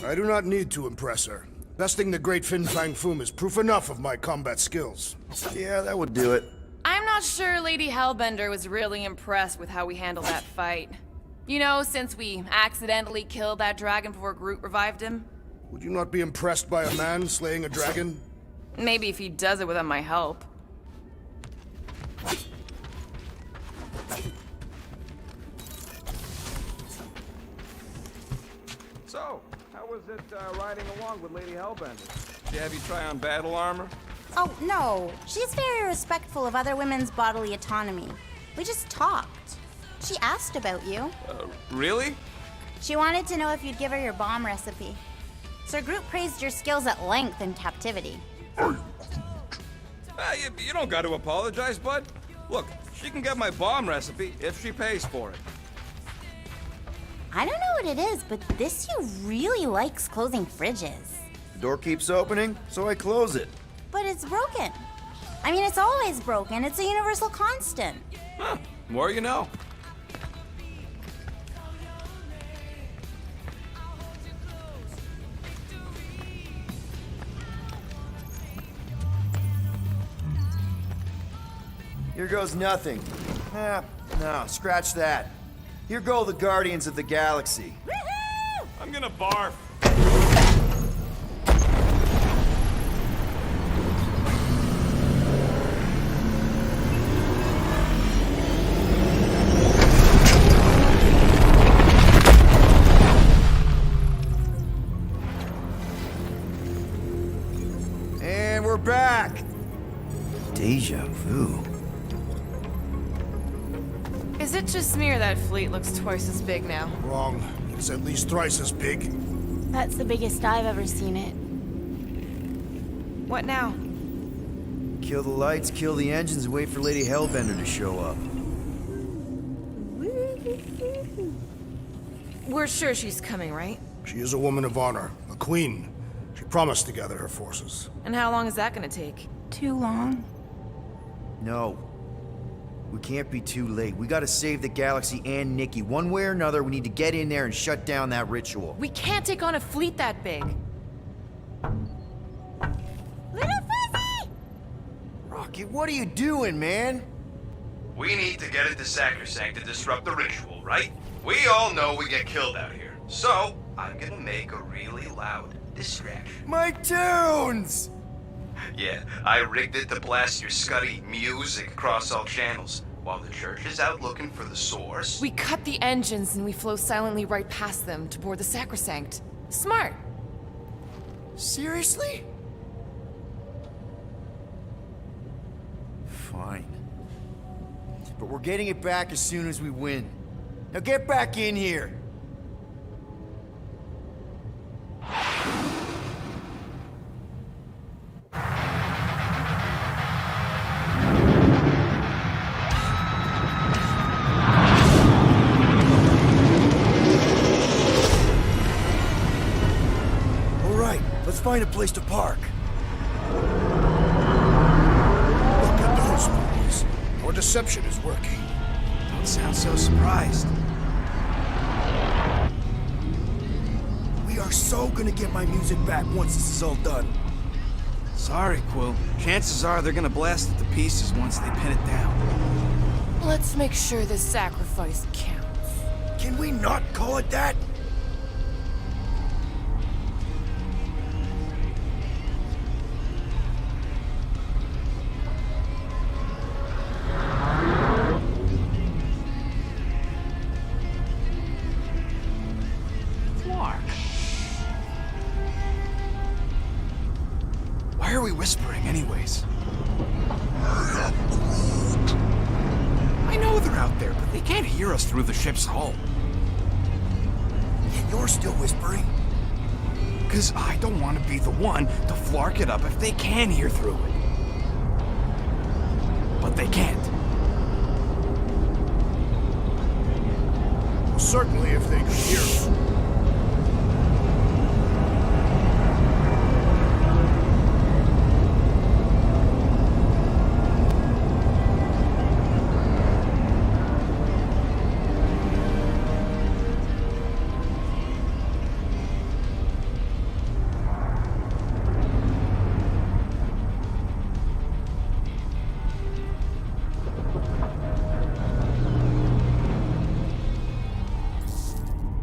I do not need to impress her. Besting the great Fin Fang Foom is proof enough of my combat skills. Yeah, that would do it. I'm not sure Lady Hellbender was really impressed with how we handled that fight. You know, since we accidentally killed that dragon before Groot revived him. Would you not be impressed by a man slaying a dragon? Maybe if he does it without my help. So, how was it riding along with Lady Hellbender? Did she have you try on battle armor? Oh, no. She's very respectful of other women's bodily autonomy. We just talked. She asked about you. Really? She wanted to know if you'd give her your bomb recipe. Sir Groot praised your skills at length in captivity. You don't got to apologize, bud. Look, she can get my bomb recipe if she pays for it. I don't know what it is, but this you really likes closing fridges. The door keeps opening, so I close it. But it's broken. I mean, it's always broken. It's a universal constant. Huh. More you know. Here goes nothing. No, scratch that. Here go the Guardians of the Galaxy. I'm gonna barf. And we're back. Deja vu. Is it just me or that fleet looks twice as big now? Wrong. It's at least thrice as big. That's the biggest I've ever seen it. What now? Kill the lights, kill the engines, and wait for Lady Hellbender to show up. We're sure she's coming, right? She is a woman of honor, a queen. She promised to gather her forces. And how long is that gonna take? Too long. No. We can't be too late. We gotta save the galaxy and Nikki. One way or another, we need to get in there and shut down that ritual. We can't take on a fleet that big. Little Fuzzy! Rocket, what are you doing, man? We need to get into Sacrosanct to disrupt the ritual, right? We all know we get killed out here. So, I'm gonna make a really loud distraction. My tunes! Yeah, I rigged it to blast your scuddy music across all channels, while the church is out looking for the source. We cut the engines and we flow silently right past them to board the Sacrosanct. Smart. Seriously? Fine. But we're getting it back as soon as we win. Now get back in here! find a place to park. Look at those boys. Our deception is working. Don't sound so surprised. We are so gonna get my music back once this is all done. Sorry, Quill. Chances are they're gonna blast it to pieces once they pin it down. Let's make sure this sacrifice counts. Can we not call it that? Why are we whispering anyways? I know they're out there, but they can't hear us through the ship's hull. And you're still whispering? Because I don't want to be the one to flark it up if they can hear through it. But they can't. Well, certainly if they could hear.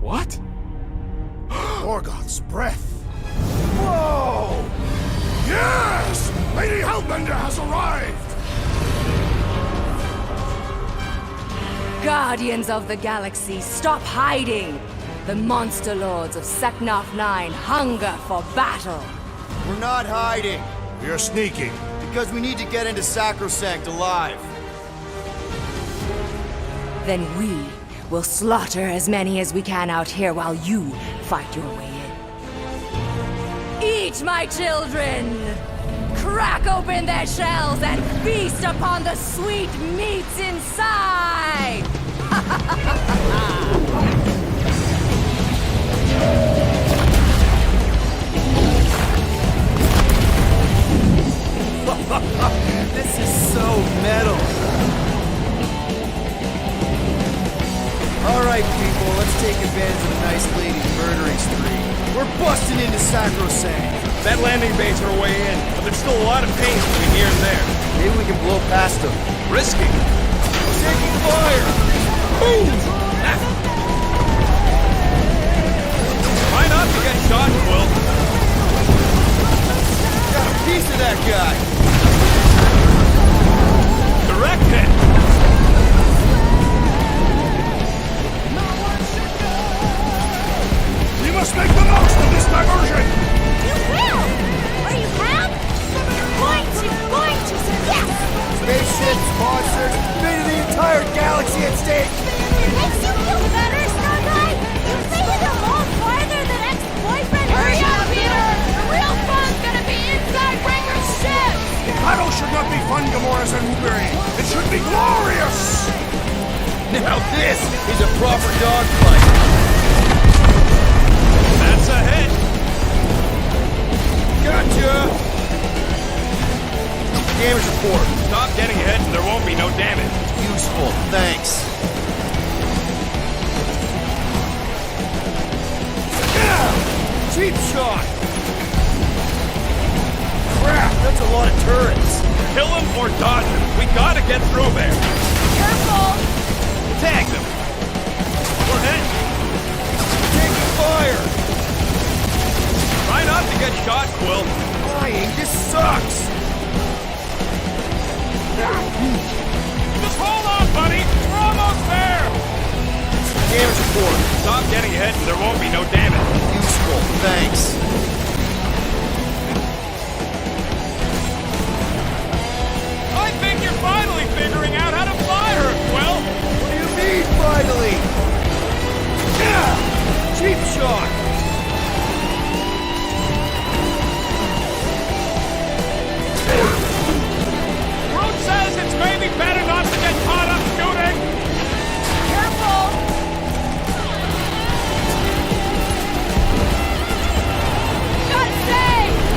What? Morgoth's breath. Whoa! Yes! Lady Hellbender has arrived! Guardians of the Galaxy, stop hiding! The monster lords of Seknarf 9 hunger for battle. We're not hiding. We are sneaking. Because we need to get into Sacrosanct alive. Then we will slaughter as many as we can out here while you fight your way in. Eat, my children! Crack open their shells and feast upon the sweet meats inside! This is so metal. Alright, people, let's take advantage of the nice lady's murdering spree. We're busting into Sacrosanct. That landing bays are way in, but there's still a lot of pain between here and there. Maybe we can blow past them. Risky. Taking fire! Boom! Try not to get shot, Quill. Got a piece of that guy. Direct hit. We must make the most of this diversion! You will! Or you have? Going to, yes! Spaceships, monsters, maybe the entire galaxy at stake! Makes you feel better, Star Guy? You think you can go farther than ex-boyfriend? Hurry up, Peter! The real fun's gonna be inside Ranger's ship! Battle should not be fun, Gamora and Wolverine. It should be glorious! Now this is a proper dogfight! That's a hit. Gotcha! Damage report. Stop getting hit and there won't be no damage. Useful, thanks. Yeah! Cheap shot! Crap, that's a lot of turrets. Kill him or dodge him. We gotta get through there. Careful! Tag them. We're hit. Taking fire! Try not to get shot, Quill. Flying, this sucks! Just hold on, buddy. We're almost there. Damage report. Stop getting hit and there won't be no damage. Useful, thanks. I think you're finally figuring out how to fly her, Quill. What do you mean, finally? Yeah! Cheap shot! Groot says it's maybe better not to get caught up shooting. Careful! Gotta stay!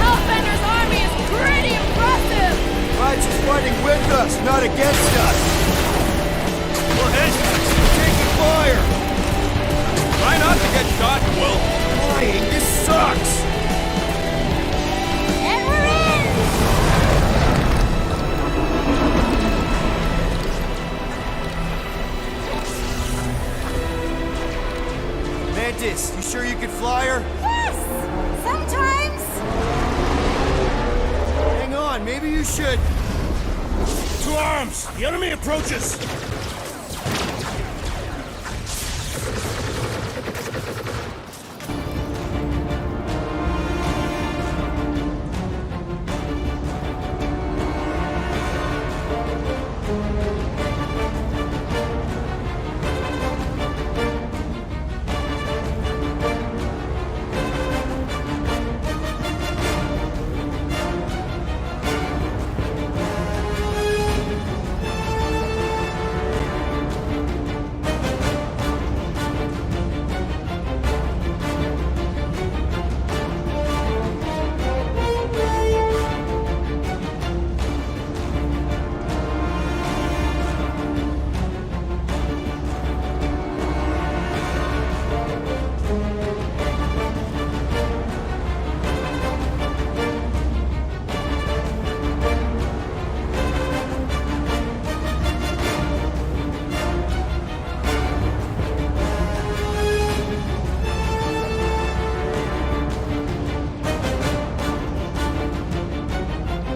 Mantis, you sure you could fly her? Yes! Sometimes. Hang on, maybe you should. To arms! The enemy approaches!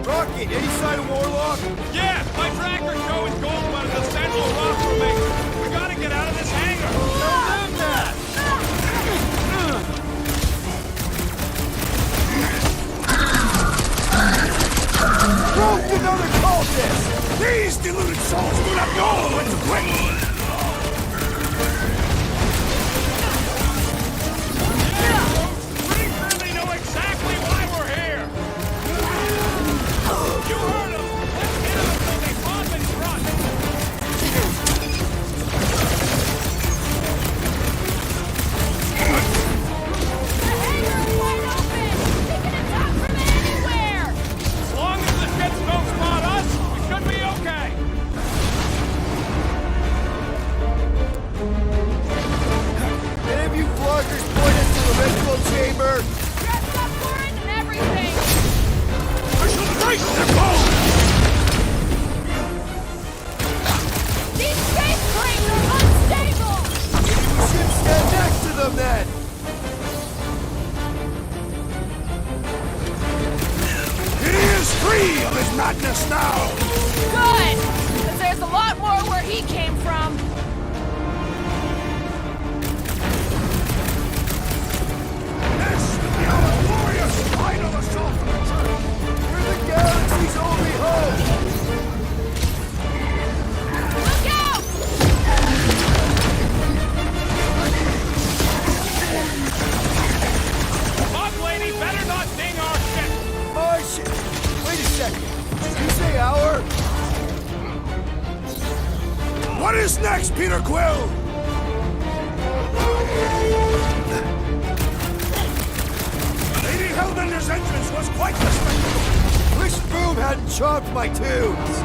Rocket, any sign of Warlock? Yeah, my tracker's showing gold about an essential rock formation. We gotta get out of this hangar. Tell them that! Prove another cultist! These deluded souls do not know when to quit! We really know exactly why we're here. You heard them. Let's hit them until they pop and run. The hangar's wide open! We can attack from anywhere! As long as the ships don't spot us, we should be okay. Any of you floggers point us to the ritual chamber? Dressed up for it and everything! I shall break their bones! These space cranes are unstable! We should stand next to them then! He is free of his madness now! Good! Because there's a lot more where he came from. This will be our glorious final assault on the church! We're the galaxy's only hope! Look out! Hog lady better not ding our ship. My shit! Wait a second. Did you say our? What is next, Peter Quill? Lady Hellbender's entrance was quite the spectacle. Wish Boom hadn't chopped my tunes!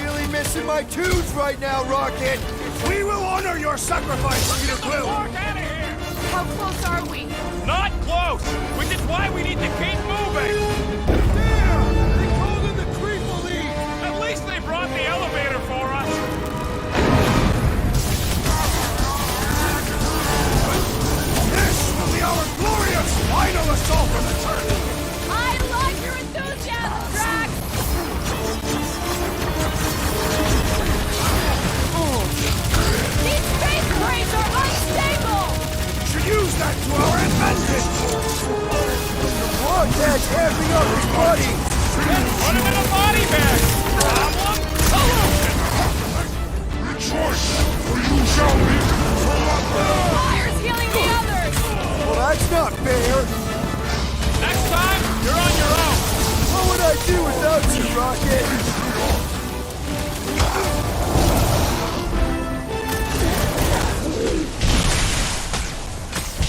Really missing my tunes right now, Rocket! We will honor your sacrifice, Peter Quill. Walk out of here. How close are we? Not close, which is why we need to keep moving. There! They called in the Creeple League! At least they brought the elevator for us. This will be our glorious final assault on the church. I like your enthusiasm, Drax! These space cranes are unstable! Should use that to our advantage. Vortex amping up his body! Put him in a body bag. Problem? Solution. Rejoice, for you shall live forever! Fire's healing the others! Well, that's not fair! Next time, you're on your own. What would I do without you, Rocket?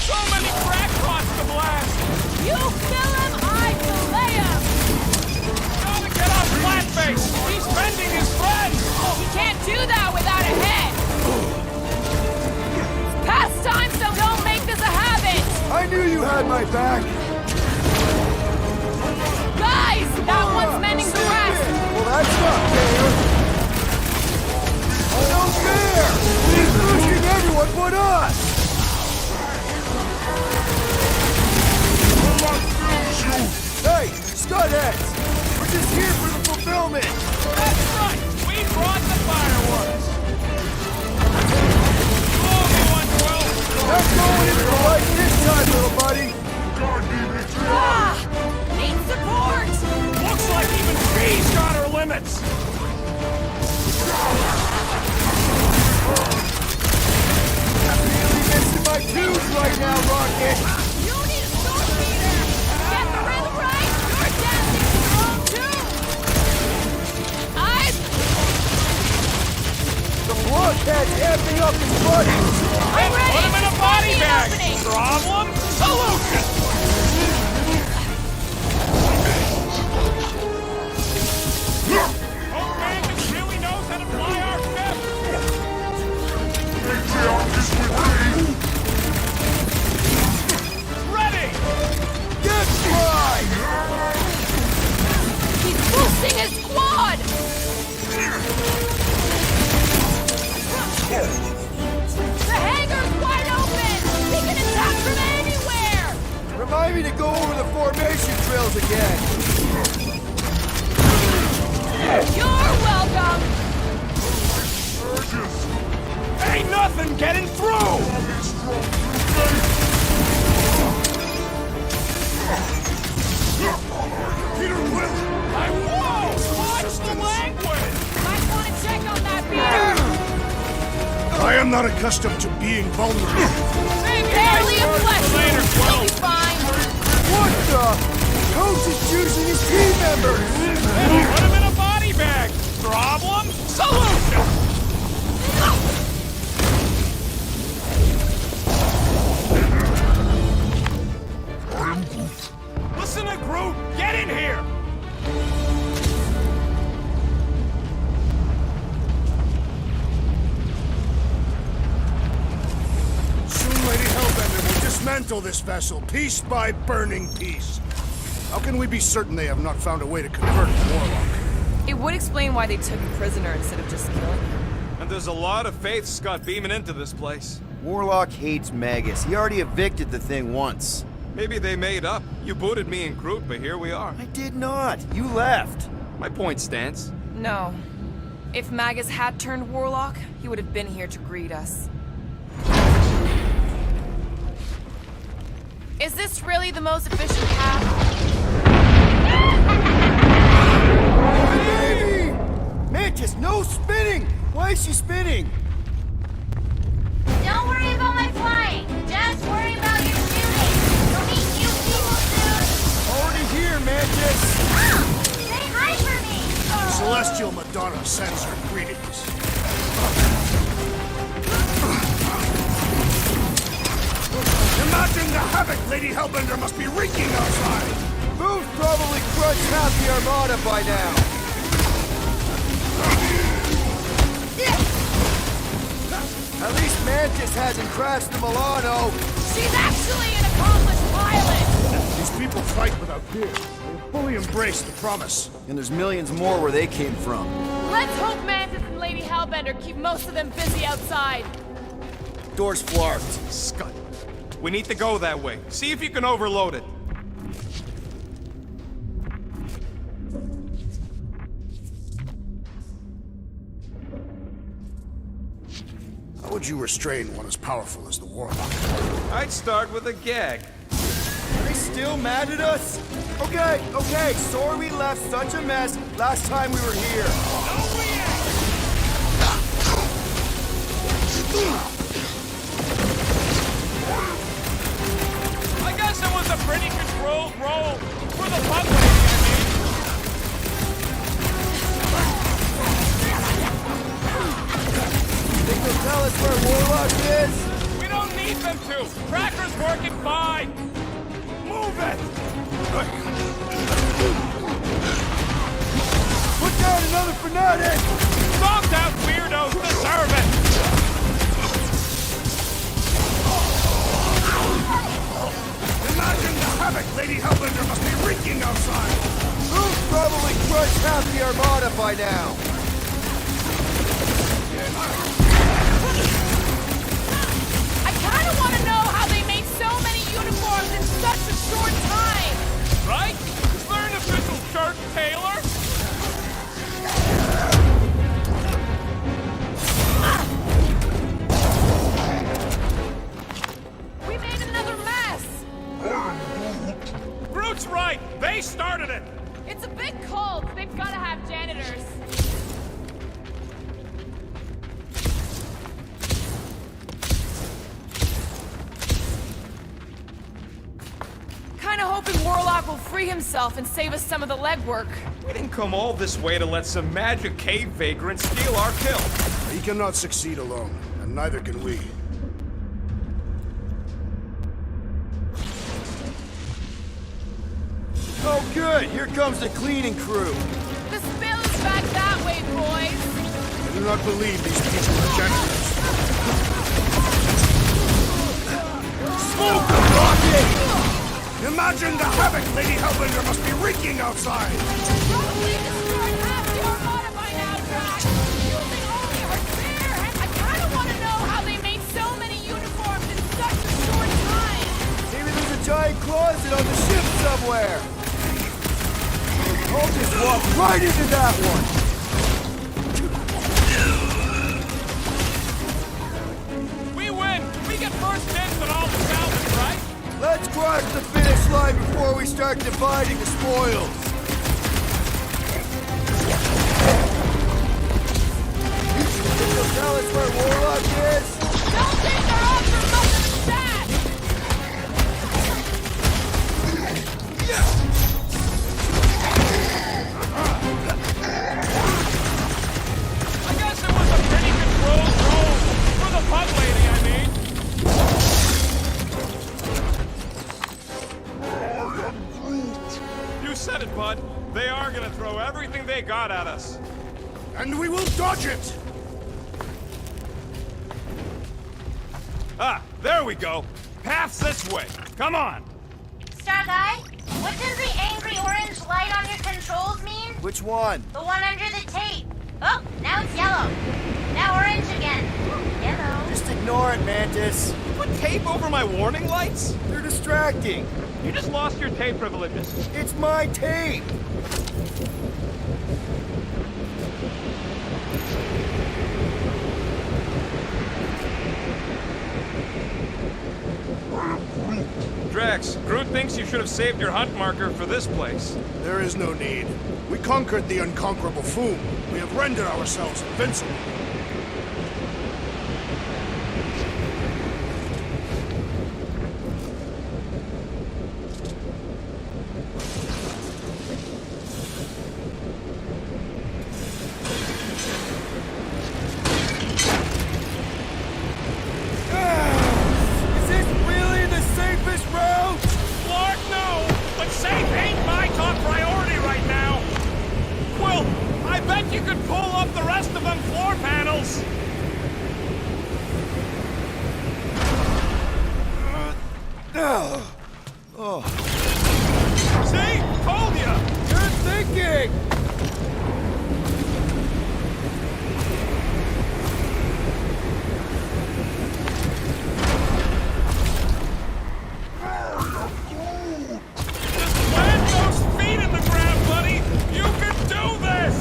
So many crackpots to blast. You kill him, I fillet him! Gotta get off Flatface. He's bending his friend. He can't do that without a head! It's past time, so don't make this a habit! I knew you had my back! Guys, that one's mending the rest! Well, that Scutheads! We're just here for the fulfillment! That's right! We brought the fireworks! Not going into the light this time, little buddy! Need support! Looks like even B's got her limits! I'm really missing my fuse right now, Rocket! You need a storm feeder! Get the rhythm right! Your dad thinks you're wrong too! The blockhead's amping up his buddies! I'm ready! Put him in a body Find the bag! opening. Problem? Solution! Our man just really knows how to fly our ship! Matriarch is with me! Ready! Get fly! He's boosting his squad! The hangar's wide open! He can attack from anywhere! Remind me to go over the formation drills again! You're welcome! Ain't nothing getting through! Peter Quill! Whoa! Watch the language! Might want to check on that beater! I am not accustomed to being vulnerable. Barely a flesh wound! He'll be fine! What the? Coach is choosing his team members! Put him in a body bag! Problem? Solution! Listen to Groot! Get in here! Soon Lady Hellbender will dismantle this vessel, piece by burning piece. How can we be certain they have not found a way to convert Warlock? It would explain why they took him prisoner instead of just killing him. And there's a lot of faith Scott beaming into this place. Warlock hates Magus. He already evicted the thing once. Maybe they made up. You booted me and Groot, but here we are. I did not. You left. My point stands. No. If Magus had turned Warlock, he would have been here to greet us. Is this really the most efficient path? Baby! Mantis, no spinning! Why is she spinning? Don't worry about my flying. Just worry about your shooting. You'll meet you people soon. Already here, Mantis! Say hi for me. Celestial Madonna sends her greetings. Imagine the havoc Lady Hellbender must be wreaking outside! Boom's probably crushed half the Armada by now. At least Mantis hasn't crashed the Milano. She's actually an accomplished pilot! These people fight without fear. They fully embrace the promise. And there's millions more where they came from. Let's hope Mantis and Lady Hellbender keep most of them busy outside. Door's flarked. Scott, we need to go that way. See if you can overload it. How would you restrain one as powerful as the Warlock? I'd start with a gag. Are they still mad at us? Okay, sorry we left such a mess last time we were here. I guess it was a pretty controlled roll for the public, I mean. Think they'll tell us where Warlock is? We don't need them to. Tracker's working fine. Move it! Put down another fanatic! Thumbs out weirdos deserve it! Imagine the havoc Lady Hellbender must be wreaking outside! Who's probably crushed half the Armada by now? I kinda wanna know how they made so many uniforms in such a short time! Right? Learn a bit cold. They've gotta have janitors. Kinda hoping Warlock will free himself and save us some of the legwork. We didn't come all this way to let some magic cave vagrant steal our kill. He cannot succeed alone, and neither can we. Oh, good. Here comes the cleaning crew. The spill is back that way, boys. I do not believe these people are janitors. Smoke and rocket! Imagine the havoc Lady Hellbender must be wreaking outside! Probably destroyed half the Armada by now, Drax. Using only her spear. I kinda wanna know how they made so many uniforms in such a short time. Maybe there's a giant closet on the ship somewhere. I'll just walk right into that one. We win! We get first dibs on all the salvage, right? Let's cross the finish line before we start dividing the spoils. Think you'll tell us where Warlock is? Don't think they're off for much of the sad. I guess it was a pretty controlled roll. For the pug lady, I mean. You said it, bud. They are gonna throw everything they got at us. And we will dodge it! Ah, there we go. Path's this way. Come on. Star Guy, what does the angry orange light on your controls mean? Which one? The one under the tape. Oh, now it's yellow. Now orange again. Yellow. Just ignore it, Mantis. Put tape over my warning lights? They're distracting. You just lost your tape privileges. It's my tape. Drax, Groot thinks you should have saved your hunt marker for this place. There is no need. We conquered the unconquerable Foom. We have rendered ourselves invincible. Is this really the safest route? Lord, no! But safe ain't my top priority right now! Quill, I bet you could pull up the rest of them floor panels! See? Told ya! Good thinking! Just plant those feet in the ground, buddy! You can do this!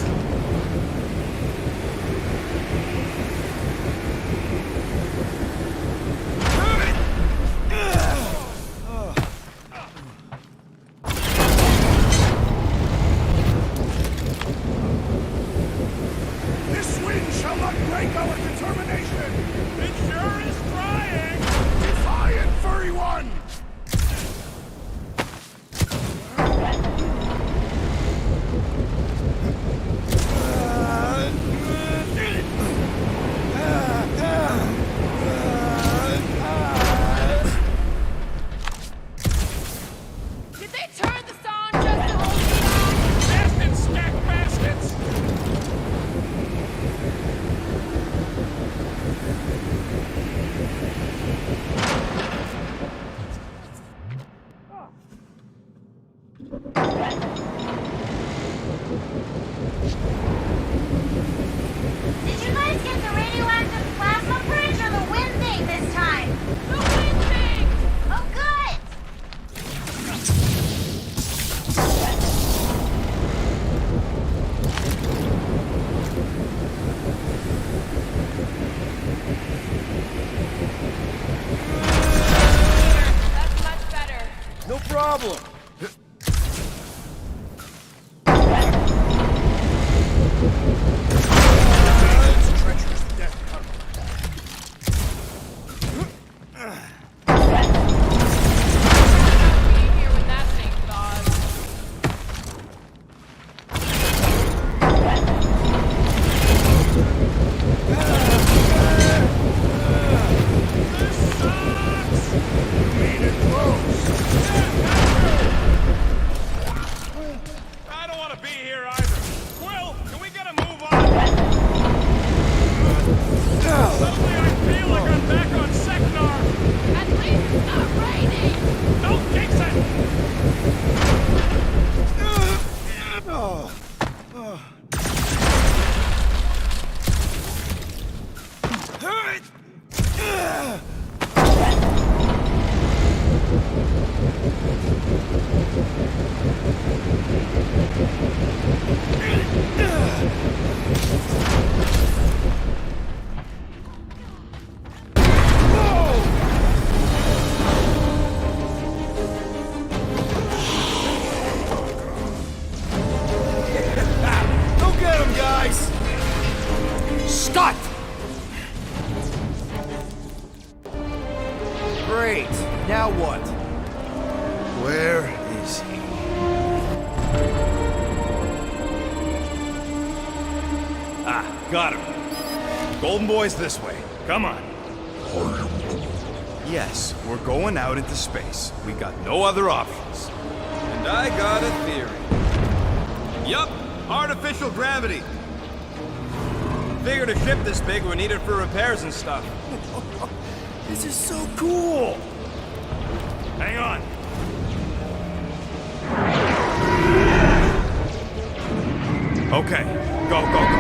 want to be here either. Quill, can we get a move on? Suddenly I feel like I'm back on Seknar. At least it's not raining! Don't jinx it! Go get him, guys! Stop! Great. Now what? Where is he? Ah, got him. Golden Boy's this way. Come on. Yes, we're going out into space. We got no other options. And I got a theory. Yup, artificial gravity. Figured a ship this big would need it for repairs and stuff. This is so cool. Hang on. Okay, go, go, go.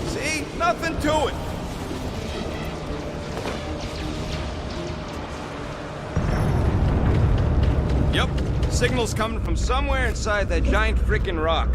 See? Nothing to it. Yep, signal's coming from somewhere inside that giant freaking rock.